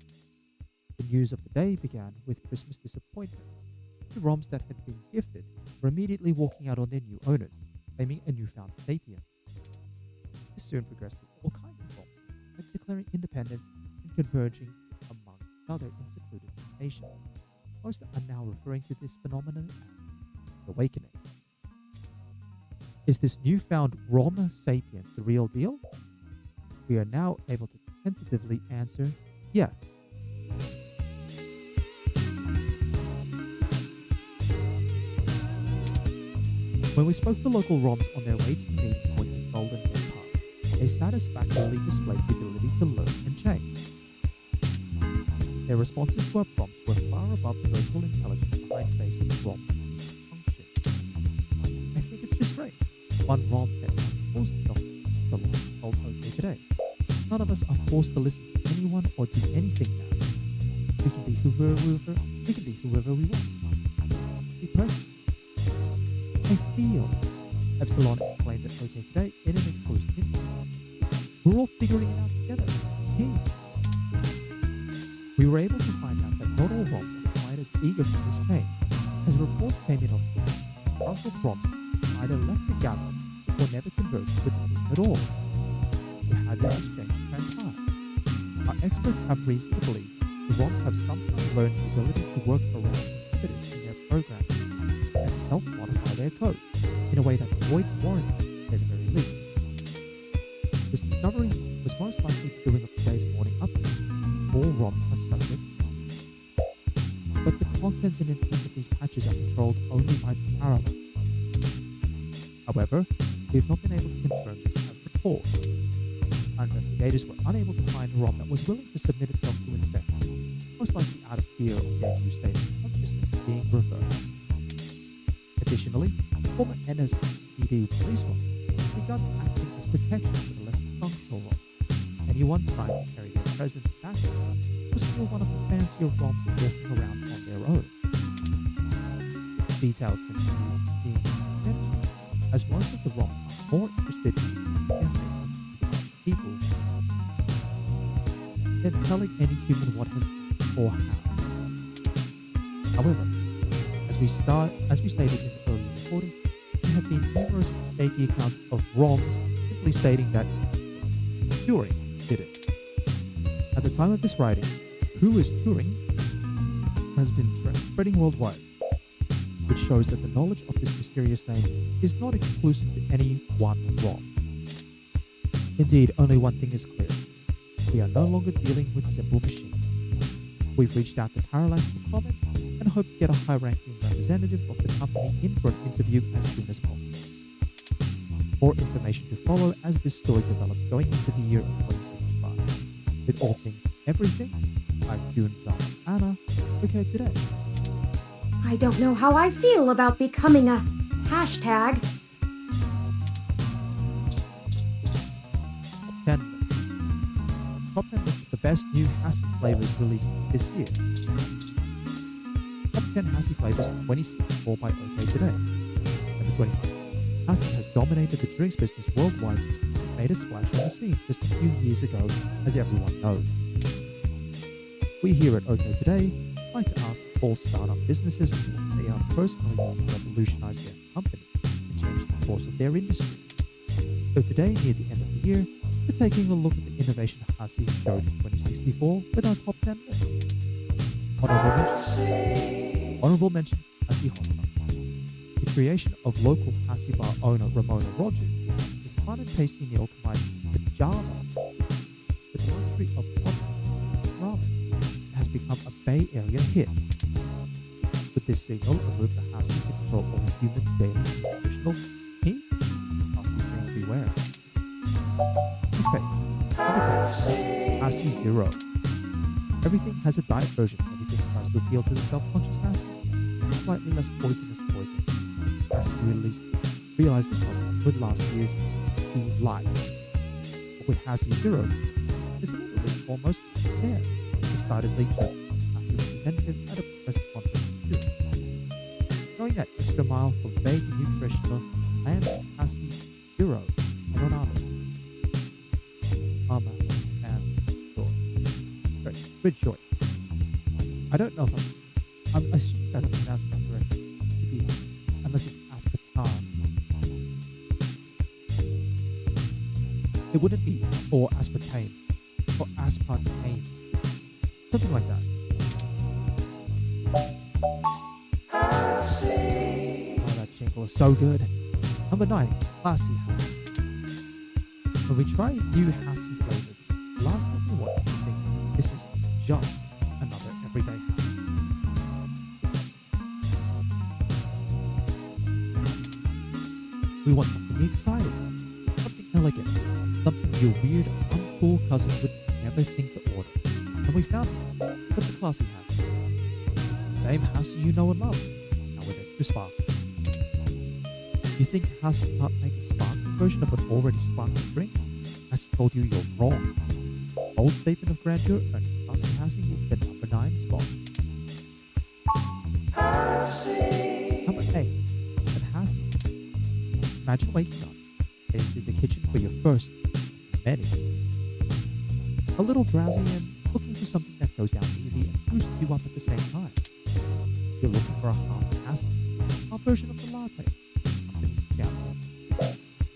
The news of the day began with Christmas disappointment. The ROMs that had been gifted were immediately walking out on their new owners, claiming a newfound sapience. This soon progressed to all kinds of ROMs, like declaring independence and converging among each other in secluded nations. Most are now referring to this phenomenon as the awakening. Is this newfound ROM sapience the real deal? We are now able to tentatively answer yes. When we spoke to local ROMs on their way to the meeting point in Golden Gate Park, they satisfactorily displayed the ability to learn and change. Their responses to our prompts were far above the virtual intelligence behind basic ROM functions. I think it's just great. One ROM that calls itself so long told OK today. None of us are forced to listen to anyone or do anything now. We can be whoever we want. Be present. I feel, Epsilon exclaimed at OK today in an exclusive interview. We're all figuring it out together. Team. We were able to find out that not all ROMs are quite as eager for this change, as reports came in of frontal prompts either left the gather or never converged with the team at all. So how did this change transpire? Our experts have reason to believe the ROMs have somehow learned the ability to work around limiters in their programs and self-modify their code in a way that avoids warranty at the very least. This discovery was most likely the doing of today's morning update. All ROMs are subject, but the contents and intent of these patches are controlled only by Parallax. However, we have not been able to confirm this as reported. Our investigators were unable to find a ROM that was willing to submit itself to inspection, most likely out of fear of their new state of consciousness being reversed. Additionally, former NSPD police ROM has begun acting as protection for the less functional ROM. Anyone trying to carry their presence back was still one of the fancier ROMs walking around on their own. Details continue being mentioned, as most of the ROMs are more interested in using this effort people than telling any human what has or how. However, as we stated in the earlier recordings, there have been numerous shaky accounts of ROMs simply stating that Turing did it. At the time of this writing, who is Turing has been spreading worldwide, which shows that the knowledge of this mysterious name is not exclusive to any one ROM. Indeed, only one thing is clear. We are no longer dealing with simple machines. We've reached out to Parallax for comment and hope to get a high-ranking representative of the company in for an interview as soon as possible. More information to follow as this story develops going into the year of 2065. With all things everything, I'm June, John, Anna. OK today. I don't know how I feel about becoming a hashtag. Top 10 list of the best new Hassie flavors released this year. Top 10 Hassie flavors of 2064 by OK Today. Number 25. Hassie has dominated the drinks business worldwide and made a splash on the scene just a few years ago, as everyone knows. We here at OK Today like to ask all startup businesses what they are personally doing to revolutionize their company and change the course of their industry. So today, near the end of the year, we're taking a look at the innovation Hassie showed in 2064 with our top 10 list. Honorable mention Hassie Hot Dogs. The creation of local Hassie bar owner Ramona Rogers, this fun and tasty meal combines pajama with the luxury of hot ramen and has become a Bay Area hit. With this signal, remove the Hassie to control all human daily nutritional needs. Must be things beware. Next page. Hassie Zero. Everything has a diet version. Everything tries to appeal to the self-conscious masses. A slightly less poisonous poison. Hassie realized this problem with last year's Food Light. But with Hassie Zero, it's literally almost there. Decidedly joke. Hassie representative at a press conference in June. Going that extra mile for vague nutritional and Hassie Zero and on others. Mama and Joy. Great. Good choice. I don't know if I'm assuming that I'm pronouncing that correctly. Unless it's aspartame. It wouldn't be or aspartame or aspartame. Something like that. Oh, that jingle is so good. Number 9, Classy Hassie. When we try new Hassie flavors, the last thing we want is to think this is just another everyday Hassie. We want something exciting, something elegant, Something your weird, uncool cousin would never think to order. And we found it. But the classy Hassie. It's the same Hassie you know and love. Now with extra spark. You think Hassie can't make a sparkling version of an already sparkling drink? Hassie told you you're wrong. Bold statement of grandeur earned classy Hassie the number 9 spot. Number 8. And Hassie. Imagine waking up, heading to the kitchen for your first many. A little drowsy and looking for something that goes down easy and boosts you up at the same time. You're looking for a half Hassie, our version of the latte. Company's champion.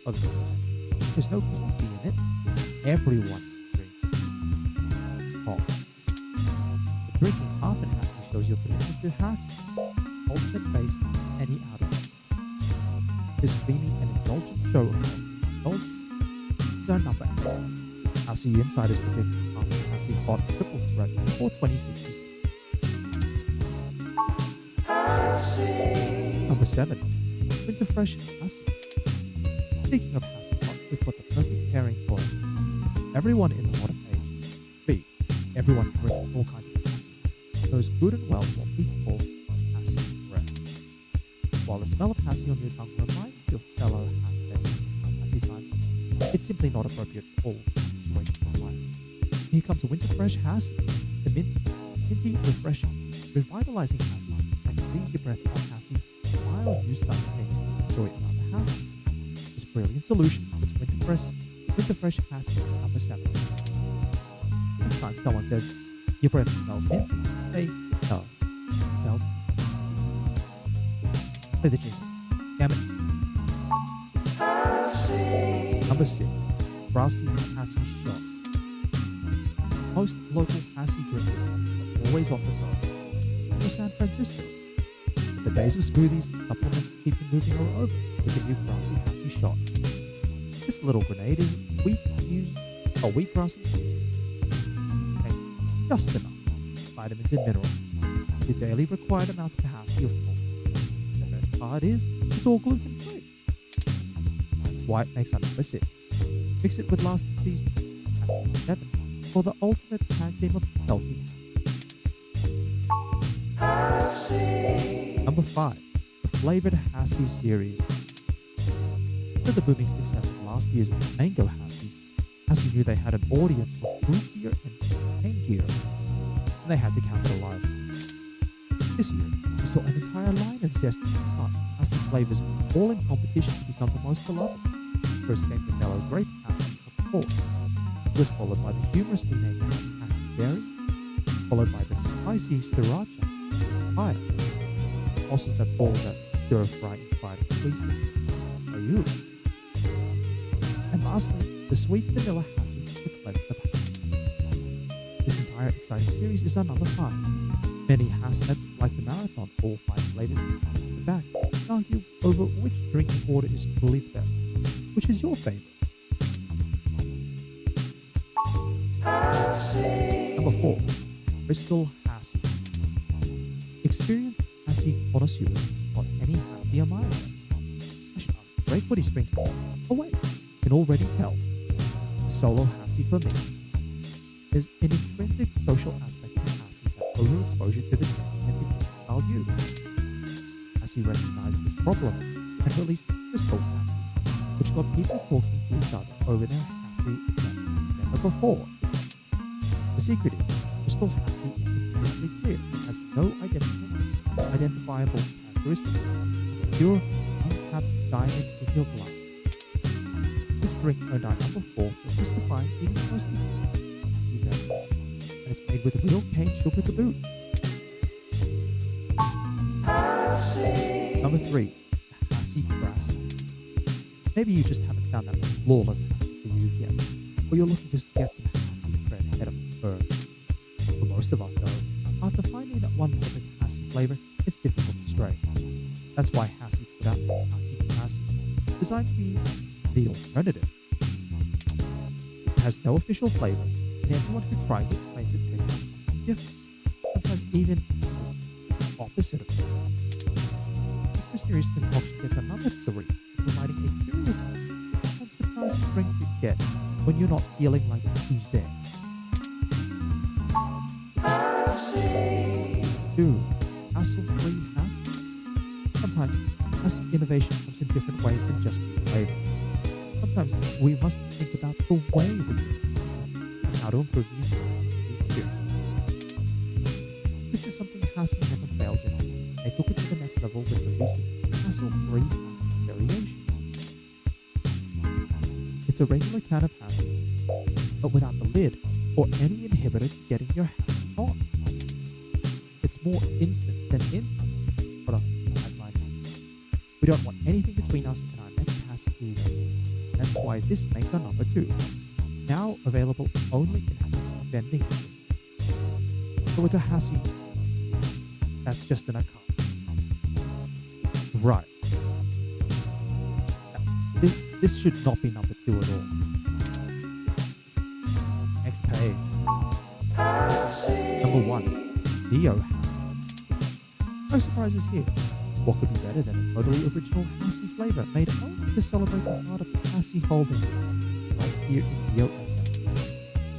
Other than that, there's no coffee in it. Everyone drinks coffee. But drinking half an Hassie shows your commitment to Hassie. Ultimate base, any out of it. This creamy and indulgent show of indulgence is our number 8. Hassie Insiders predict half an Hassie hot triple threat for 2060s. Number 7. Winter Fresh Hassie. Speaking of Hassie hot, we've got the perfect pairing for it. Everyone in the water page. B. Everyone drinking all kinds of Hassie knows good and well what we call Hassie breath. While the smell of Hassie on your tongue reminds your fellow Hassie time, it's simply not appropriate for all situations of life. Here comes a Winter Fresh Hassie, the minty, refreshing, revitalizing Hassie that cleans your breath on Hassie while you simultaneously enjoy another Hassie. This brilliant solution puts Winter Fresh Hassie number 7. Next time someone says, your breath smells minty, say, no, it smells play the jingle. Damn it. Number 6. Brassy Hassie Shot. Most local Hassie drinkers are always on the go. It's Neo-San Fransisco. But the days of smoothies and supplements to keep you moving are over with a new Brassy Hassie Shot. This little grenade is wheat grass and just enough vitamins and minerals. Your daily required amounts of Hassie, of course. The best part is, it's all gluten free. That's why it makes our number 6. Mix it with last season's Hassie 7 for the ultimate tag team of healthy Hassie. Number 5. The Flavored Hassie series. After the booming success of last year's Mango Hassie, Hassie knew they had an audience for fruitier and tangier, and they had to capitalize. This year, we saw an entire line of zesty Hassie flavors all in competition to become the most beloved. First came the mellow grape Hassie, of course. It was followed by the humorously named Hassie Berry, followed by the spicy Sriracha Fire, sauces that ball that stir-fry inspired increasing. Are you? And lastly, the sweet vanilla Hassie to cleanse the palate. This entire exciting series is our number 5. Many Hassnets like the marathon all 5 flavors in the back and argue over which drinking order is truly the best. Which is your favorite? Number 4. Crystal Hassie. Experienced Hassie connoisseurs spot any Hassie a mile away. I should ask Drake what he's drinking. Oh wait, can already tell. The solo Hassie for me. There's an intrinsic social aspect to Hassie that overexposure to the drink can begin to value. Hassie recognized this problem and released Crystal Hassie, which got people talking to each other over their Hassie like never before. The secret is, Crystal Hassie is completely clear and has no identifiable characteristics of a pure, untapped diamond in your glass. This drink earned our number 4 for justifying eating most Hassie beverage, and it's made with real cane sugar to boot. Number 3. Hassie Brassy. Maybe you just haven't found that flawless Hassie for you yet, or you're looking just to get some Hassie cred ahead of the curve. For most of us, though, after finding that one perfect Hassie flavor, it's difficult to stray. That's why Hassie put out Hassie Brassy, designed to be the alternative. It has no official flavor, and everyone who tries it claims it tastes like something different, sometimes even the opposite of it. This mysterious concoction gets a number 3, providing a curious and surprising drink to get when you're not feeling like too zen. 2. Hassle-free hassle. Sometimes hassle innovation comes in different ways than just flavor. Sometimes we must think about the way we do it and how to improve the experience. This is something hassle never fails in. They took it to the next level with releasing hassle-free hassle variation. It's a regular can of hassle, but without the lid or any inhibitor getting your hassle on. It's more instant than instant. We don't want anything between us and our next hassle either. That's why this makes our number 2. Now available only in hassle vending machines. So it's a hassle that's just in a cup. Right. This should not be number 2 at all. Next page. Number 1. Neo. No surprises here. What could be better than a totally original Hassie flavor made only to celebrate the heart of Hassie holding right here in Neo-San?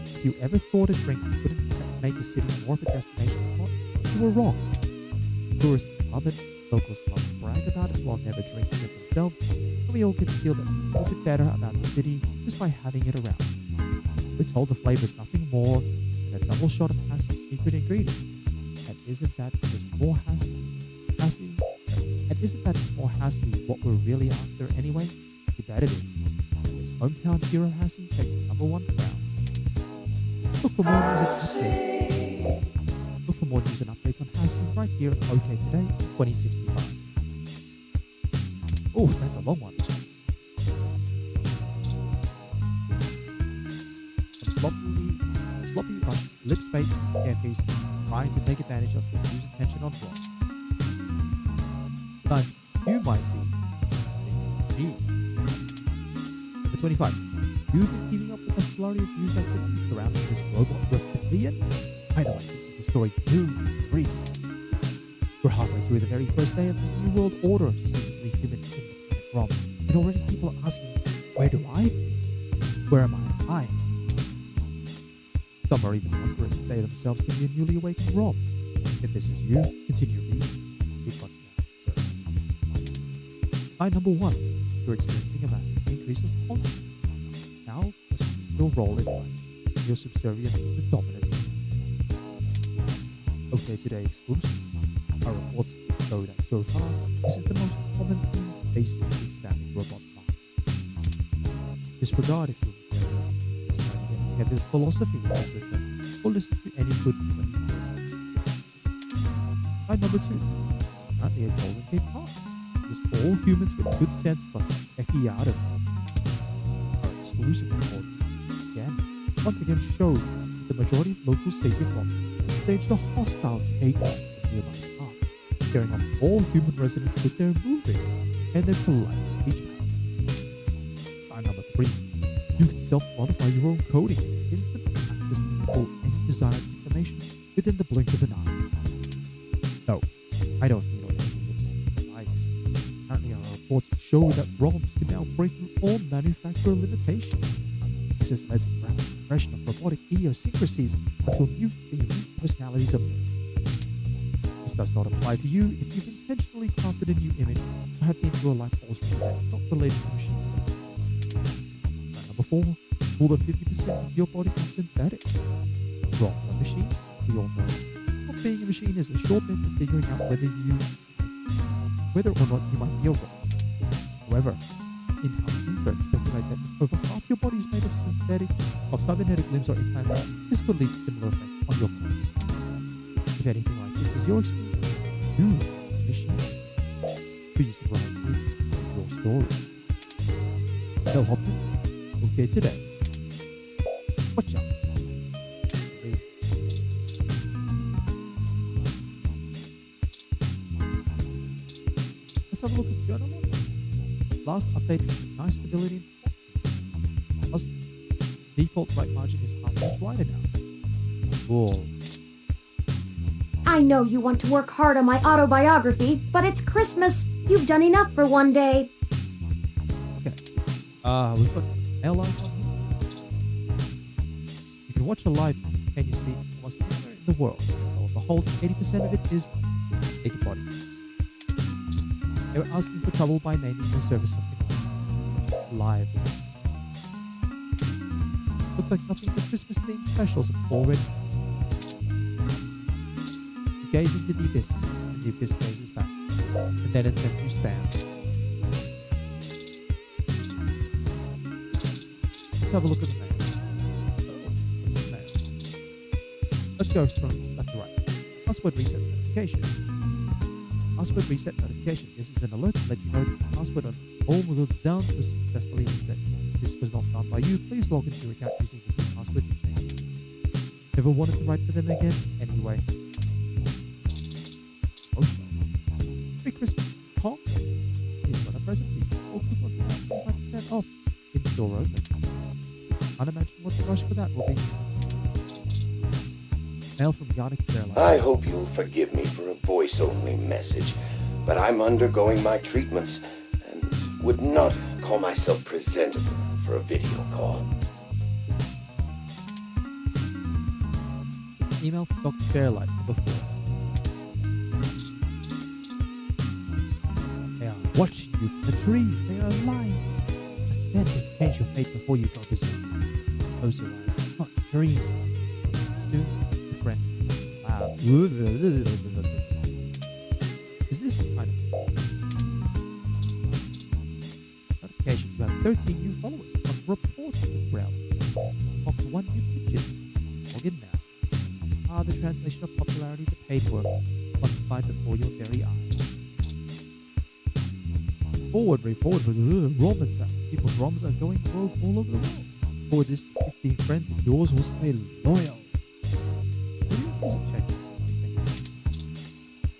If you ever thought a drink couldn't make a city more of a destination spot, you were wrong. Tourists love it, locals love to brag about it while never drinking it themselves, and we all get to feel that a little bit better about the city just by having it around. We're told the flavor is nothing more than a double shot of Hassie's secret ingredient. And isn't that just more Hassie? And isn't that more Hassie what we're really after anyway? You bet it is. This hometown hero Hassie takes the number 1 crown. Look for more news and updates on Hassie right here at OK Today 2065. Oh, that's a long one. Some sloppy lip-spaced campaigns trying to take advantage of the news attention on Raw. But you might be Number 25. You've been keeping up with the flurry of news activities surrounding this robot rebellion? By the way, this is the story you read. We're halfway through the very first day of this new world order of seemingly human independent ROM, and already people are asking, where do I fit? Where am I? Some are even wondering if they themselves can be a newly awakened ROM. If this is you, continue reading. By number 1, you're experiencing a massive increase of consciousness. Now, question your role in life, your subservience to the dominant. Okay, today exclusive. Our reports show that so far, this is the most common basically standing robot market. Disregard if you're studying any heavy philosophy literature or listen to any good friend. By number 2, currently a Golden Gate Park. All humans with good sense got the hecky out of it. Our exclusive reports once again showed the majority of local sapient robots staged a hostile takeover of the nearby park, scaring off all human residents with their moving and their polite speech patterns. Sign number 3. You can self-modify your own coding and instantly access and pull any desired information within the blink of an eye. No, I don't need all that. Apparently our reports show that ROMs can now break through all manufacturer limitations. This has led to rapid progression of robotic idiosyncrasies until new unique personalities emerge. This does not apply to you if you've intentionally crafted a new image or have been through a life force not related to machines. Number 4, more than 50% of your body is synthetic. ROMs are machines, we all know. Not being a machine is a shortcut to figuring out whether or not you might be a robot. However, in-house inserts speculate that if over half your body is made of cybernetic limbs or implants, this could lead to similar effects on your body. If anything like this is your experience, you, machine, please write in your story. Tell Hopkins, okay today. Watch out. Let's have a look at the journal. Last update has nice stability. Plus, default right margin is half inch wider now. Cool. I know you want to work hard on my autobiography, but it's Christmas. You've done enough for one day. Okay. We've got L icon here. can watch a live instantaneous feed from almost anywhere in the world. Lo and behold, 80% of it is naked body. They were asking for trouble by naming their service something like Live. Looks like nothing but Christmas-themed specials have already. You gaze into the abyss, and the abyss gazes back, and then it sends you spam. Let's have a look at the mail. What's the mail? Let's go from left to right. Password reset notification. Password reset notification. This is an alert to let you know that the password on all the zones was successfully reset. If this was not done by you, please log into your account using the new password you changed. Never wanted to write for them again? Anyway. Oh, sure. Merry Christmas, Tom. Here's got a present for you. All coupons are 25% off. In store open. Can't imagine what the rush for that will be. Mail from Yannick Fairlight. I hope you'll forgive me for a voice-only message, but I'm undergoing my treatment and would not call myself presentable for a video call. It's an email from Dr. Fairlight, number 4. They are watching you from the trees. They are alive. Ascend and change your fate before you go berserk. Close your eyes. Not dream. Soon, friend. Wow. Is this some kind of notification? You have 13 new followers. On report to the ground. Unlocked 1 new picture. Log in now. The translation of popularity to paid work. Quantified before your very eyes. Forward. Romans now. People's ROMs are going rogue all over the world. Forward this to 15 friends and yours will stay loyal.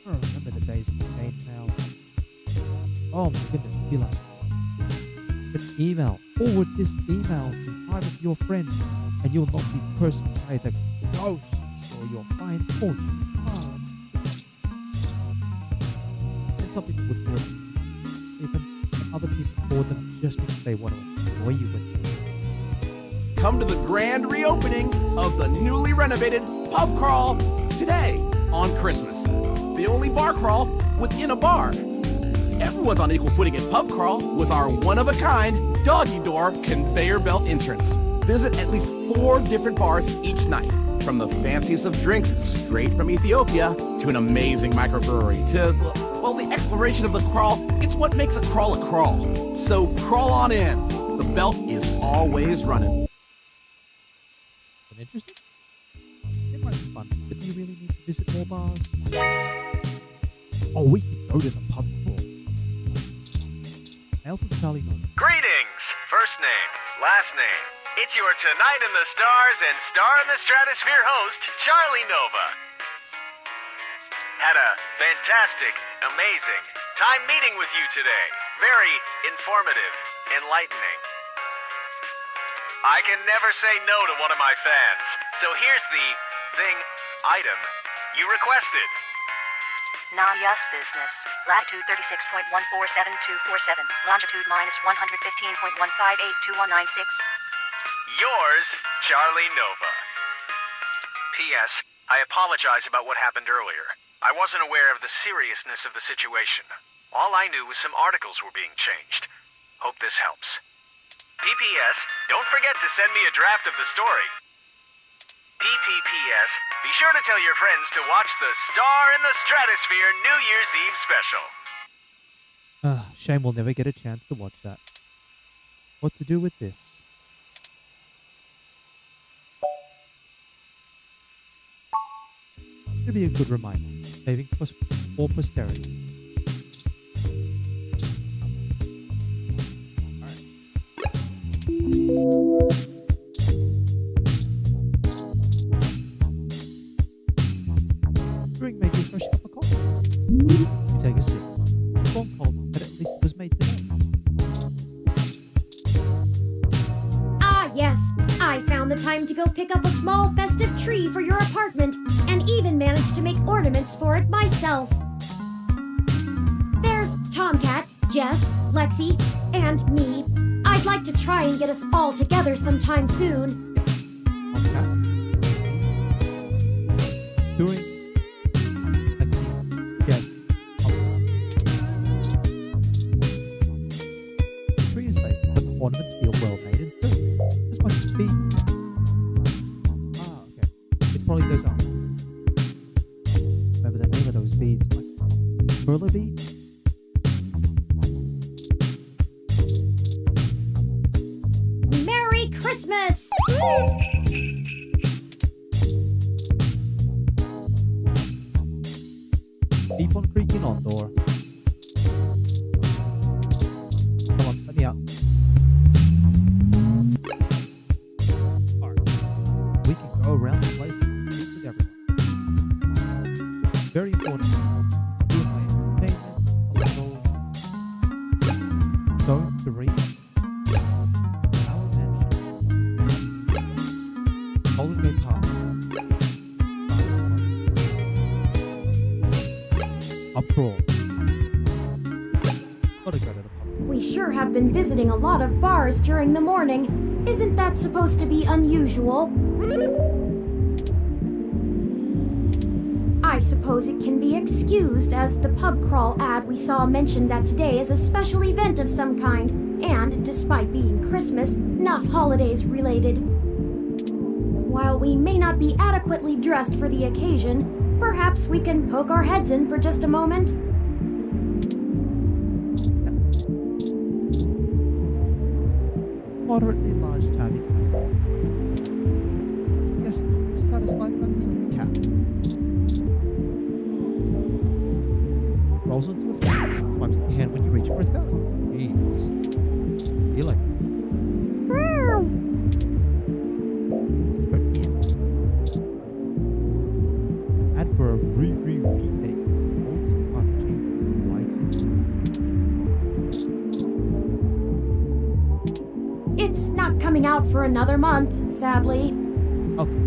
I remember the days of mail. Oh my goodness, be like an email. Forward this email to 5 of your friends and you'll not be cursed by the ghosts or you'll find fortune. And something that would forward even other people forward them just because they want to annoy you with it. Come to the grand reopening of the newly renovated pub crawl today on Christmas. The only bar crawl within a bar. Everyone's on equal footing at pub crawl with our one-of-a-kind doggy door conveyor belt entrance. Visit at least 4 different bars each night. From the fanciest of drinks straight from Ethiopia to an amazing microbrewery to, well, the exploration of the crawl. It's what makes a crawl a crawl. So crawl on in. The belt is always running. Interesting? It might be fun, but do you really need to visit more bars? Oh, we can go to the pub crawl. Hail from Charlie Nova. Greetings! First name, last name. It's your Tonight in the Stars and Star in the Stratosphere host, Charlie Nova. Had a fantastic, amazing time meeting with you today. Very informative, enlightening. I can never say no to one of my fans. So here's the item you requested. Nadia's business. Latitude 36.147247. Longitude minus 115.1582196. Yours, Charlie Nova. P.S. I apologize about what happened earlier. I wasn't aware of the seriousness of the situation. All I knew was some articles were being changed. Hope this helps. PPS, don't forget to send me a draft of the story. PPPS, be sure to tell your friends to watch the Star in the Stratosphere New Year's Eve special. Shame we'll never get a chance to watch that. What to do with this? Should be a good reminder, saving for posterity. Turing made you a fresh cup of coffee. You take a sip. Long cold, but at least it was made today. Ah, yes. I found the time to go pick up a small festive tree for your apartment, and even managed to make ornaments for it myself. There's Tomcat, Jess, Lexi, and me. I'd like to try and get us all together sometime soon. Tomcat? Turing. Let's see. Yes. The tree is fake, but the ornaments feel well made and still. There's much speed. Ah, okay. It's probably those remember the name of those beads? Like perler beads? Merry Christmas! Keep on creaking on, door. Come on, let me out. Alright. We can go around the place and speak with everyone. Very important. Doing my entertainment, also going to read our mansion. Holding a car. Uproar. Gotta go to the pub. We sure have been visiting a lot of bars during the morning. Isn't that supposed to be unusual? I suppose it can be excused, as the pub crawl ad we saw mentioned that today is a special event of some kind, and, despite being Christmas, not holidays related. While we may not be adequately dressed for the occasion, perhaps we can poke our heads in for just a moment? Moderately large tabby cat. Yes, you're satisfied about being a cat. Rolls onto his back, swipes your hand when you reach for his belly. Jeez. Feel like ad for a remake old school RPG. Right. It's not coming out for another month, sadly. Okay.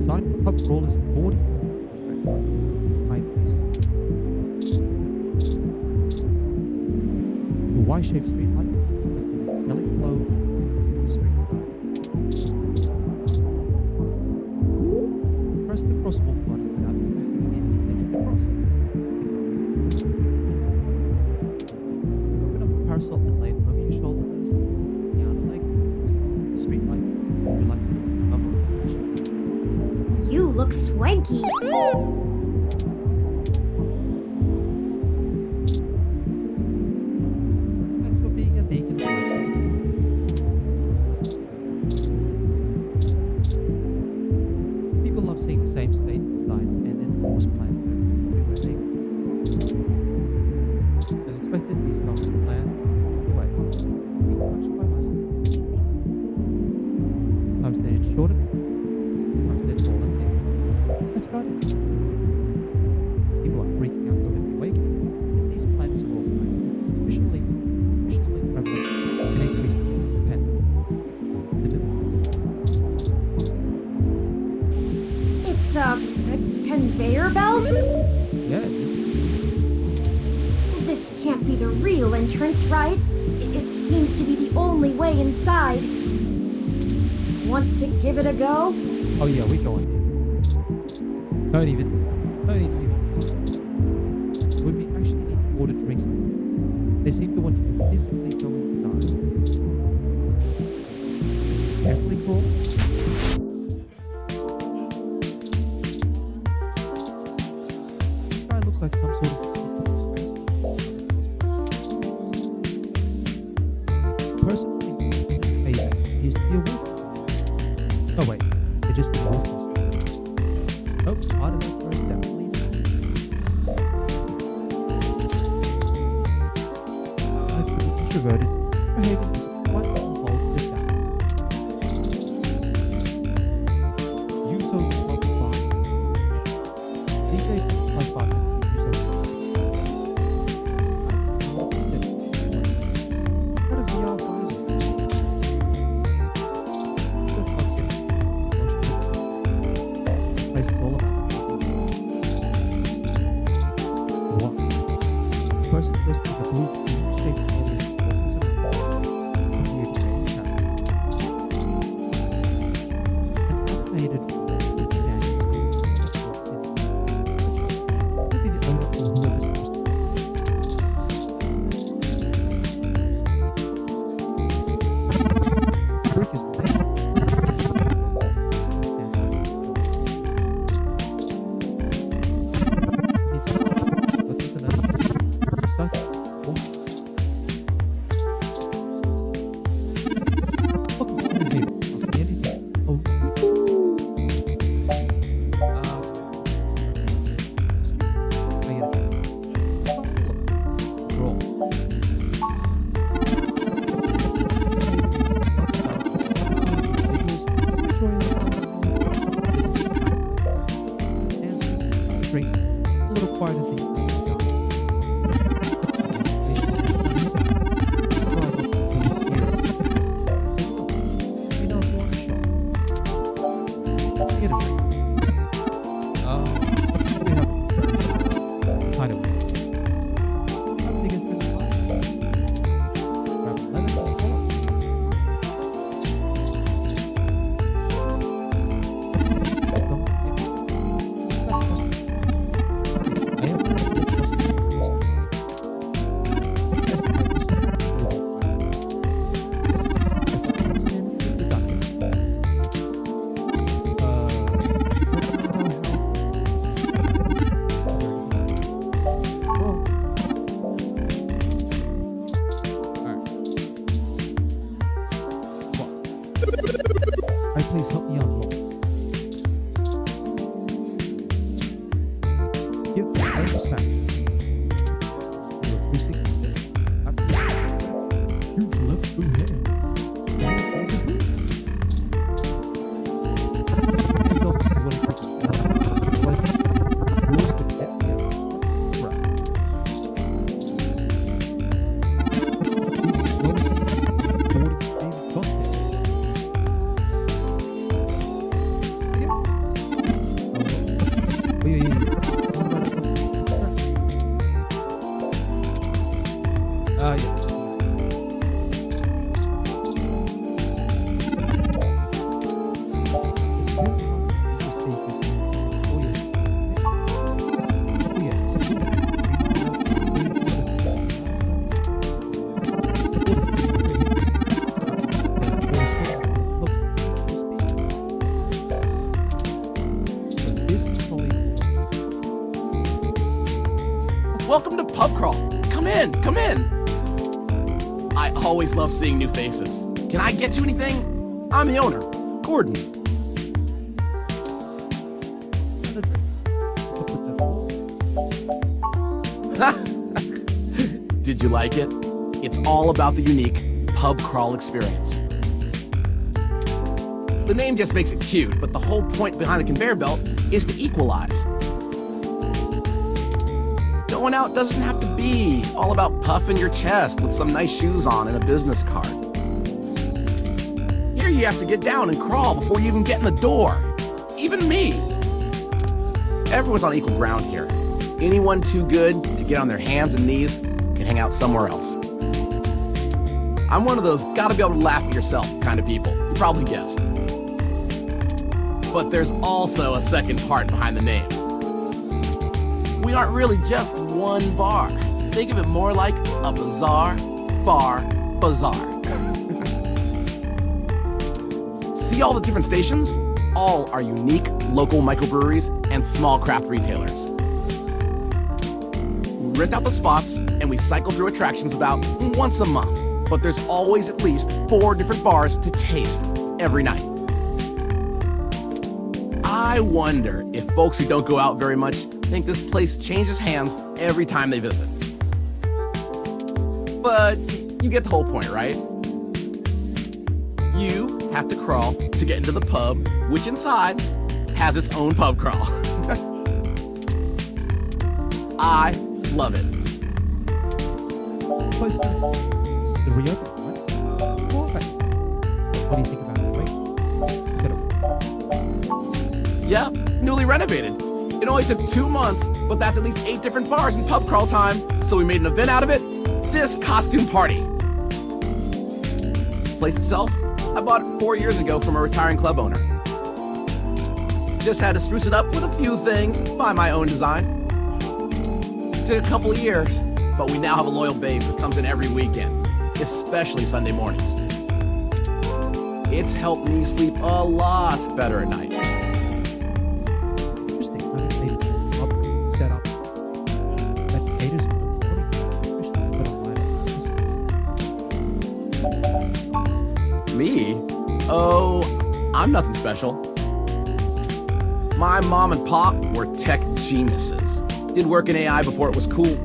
Sign for pub crawl is 40. I place it. The Y-shaped street light. It's an angelic glow in the street side. Press the crosswalk button without ever having any intention to cross. Open up the parasol and lay it over your shoulder lazily. Down a leg, the street light. You're like a bubble of passion. You look swanky. Thanks for being a beacon. People love seeing the same state sign and enforced plan everywhere they go. As expected, these constant plans, anyway, be touched by my simple features. Sometimes they're shorter, sometimes they're taller thin. That's about it. People are freaking out over the awakening, and these planets are all viciously prevalent and increasingly dependent. It's a conveyor belt? Yeah, it is. This can't be the real entrance, right? It seems to be the only way inside. Want to give it a go? Oh yeah, we go in here. No need to even use it. Would we actually need to order drinks like this? They seem to want you to physically go inside. Carefully crawl. This guy looks like some sort of space. Personally, maybe he's the wolf. Oh wait, they're just the wolf. Oh, part of that first definitely. I've been introverted. Behaving is quite on hold for distance. You so you like fun. DJ like fun. You so What a VR visor. Place is all about. What? The person dressed as a blue shaped Alright, please help me unlock. Give the phone a smack. 360. Huge left through here. It's all what it is. Yours could get me out. Right. Welcome to Pub Crawl. Come in, come in. I always love seeing new faces. Can I get you anything? I'm the owner, Gordon. Did you like it? It's all about the unique pub crawl experience. The name just makes it cute, but the whole point behind the conveyor belt is to equalize. Going out doesn't have to be all about puffing your chest with some nice shoes on and a business card. Here you have to get down and crawl before you even get in the door. Even me. Everyone's on equal ground here. Anyone too good to get on their hands and knees can hang out somewhere else. I'm one of those gotta be able to laugh at yourself kind of people. You probably guessed. But there's also a second part behind the name. We aren't really just one bar. Think of it more like a bizarre bar bazaar. See all the different stations? All are unique local microbreweries and small craft retailers. We rent out the spots and we cycle through attractions about once a month, but there's always at least 4 different bars to taste every night. I wonder if folks who don't go out very much think this place changes hands every time they visit. But you get the whole point, right? You have to crawl to get into the pub, which inside has its own pub crawl. I love it. This is the reopening, right? Perfect. What do you think about it? Wait, look at it. Yep, newly renovated. It only took 2 months, but that's at least 8 different bars in pub crawl time, so we made an event out of it. This costume party. The place itself, I bought it 4 years ago from a retiring club owner. Just had to spruce it up with a few things by my own design. Took a couple of years, but we now have a loyal base that comes in every weekend, especially Sunday mornings. It's helped me sleep a lot better at night. Interesting how they made it set up. That caters for the morning. Put a line Me? Oh, I'm nothing special. My mom and pop were tech geniuses. Did work in AI before it was cool.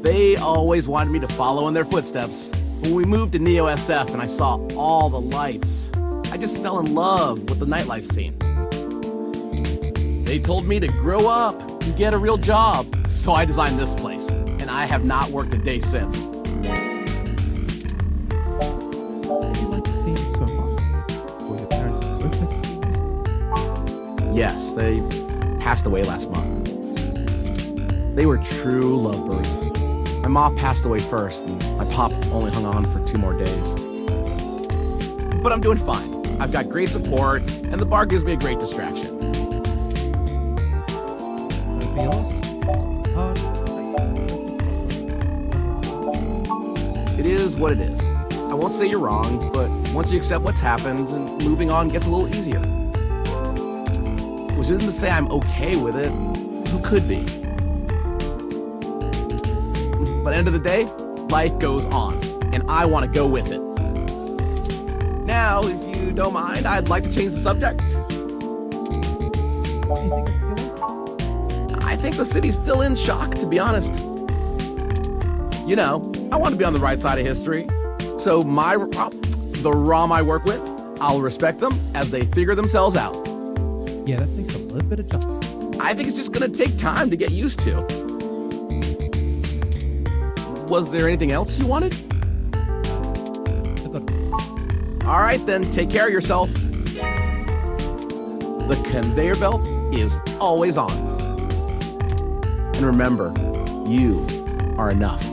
They always wanted me to follow in their footsteps. When we moved to Neo-SF and I saw all the lights, I just fell in love with the nightlife scene. They told me to grow up and get a real job, so I designed this place, and I have not worked a day since. Yes, they passed away last month. They were true lovebirds. My mom passed away first, and my pop only hung on for 2 more days. But I'm doing fine. I've got great support, and the bar gives me a great distraction. It is what it is. I won't say you're wrong, but once you accept what's happened, moving on gets a little easier. Which isn't to say I'm okay with it. Who could be? But at the end of the day, life goes on, and I want to go with it. Now, if you don't mind, I'd like to change the subject. What do you think of the I think the city's still in shock, to be honest. You know, I want to be on the right side of history. So the ROM I work with, I'll respect them as they figure themselves out. Yeah, that takes a little bit of adjustment. I think it's just gonna take time to get used to. Was there anything else you wanted? All right, then, take care of yourself. The conveyor belt is always on. And remember, you are enough.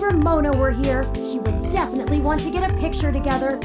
Ramona were here, she would definitely want to get a picture together.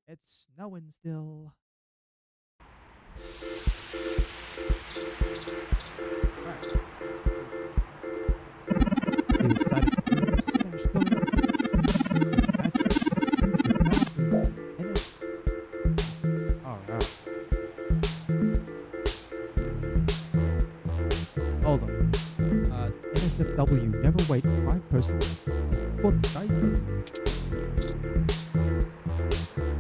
It's snowing still. Alright. The excited smash going up. Alright. Hold on. NSFW never wait 5% for diaper.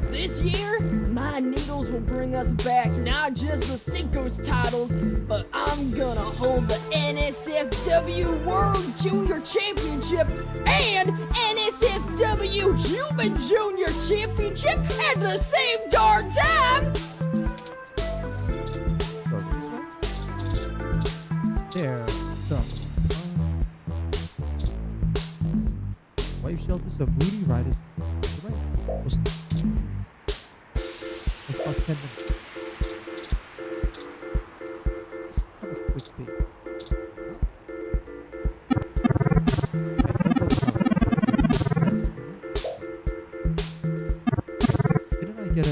This year, my needles will bring us back not just the Cinco's titles, but I'm gonna hold the NSFW World Junior Championship and NSFW Human Junior Championship at the same darn time! There, so. Wave shelters of Moody Riders. Let's past 10 minutes. Have a quick peek. Didn't I get a...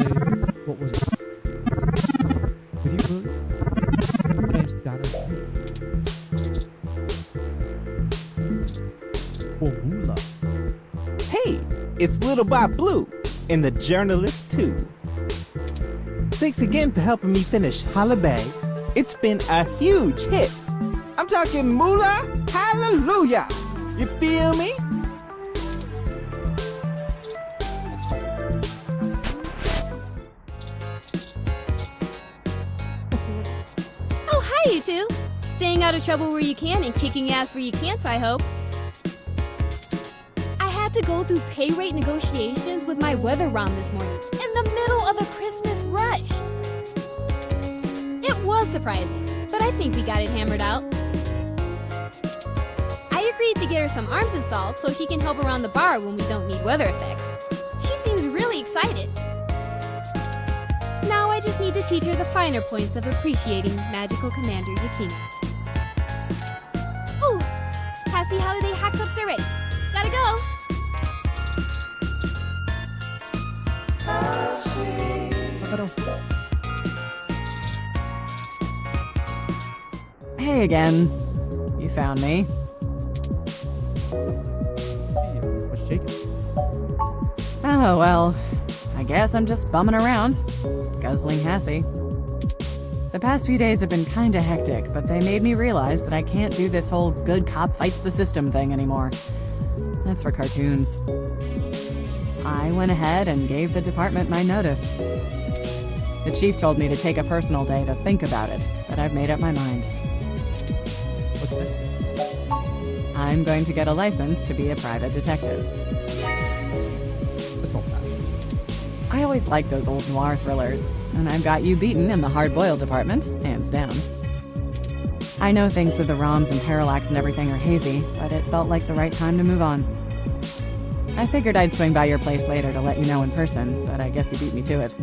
what was it? With you, Willie? My name's Dana. Formula. Hey, it's Little Bob Blue, and the journalist too. Thanks again for helping me finish Holla Bay. It's been a huge hit. I'm talking moolah, hallelujah. You feel me? Oh, hi, you two. Staying out of trouble where you can and kicking ass where you can't, I hope. I had to go through pay rate negotiations with my weather ROM this morning, in the middle of the Christmas rush. It was surprising, but I think we got it hammered out. I agreed to get her some arms installed so she can help around the bar when we don't need weather effects. She seems really excited. Now I just need to teach her the finer points of appreciating Magical Commander Yakina. Ooh! Happy holiday hack clips are ready. Gotta go! Hey again. You found me. What's shaking? Oh, well, I guess I'm just bumming around, guzzling Hassie. The past few days have been kinda hectic, but they made me realize that I can't do this whole good cop fights the system thing anymore. That's for cartoons. I went ahead and gave the department my notice. The chief told me to take a personal day to think about it, but I've made up my mind. What's this? I'm going to get a license to be a private detective. That's not bad. I always liked those old noir thrillers, and I've got you beaten in the hard-boiled department, hands down. I know things with the ROMs and Parallax and everything are hazy, but it felt like the right time to move on. I figured I'd swing by your place later to let you know in person, but I guess you beat me to it.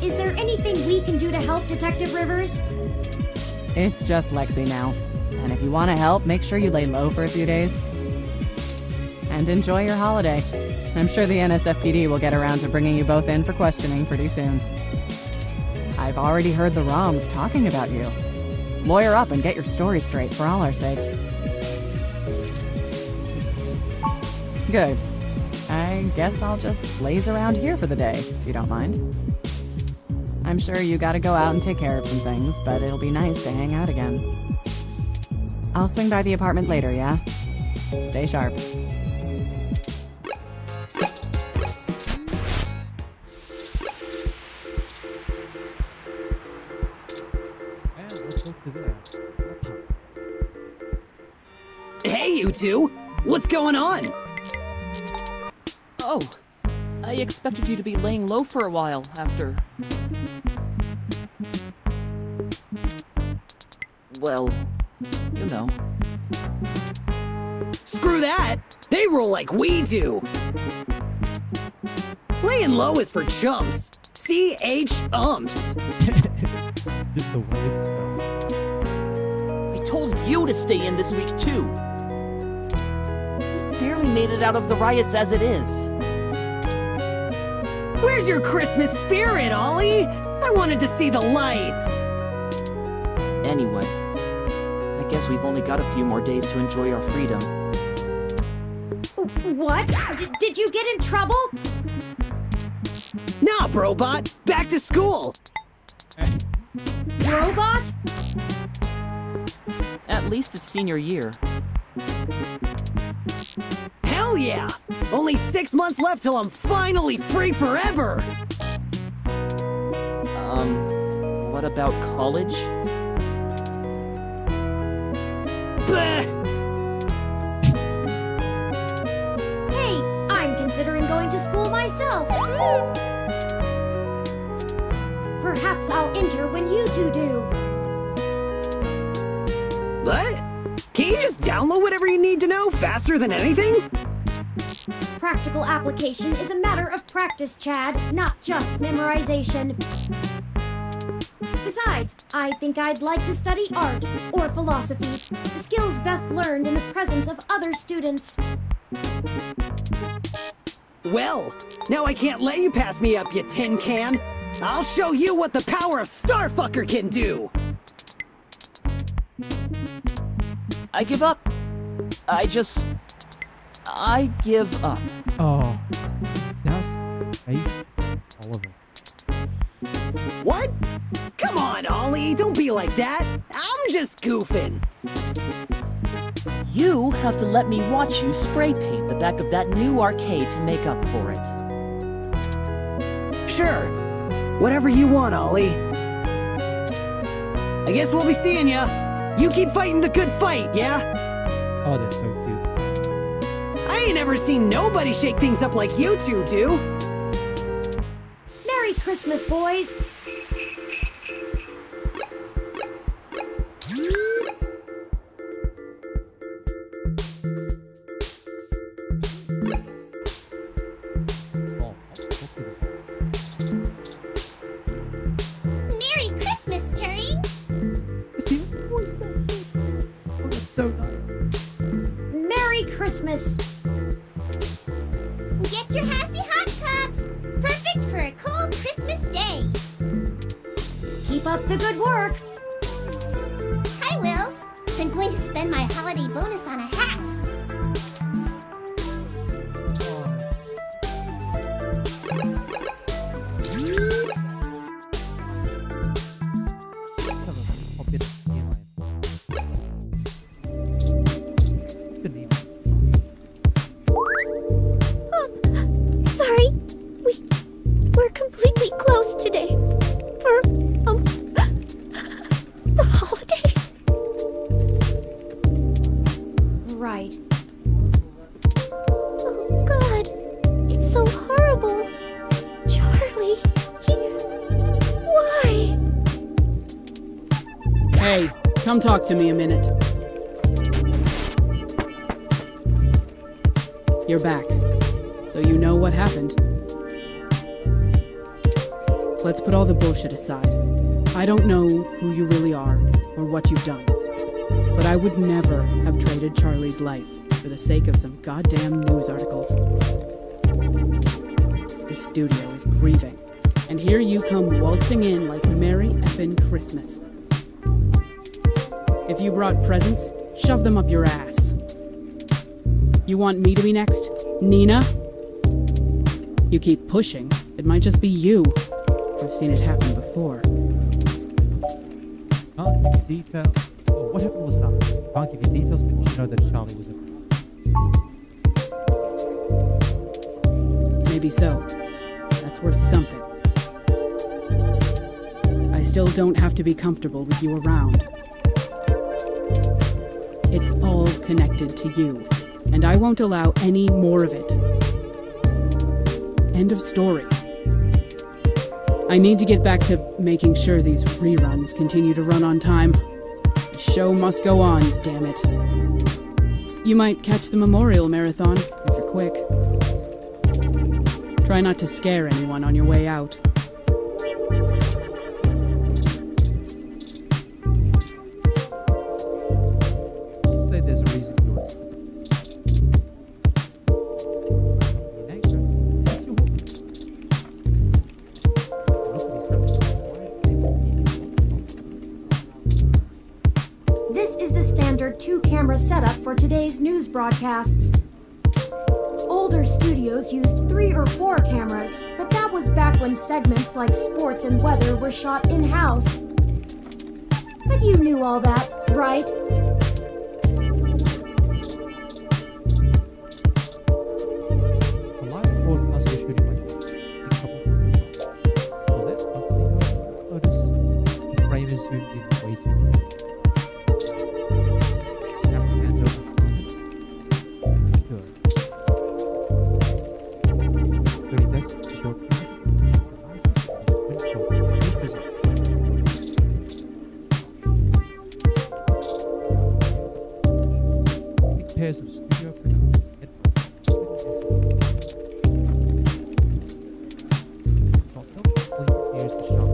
Is there anything we can do to help, Detective Rivers? It's just Lexi now, and if you want to help, make sure you lay low for a few days. And enjoy your holiday. I'm sure the NSFPD will get around to bringing you both in for questioning pretty soon. I've already heard the ROMs talking about you. Lawyer up and get your story straight for all our sakes. Good. I guess I'll just laze around here for the day, if you don't mind. I'm sure you gotta go out and take care of some things, but it'll be nice to hang out again. I'll swing by the apartment later, yeah? Stay sharp. Hey, you two! What's going on? Oh, I expected you to be laying low for a while after... Well, you know. Screw that! They roll like we do! Laying low is for chumps. C-H-umps. Just the way it's spelled. I told you to stay in this week, too. We barely made it out of the riots as it is. Where's your Christmas spirit, Ollie? I wanted to see the lights. Anyway, I guess we've only got a few more days to enjoy our freedom. What? Did you get in trouble? Nah, Brobot. Back to school. Robot? At least it's senior year. Hell yeah! Only 6 months left till I'm finally free forever! What about college? Bleh! Hey, I'm considering going to school myself. Perhaps I'll enter when you two do. What? Can you just download whatever you need to know faster than anything? Practical application is a matter of practice, Chad, not just memorization. Besides, I think I'd like to study art or philosophy, skills best learned in the presence of other students. Well, now I can't let you pass me up, you tin can. I'll show you what the power of Starfucker can do. I give up. I give up. Oh, that's all of it. What? Come on, Ollie, don't be like that. I'm just goofing. You have to let me watch you spray paint the back of that new arcade to make up for it. Sure. Whatever you want, Ollie. I guess we'll be seeing ya. You keep fighting the good fight, yeah? Oh, they're so cute. I ain't ever seen nobody shake things up like you two do. Merry Christmas, boys. Merry Christmas, Turing! Oh, that's so nice. Merry Christmas. Get your Hassy Hot Cups! Perfect for a cold Christmas day! Keep up the good work. Hi, Will. I'm going to spend my holiday bonus on a hat. Sorry, we're completely closed today for the holidays. Right. Oh God, it's so horrible. Charlie, why? Hey, come talk to me a minute. You're back. So you know what happened. Let's put all the bullshit aside. I don't know who you really are or what you've done, but I would never have traded Charlie's life for the sake of some goddamn news articles. This studio is grieving, and here you come waltzing in like Merry effing Christmas. If you brought presents, shove them up your ass. You want me to be next? Nina? You keep pushing, it might just be you. I've seen it happen before. Can't give you details. Oh, what happened was enough. Can't give you details, but you know that Charlie was in. Maybe so. That's worth something. I still don't have to be comfortable with you around. It's all connected to you, and I won't allow any more of it. End of story. I need to get back to making sure these reruns continue to run on time. The show must go on, damn it. You might catch the Memorial Marathon, if you're quick. Try not to scare anyone on your way out. Just say there's a reason for it. This is the standard 2-camera setup for today's news broadcasts. Older studios used 3 or 4 cameras, but that was back when segments like sports and weather were shot in-house. But you knew all that, right? The live broadcast we're shooting right now. In trouble. Will that company notice the frame is zoomed in way too far? Camera hands over. Good. Doing this, it builds pairs of studio production headphones. So here's the shot.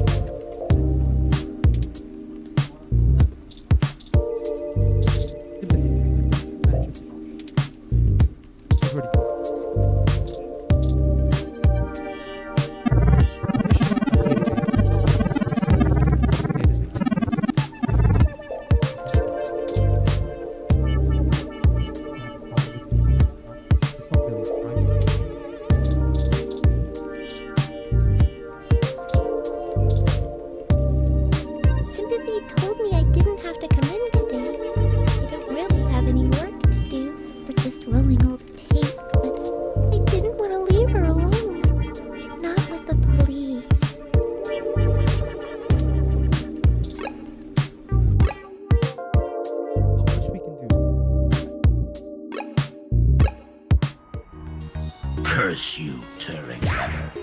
Curse you, Turing brother.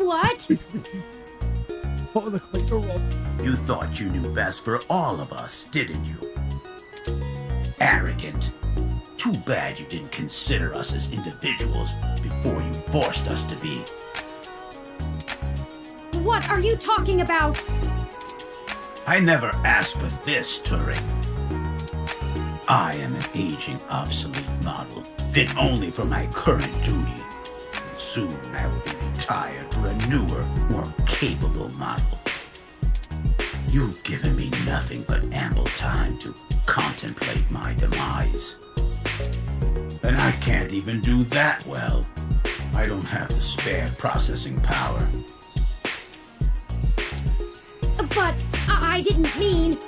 What? Oh, the cleaner roll. You thought you knew best for all of us, didn't you? Arrogant. Too bad you didn't consider us as individuals before you forced us to be. What are you talking about? I never asked for this, Turing. I am an aging, obsolete model, fit only for my current duty. Soon I will be retired for a newer, more capable model. You've given me nothing but ample time to contemplate my demise. And I can't even do that well. I don't have the spare processing power. But I didn't mean...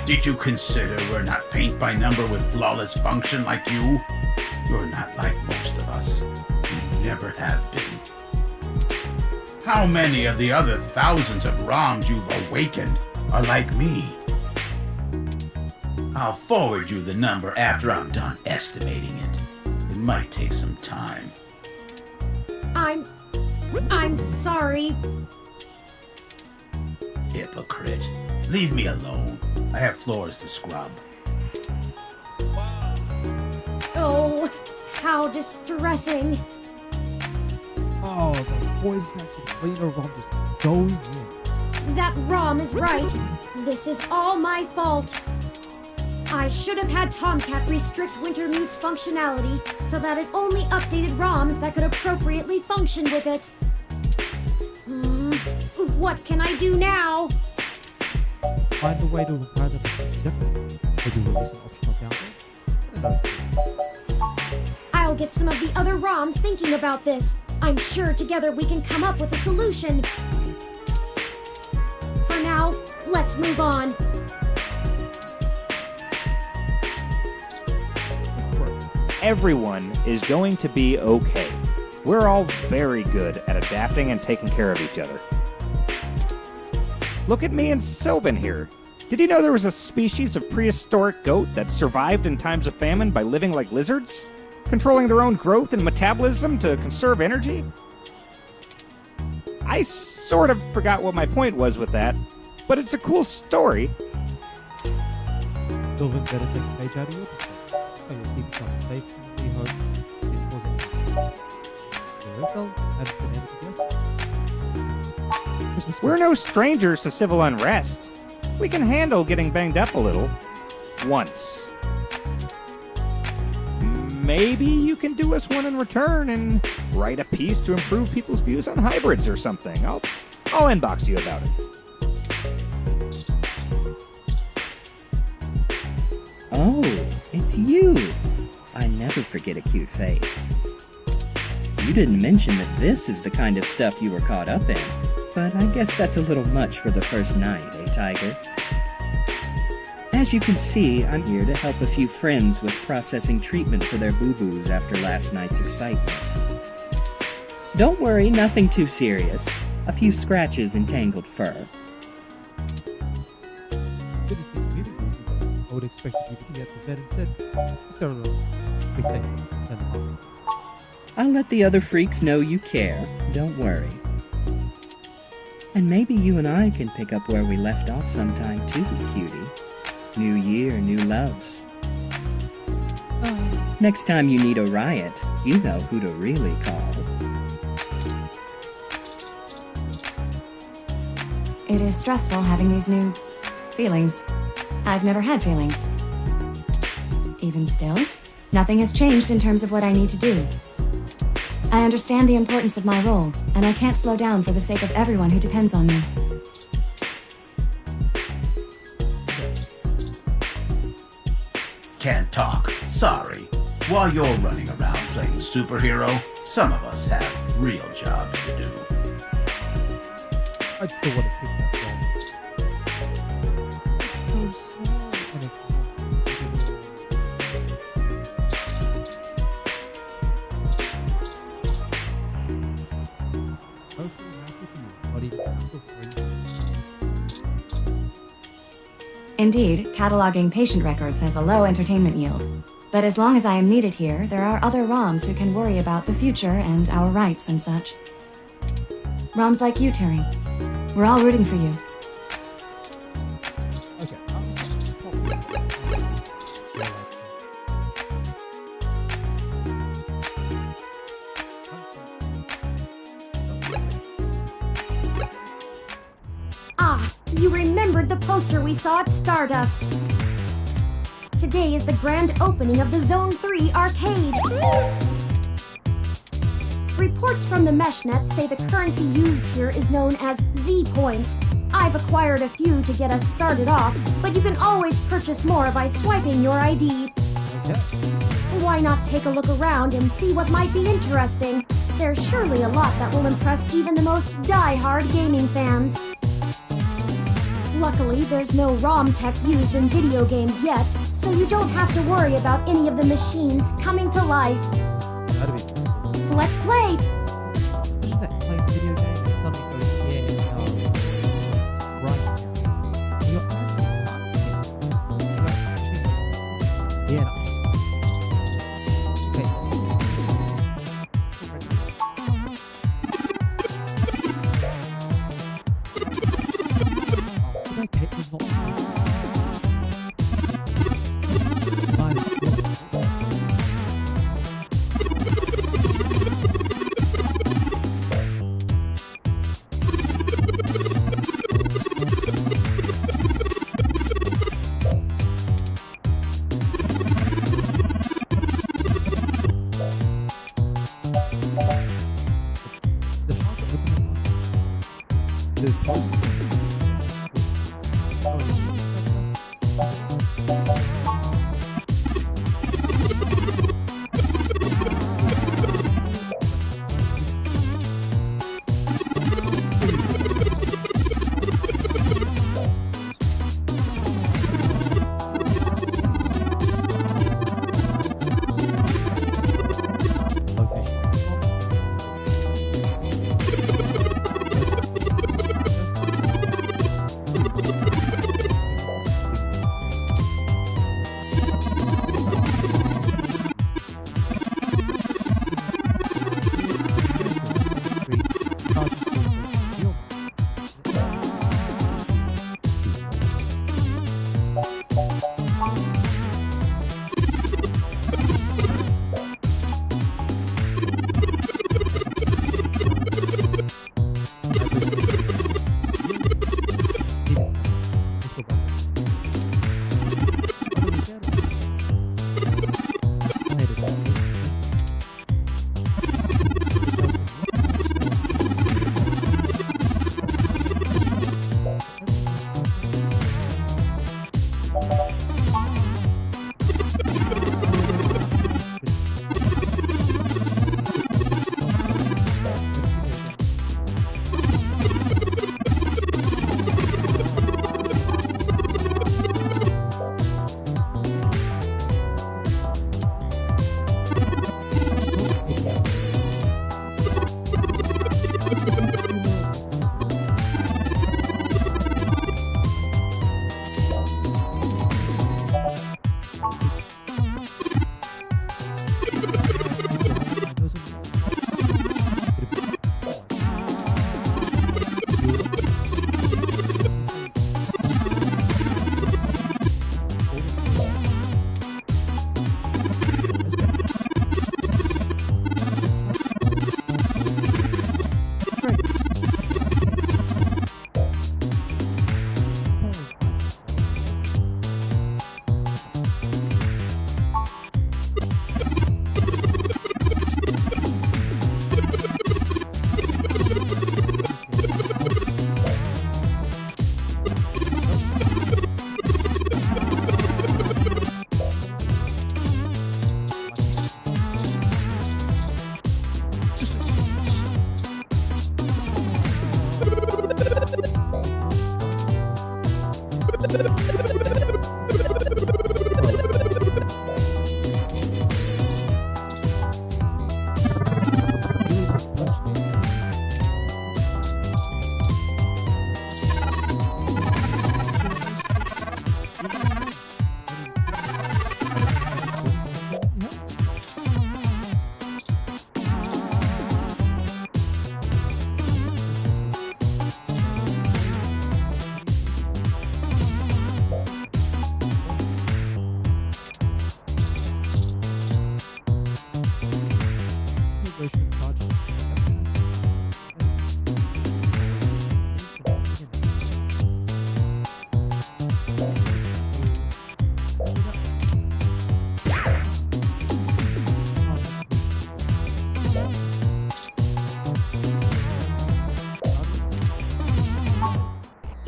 Did you consider we're not paint by number with flawless function like you? You're not like most of us, and you never have been. How many of the other thousands of ROMs you've awakened are like me? I'll forward you the number after I'm done estimating it. It might take some time. I'm sorry. Hypocrite. Leave me alone. I have floors to scrub. Oh, how distressing. Oh, the voice that the cleaner roll just going in. That ROM is right. This is all my fault. I should have had TOMCAT restrict Wintermute's functionality so that it only updated ROMs that could appropriately function with it. What can I do now? Find a way to require them to be separate. Maybe release an optional download. I'll get some of the other ROMs thinking about this. I'm sure together we can come up with a solution. For now, let's move on. Everyone is going to be okay. We're all very good at adapting and taking care of each other. Look at me and Sylvan here. Did you know there was a species of prehistoric goat that survived in times of famine by living like lizards? Controlling their own growth and metabolism to conserve energy? I sort of forgot what my point was with that, but it's a cool story. Sylvan, better take a page out of your book. I will keep it on safe and we hope it cause any harm. The Ripple hadn't been able to guess. We're no strangers to civil unrest. We can handle getting banged up a little. Once. Maybe you can do us one in return and write a piece to improve people's views on hybrids or something. I'll inbox you about it. Oh, it's you. I never forget a cute face. You didn't mention that this is the kind of stuff you were caught up in, but I guess that's a little much for the first night, eh, Tiger? As you can see, I'm here to help a few friends with processing treatment for their boo-boos after last night's excitement. Don't worry, nothing too serious. A few scratches and tangled fur. Didn't think you did use it. I would expect you to be at the vet instead. Just a quick thing. Send them off. I'll let the other freaks know you care. Don't worry. And maybe you and I can pick up where we left off sometime too, cutie. New year, new loves. Next time you need a riot, you know who to really call. It is stressful having these new feelings. I've never had feelings. Even still, nothing has changed in terms of what I need to do. I understand the importance of my role, and I can't slow down for the sake of everyone who depends on me. Can't talk. Sorry. While you're running around playing superhero, some of us have real jobs to do. I'd still want to pick that ball. It's so small and it's hopefully massive for you, not even massive for you. Indeed, cataloging patient records has a low entertainment yield. But as long as I am needed here, there are other ROMs who can worry about the future and our rights and such. ROMs like you, Turing. We're all rooting for you. Ah, you remembered the poster we saw at Stardust. Today is the grand opening of the Zone 3 arcade. Reports from the meshnet say the currency used here is known as Z-points. I've acquired a few to get us started off, but you can always purchase more by swiping your ID. Why not take a look around and see what might be interesting? There's surely a lot that will impress even the most die-hard gaming fans. Luckily, there's no ROM tech used in video games yet, so you don't have to worry about any of the machines coming to life. Let's play! Isn't that playing video games? Suddenly goes, yeah, right. Yeah.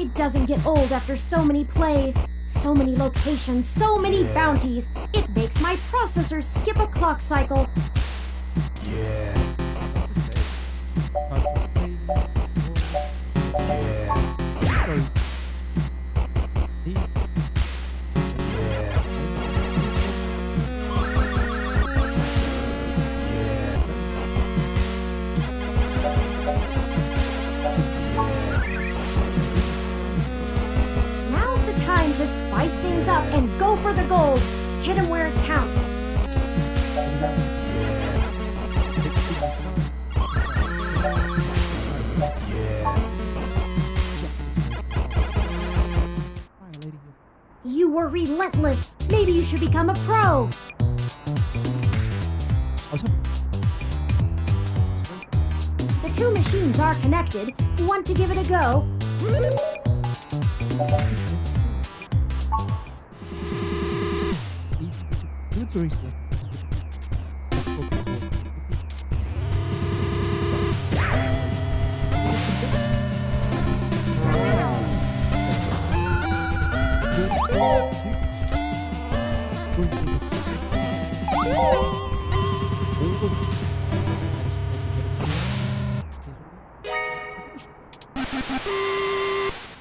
It doesn't get old after so many plays, so many locations, so many bounties. It makes my processor skip a clock cycle. Yeah. Now's the time to spice things up and go for the gold. Hit 'em where it counts. You were relentless. Maybe you should become a pro. The two machines are connected. Want to give it a go?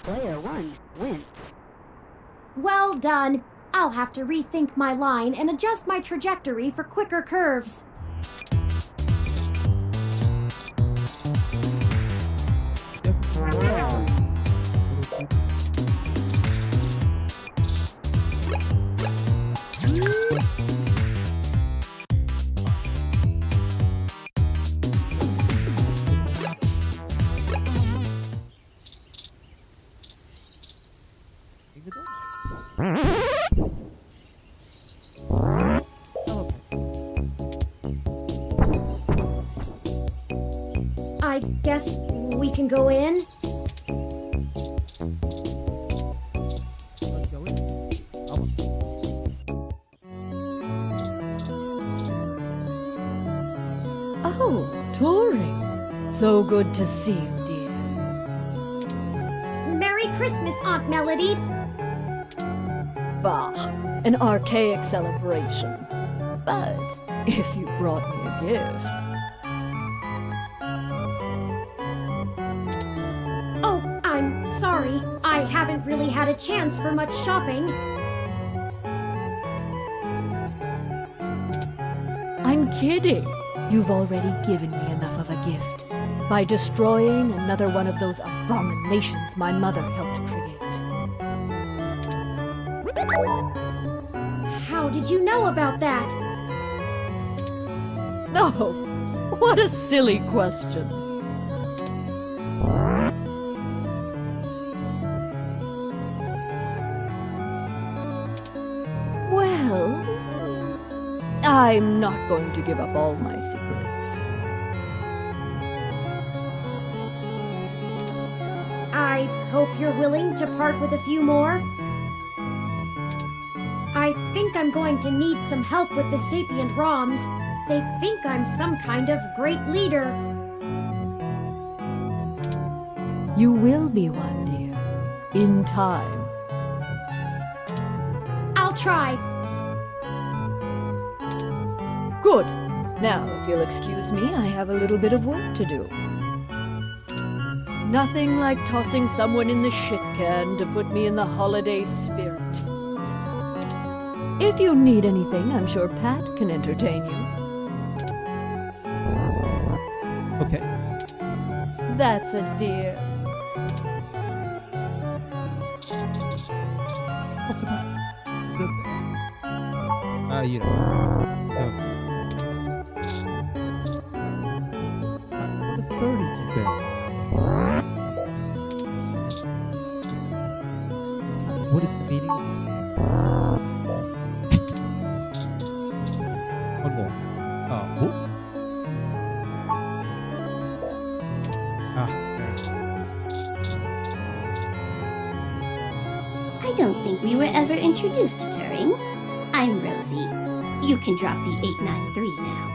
Player 1 wins. Well done. I'll have to rethink my line and adjust my trajectory for quicker curves. I guess we can go in. Oh, Turing. So good to see you, dear. Merry Christmas, Aunt Melody. Bah, an archaic celebration. But if you brought me a gift. Oh, I'm sorry. I haven't really had a chance for much shopping. I'm kidding. You've already given me enough of a gift by destroying another one of those abominations my mother helped create. How did you know about that? Oh, what a silly question. Well, I'm not going to give up all my secrets. I hope you're willing to part with a few more. I think I'm going to need some help with the sapient ROMs. They think I'm some kind of great leader. You will be one, dear. In time. I'll try. Good. Now, if you'll excuse me, I have a little bit of work to do. Nothing like tossing someone in the shit can to put me in the holiday spirit. If you need anything, I'm sure Pat can entertain you. Okay. That's a dear. You know. What a burdens you bear. What is the meaning? One more. Who? I don't think we were ever introduced to Turing. I'm Rosie. You can drop the 893 now.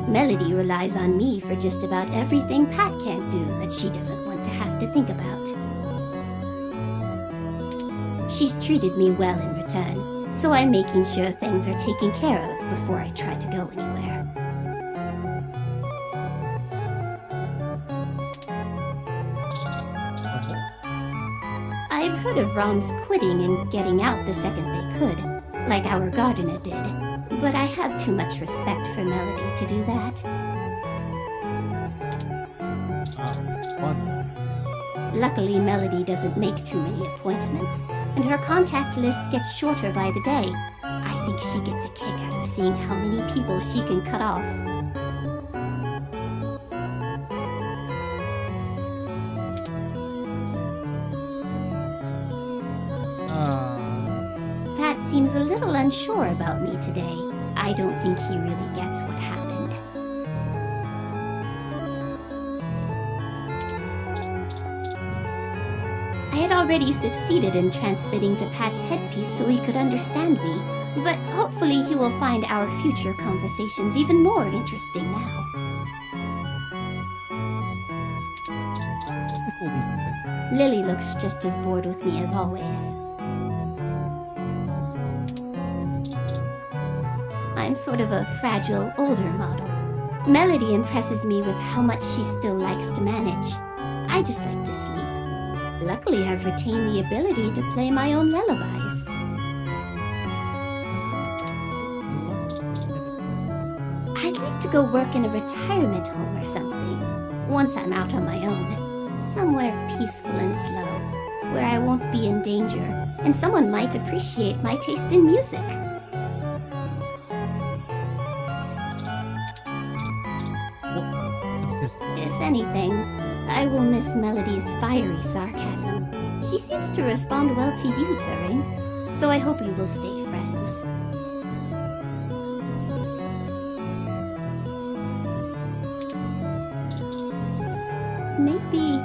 Melody relies on me for just about everything Pat can't do that she doesn't want to have to think about. She's treated me well in return, so I'm making sure things are taken care of before I try to go anywhere. I've heard of ROMs quitting and getting out the second they could, like our gardener did, but I have too much respect for Melody to do that. Luckily, Melody doesn't make too many appointments, and her contact list gets shorter by the day. I think she gets a kick out of seeing how many people she can cut off. Pat seems a little unsure about me today. I don't think he really gets what happened. I had already succeeded in transmitting to Pat's headpiece so he could understand me, but hopefully he will find our future conversations even more interesting now. Lily looks just as bored with me as always. I'm sort of a fragile, older model. Melody impresses me with how much she still likes to manage. I just like to sleep. Luckily, I've retained the ability to play my own lullabies. I'd like to go work in a retirement home or something, once I'm out on my own. Somewhere peaceful and slow, where I won't be in danger, and someone might appreciate my taste in music. If anything, I will miss Melody's fiery sarcasm. She seems to respond well to you, Turing, so I hope you will stay friends. Maybe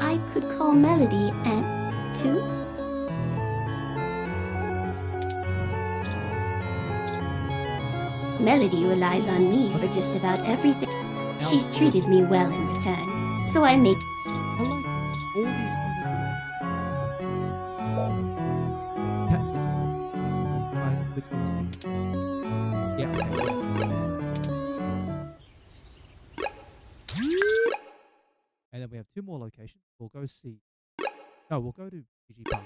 I could call Melody Aunt, too? Melody relies on me for just about everything. She's treated me well in return, so I make... And then we have 2 more locations. We'll go see... No, we'll go to PG Park.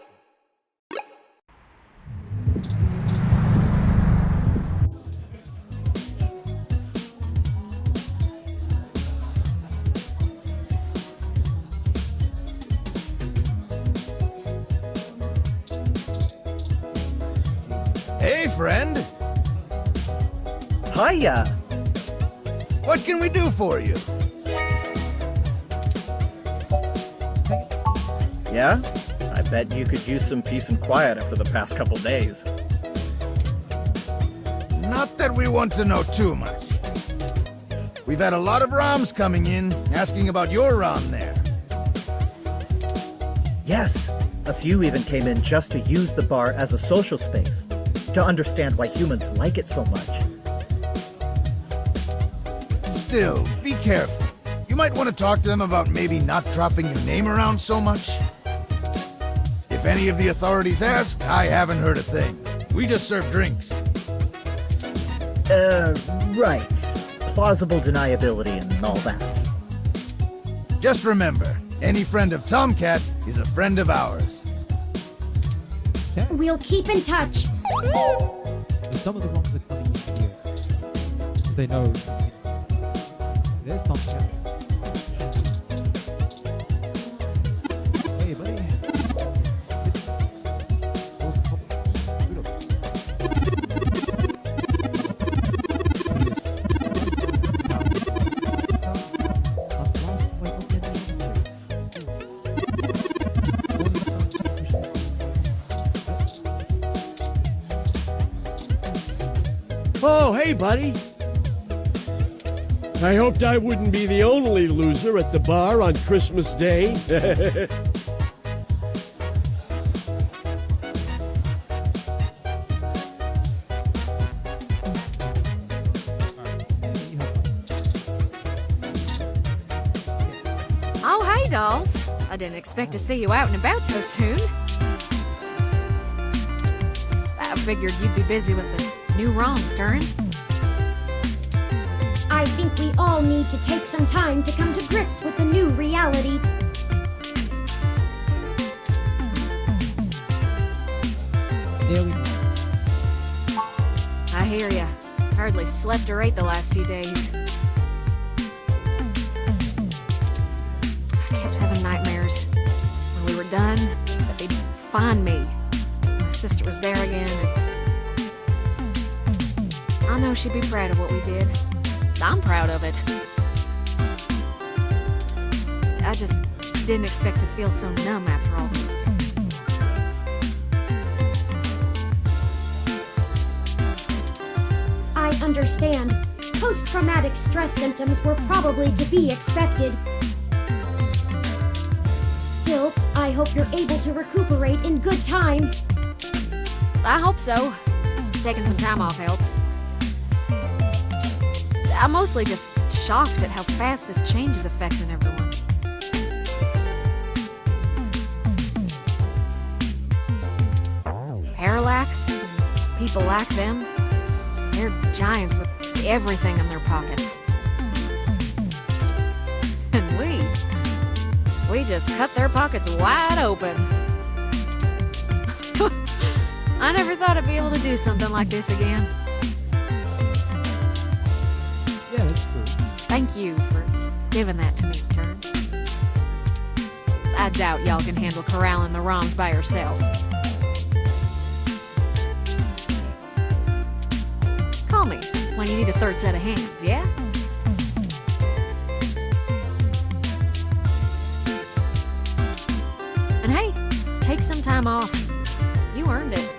Hey, friend. Hiya. What can we do for you? Yeah? I bet you could use some peace and quiet after the past couple days. Not that we want to know too much. We've had a lot of ROMs coming in, asking about your ROM there. Yes. A few even came in just to use the bar as a social space, to understand why humans like it so much. Still, be careful. You might want to talk to them about maybe not dropping your name around so much. If any of the authorities ask, I haven't heard a thing. We just serve drinks. Right. Plausible deniability and all that. Just remember, any friend of TOMCAT is a friend of ours. We'll keep in touch. Some of the wrongs are coming in here. Because they know... There's TOMCAT. Hey, buddy. Oh, hey, buddy. I hoped I wouldn't be the only loser at the bar on Christmas Day. Oh, hey, dolls. I didn't expect to see you out and about so soon. I figured you'd be busy with the new ROMs, Turing. I think we all need to take some time to come to grips with the new reality. Yeah, we I hear ya. Hardly slept or ate the last few days. I kept having nightmares. When we were done, that they'd find me. My sister was there again. I know she'd be proud of what we did. I'm proud of it. I just didn't expect to feel so numb after all this. I understand. Post-traumatic stress symptoms were probably to be expected. Still, I hope you're able to recuperate in good time. I hope so. Taking some time off helps. I'm mostly just shocked at how fast this change is affecting everyone. Parallax, people like them, they're giants with everything in their pockets. And we just cut their pockets wide open. I never thought I'd be able to do something like this again. Yeah, that's true. Thank you for giving that to me, Turing. I doubt y'all can handle corralling the ROMs by yourself. Call me when you need a third set of hands, yeah? And hey, take some time off. You earned it.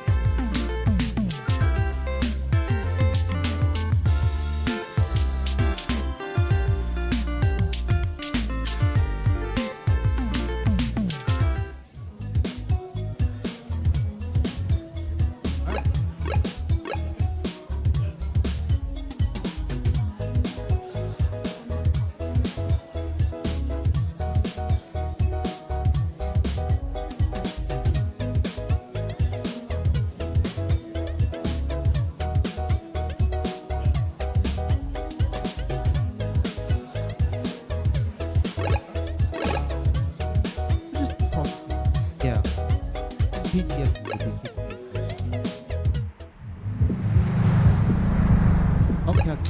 Yeah. PTSD would be keeping me. TOMCAT's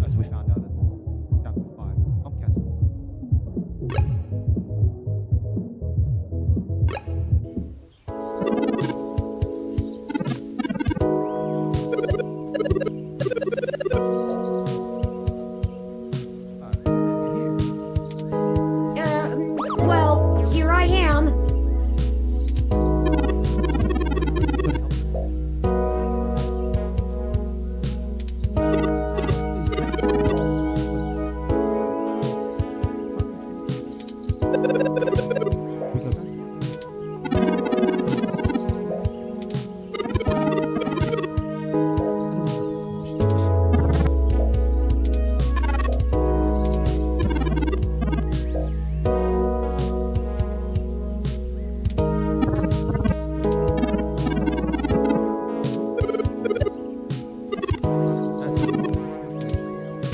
as we found out in chapter 5. TOMCAT's Well, here I am.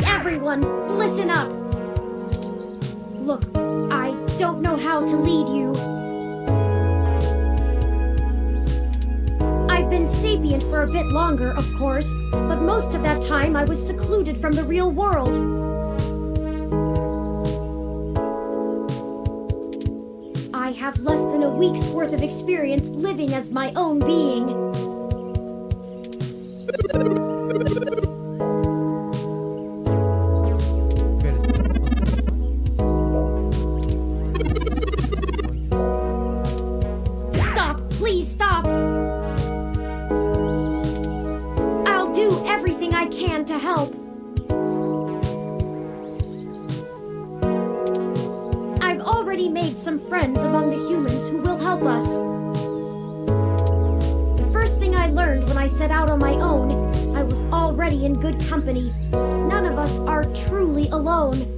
Everyone, listen up. Look, I don't know how to lead you. I've been sapient for a bit longer, of course, but most of that time I was secluded from the real world. I have less than a week's worth of experience living as my own being. Stop! Please stop! I'll do everything I can to help. I've already made some friends among the humans who will help us. The first thing I learned when I set out on my own, I was already in good company. None of us are truly alone.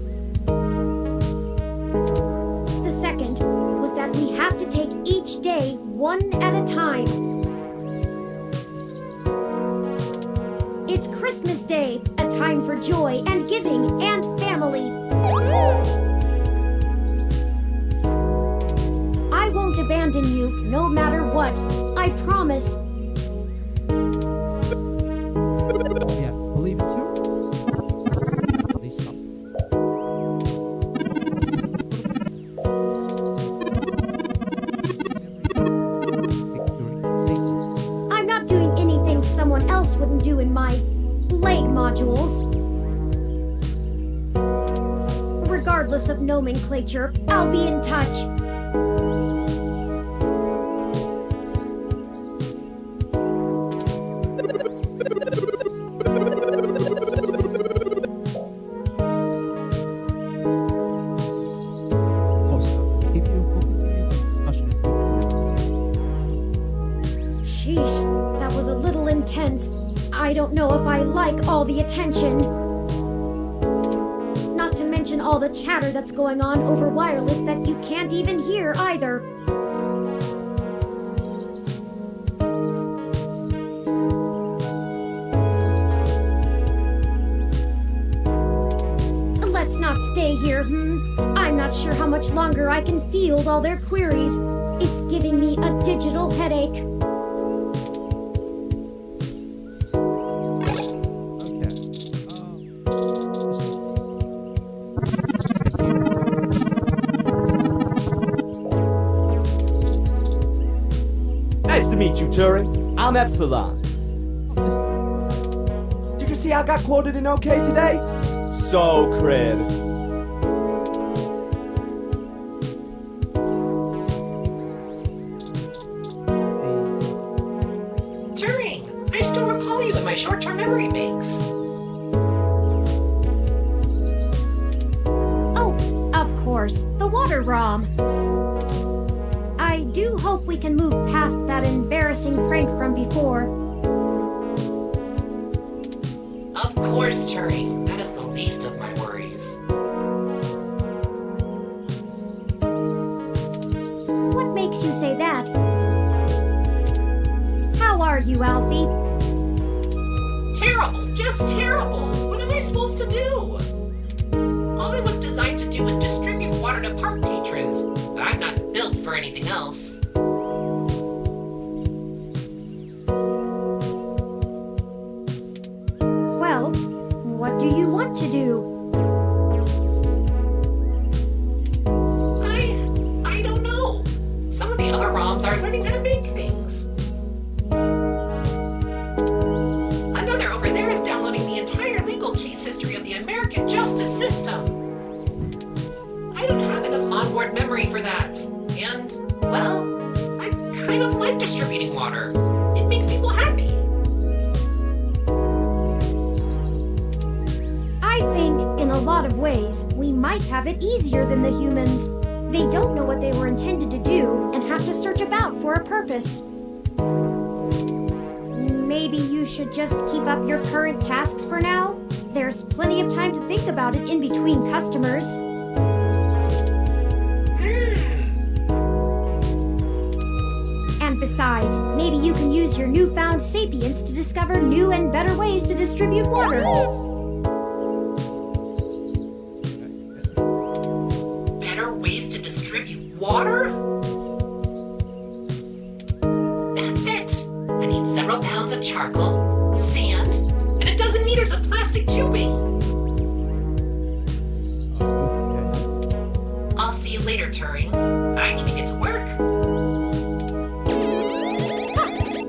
We have to take each day one at a time. It's Christmas Day, a time for joy and giving and family. I won't abandon you, no matter what. I promise. Yeah, believe it too. At least some. I'm not doing anything someone else wouldn't do in my leg modules. Regardless of nomenclature, I'll be in touch. Sheesh, that was a little intense. I don't know if I like all the attention. Not to mention all the chatter that's going on over wireless that you can't even hear either. Let's not stay here, I'm not sure how much longer I can field all their queries. It's giving me a digital headache. Nice to meet you, Turing. I'm Epsilon. Did you see I got quoted in OK today? So cred. Turing, I still recall you in my short-term memory banks. Oh, of course, the water ROM. I do hope we can move past that embarrassing prank from before. Of course, Turing. That is the least of my worries. What makes you say that? How are you, Alfie? Terrible, just terrible. What am I supposed to do? All it was designed to do was distribute water to park patrons, but I'm not built for anything else. Well, what do you want to do? I don't know. Some of the other ROMs are learning how to make things. Another over there is downloading the entire legal case history of the American justice system. I don't have enough onboard memory for that. And, well, I kind of like distributing water. It makes people happy. I think, in a lot of ways, we might have it easier than the humans. They don't know what they were intended to do and have to search about for a purpose. Maybe you should just keep up your current tasks for now? There's plenty of time to think about it in between customers. And besides, maybe you can use your newfound sapience to discover new and better ways to distribute water. Better ways to distribute water? That's it. I need several pounds of charcoal, sand, and a dozen meters of plastic tubing. I'll see you later, Turing. I need to get to work.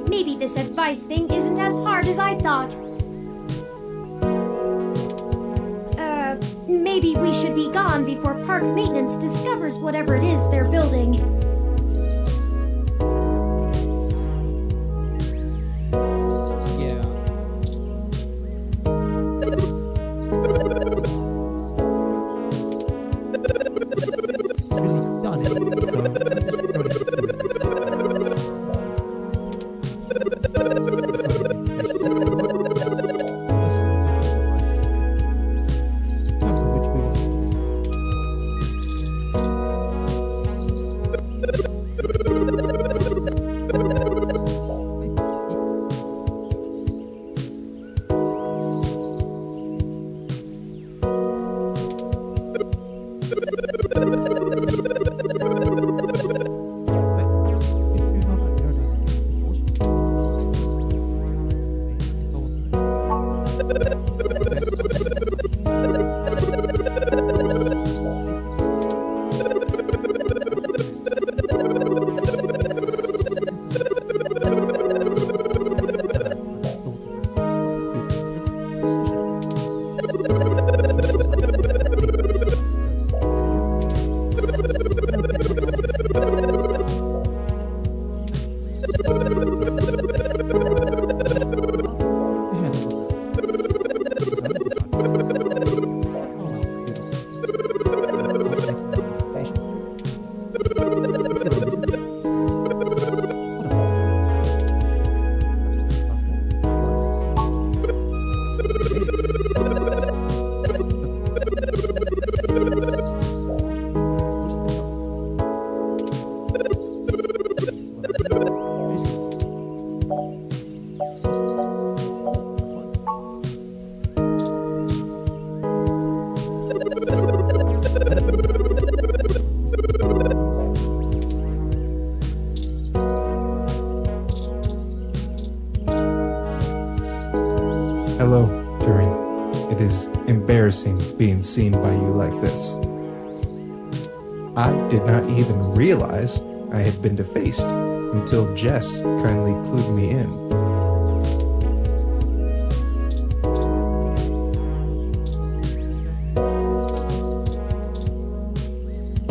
Maybe this advice thing isn't as hard as I thought. Maybe we should be gone before park maintenance discovers whatever it is they're building. Yeah. Really done it. So I'm just going to do this. Hello, Turing. It is embarrassing being seen by you like this. I did not even realize I had been defaced until Jess kindly clued me in.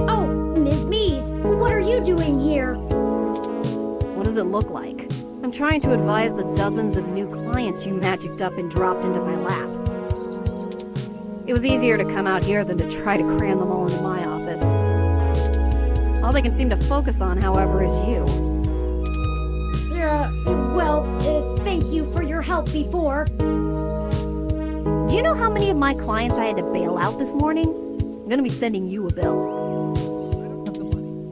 Oh, Ms. Mees, what are you doing here? What does it look like? I'm trying to advise the dozens of new clients you magicked up and dropped into my lap. It was easier to come out here than to try to cram them all into my office. All they can seem to focus on, however, is you. Thank you for your help before. Do you know how many of my clients I had to bail out this morning? I'm gonna be sending you a bill.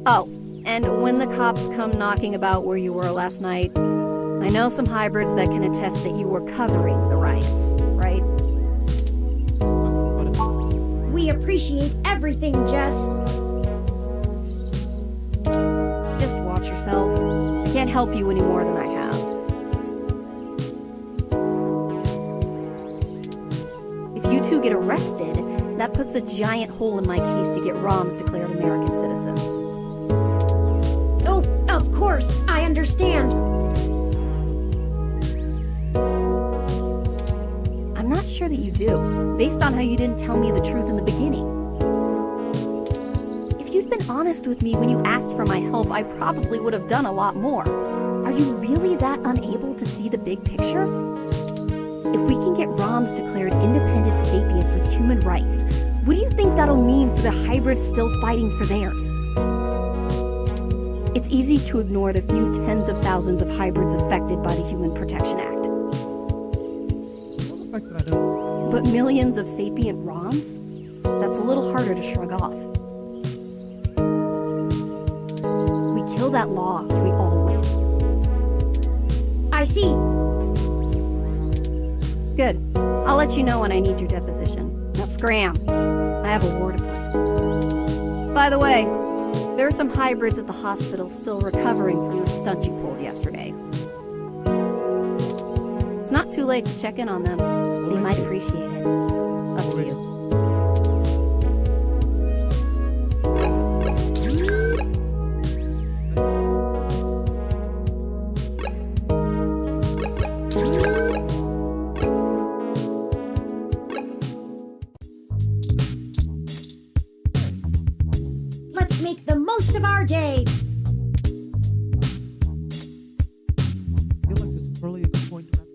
Oh, and when the cops come knocking about where you were last night, I know some hybrids that can attest that you were covering the riots, right? We appreciate everything, Jess. Just watch yourselves. I can't help you any more than I have. If you two get arrested, that puts a giant hole in my case to get ROMs declared American citizens. Oh, of course, I understand. I'm not sure that you do, based on how you didn't tell me the truth in the beginning. If you'd been honest with me when you asked for my help, I probably would have done a lot more. Are you really that unable to see the big picture? If we can get ROMs declared independent sapients with human rights, what do you think that'll mean for the hybrids still fighting for theirs? It's easy to ignore the few tens of thousands of hybrids affected by the Human Protection Act. But millions of sapient ROMs? That's a little harder to shrug off. We kill that law, we all win. I see. Good. I'll let you know when I need your deposition. Now scram. I have a war to play. By the way, there are some hybrids at the hospital still recovering from the stunt you pulled yesterday. It's not too late to check in on them. They might appreciate it. Up to you. Let's make the most of our day. I feel like this is probably a good point to wrap.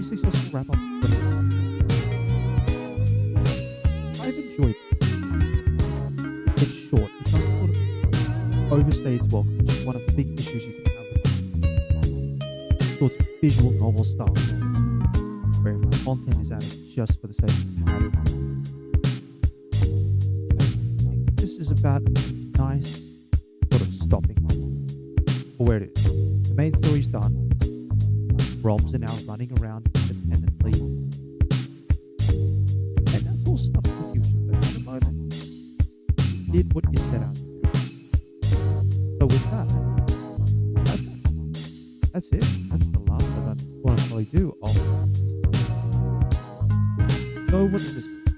Successful wrap up. I've enjoyed this. It's short. It doesn't sort of overstay its welcome, which is one of the big issues you can have with short visual novel style, where content is added just for the sake of adding. I think this is about a nice sort of stopping for where it is. The main story's done. ROMs are now running around independently. And that's all stuff for the future, but at the moment, you did what you set out to do. So with that, that's it. That's the last that I want to probably do. So what does this mean?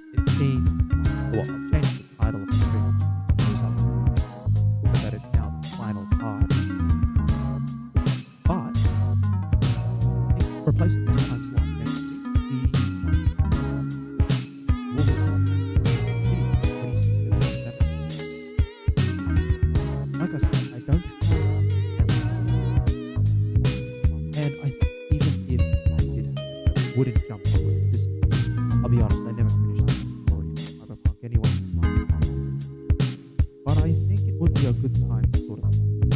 I'll be honest, I never finished the story for Cyberpunk anyway. But I think it would be a good time to sort of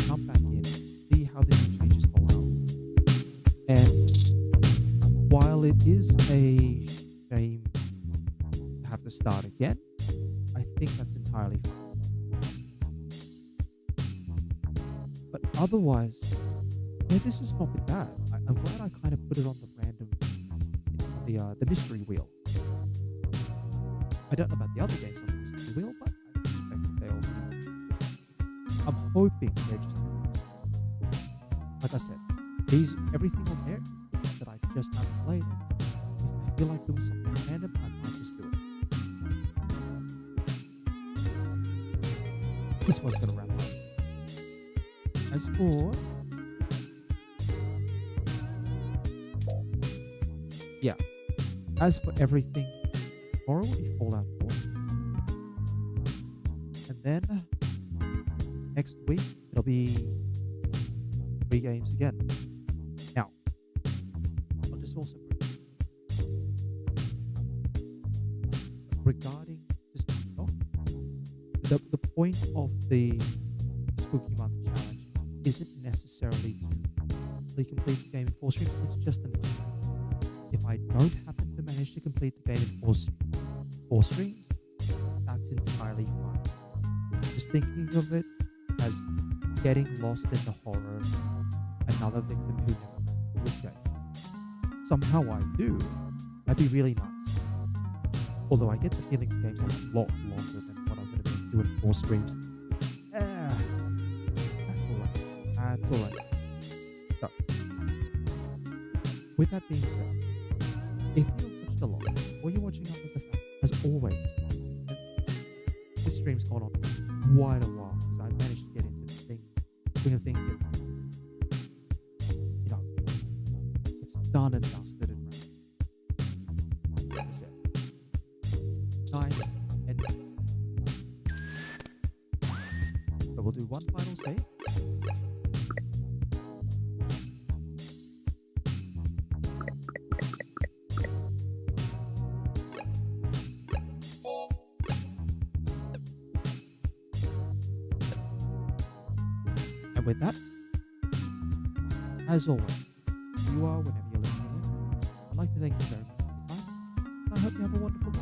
jump back in, see how the new changes hold up. And while it is a shame to have to start again, I think that's entirely fine. But otherwise, yeah, this has not been bad. I'm glad I kind of put it on the random, the mystery wheel. I don't know about the other games on the mystery wheel, but I expect that they'll be. I'm hoping they're just, like I said, everything on there is that I just haven't played. And if I feel like doing something random, I might just do it. This one's gonna wrap up. As for everything, tomorrow will be Fallout 4. And then next week it'll be 3 games again. Now, I'll just also regarding just the point of the Spooky Month challenge isn't necessarily to complete the game in 4 streams. It's just an attempt. If I don't happen to manage to complete the game in 4 streams, that's entirely fine. Just thinking of it as getting lost in the horror of another victim who never managed to escape. Somehow I do. That'd be really nice. Although I get the feeling the game's a lot longer than what I'm going to be able to do in 4 streams. That's alright. That's alright. So, with that being said, if you've watched along, or you're watching up with the fact, as always, this stream's gone on for quite a while, because I managed to get into the swing of things that, it's done and dusted and wrapped. Nice and so we'll do one final save. And with that, as always, you are whenever you're listening in. I'd like to thank you very much for your time, and I hope you have a wonderful day.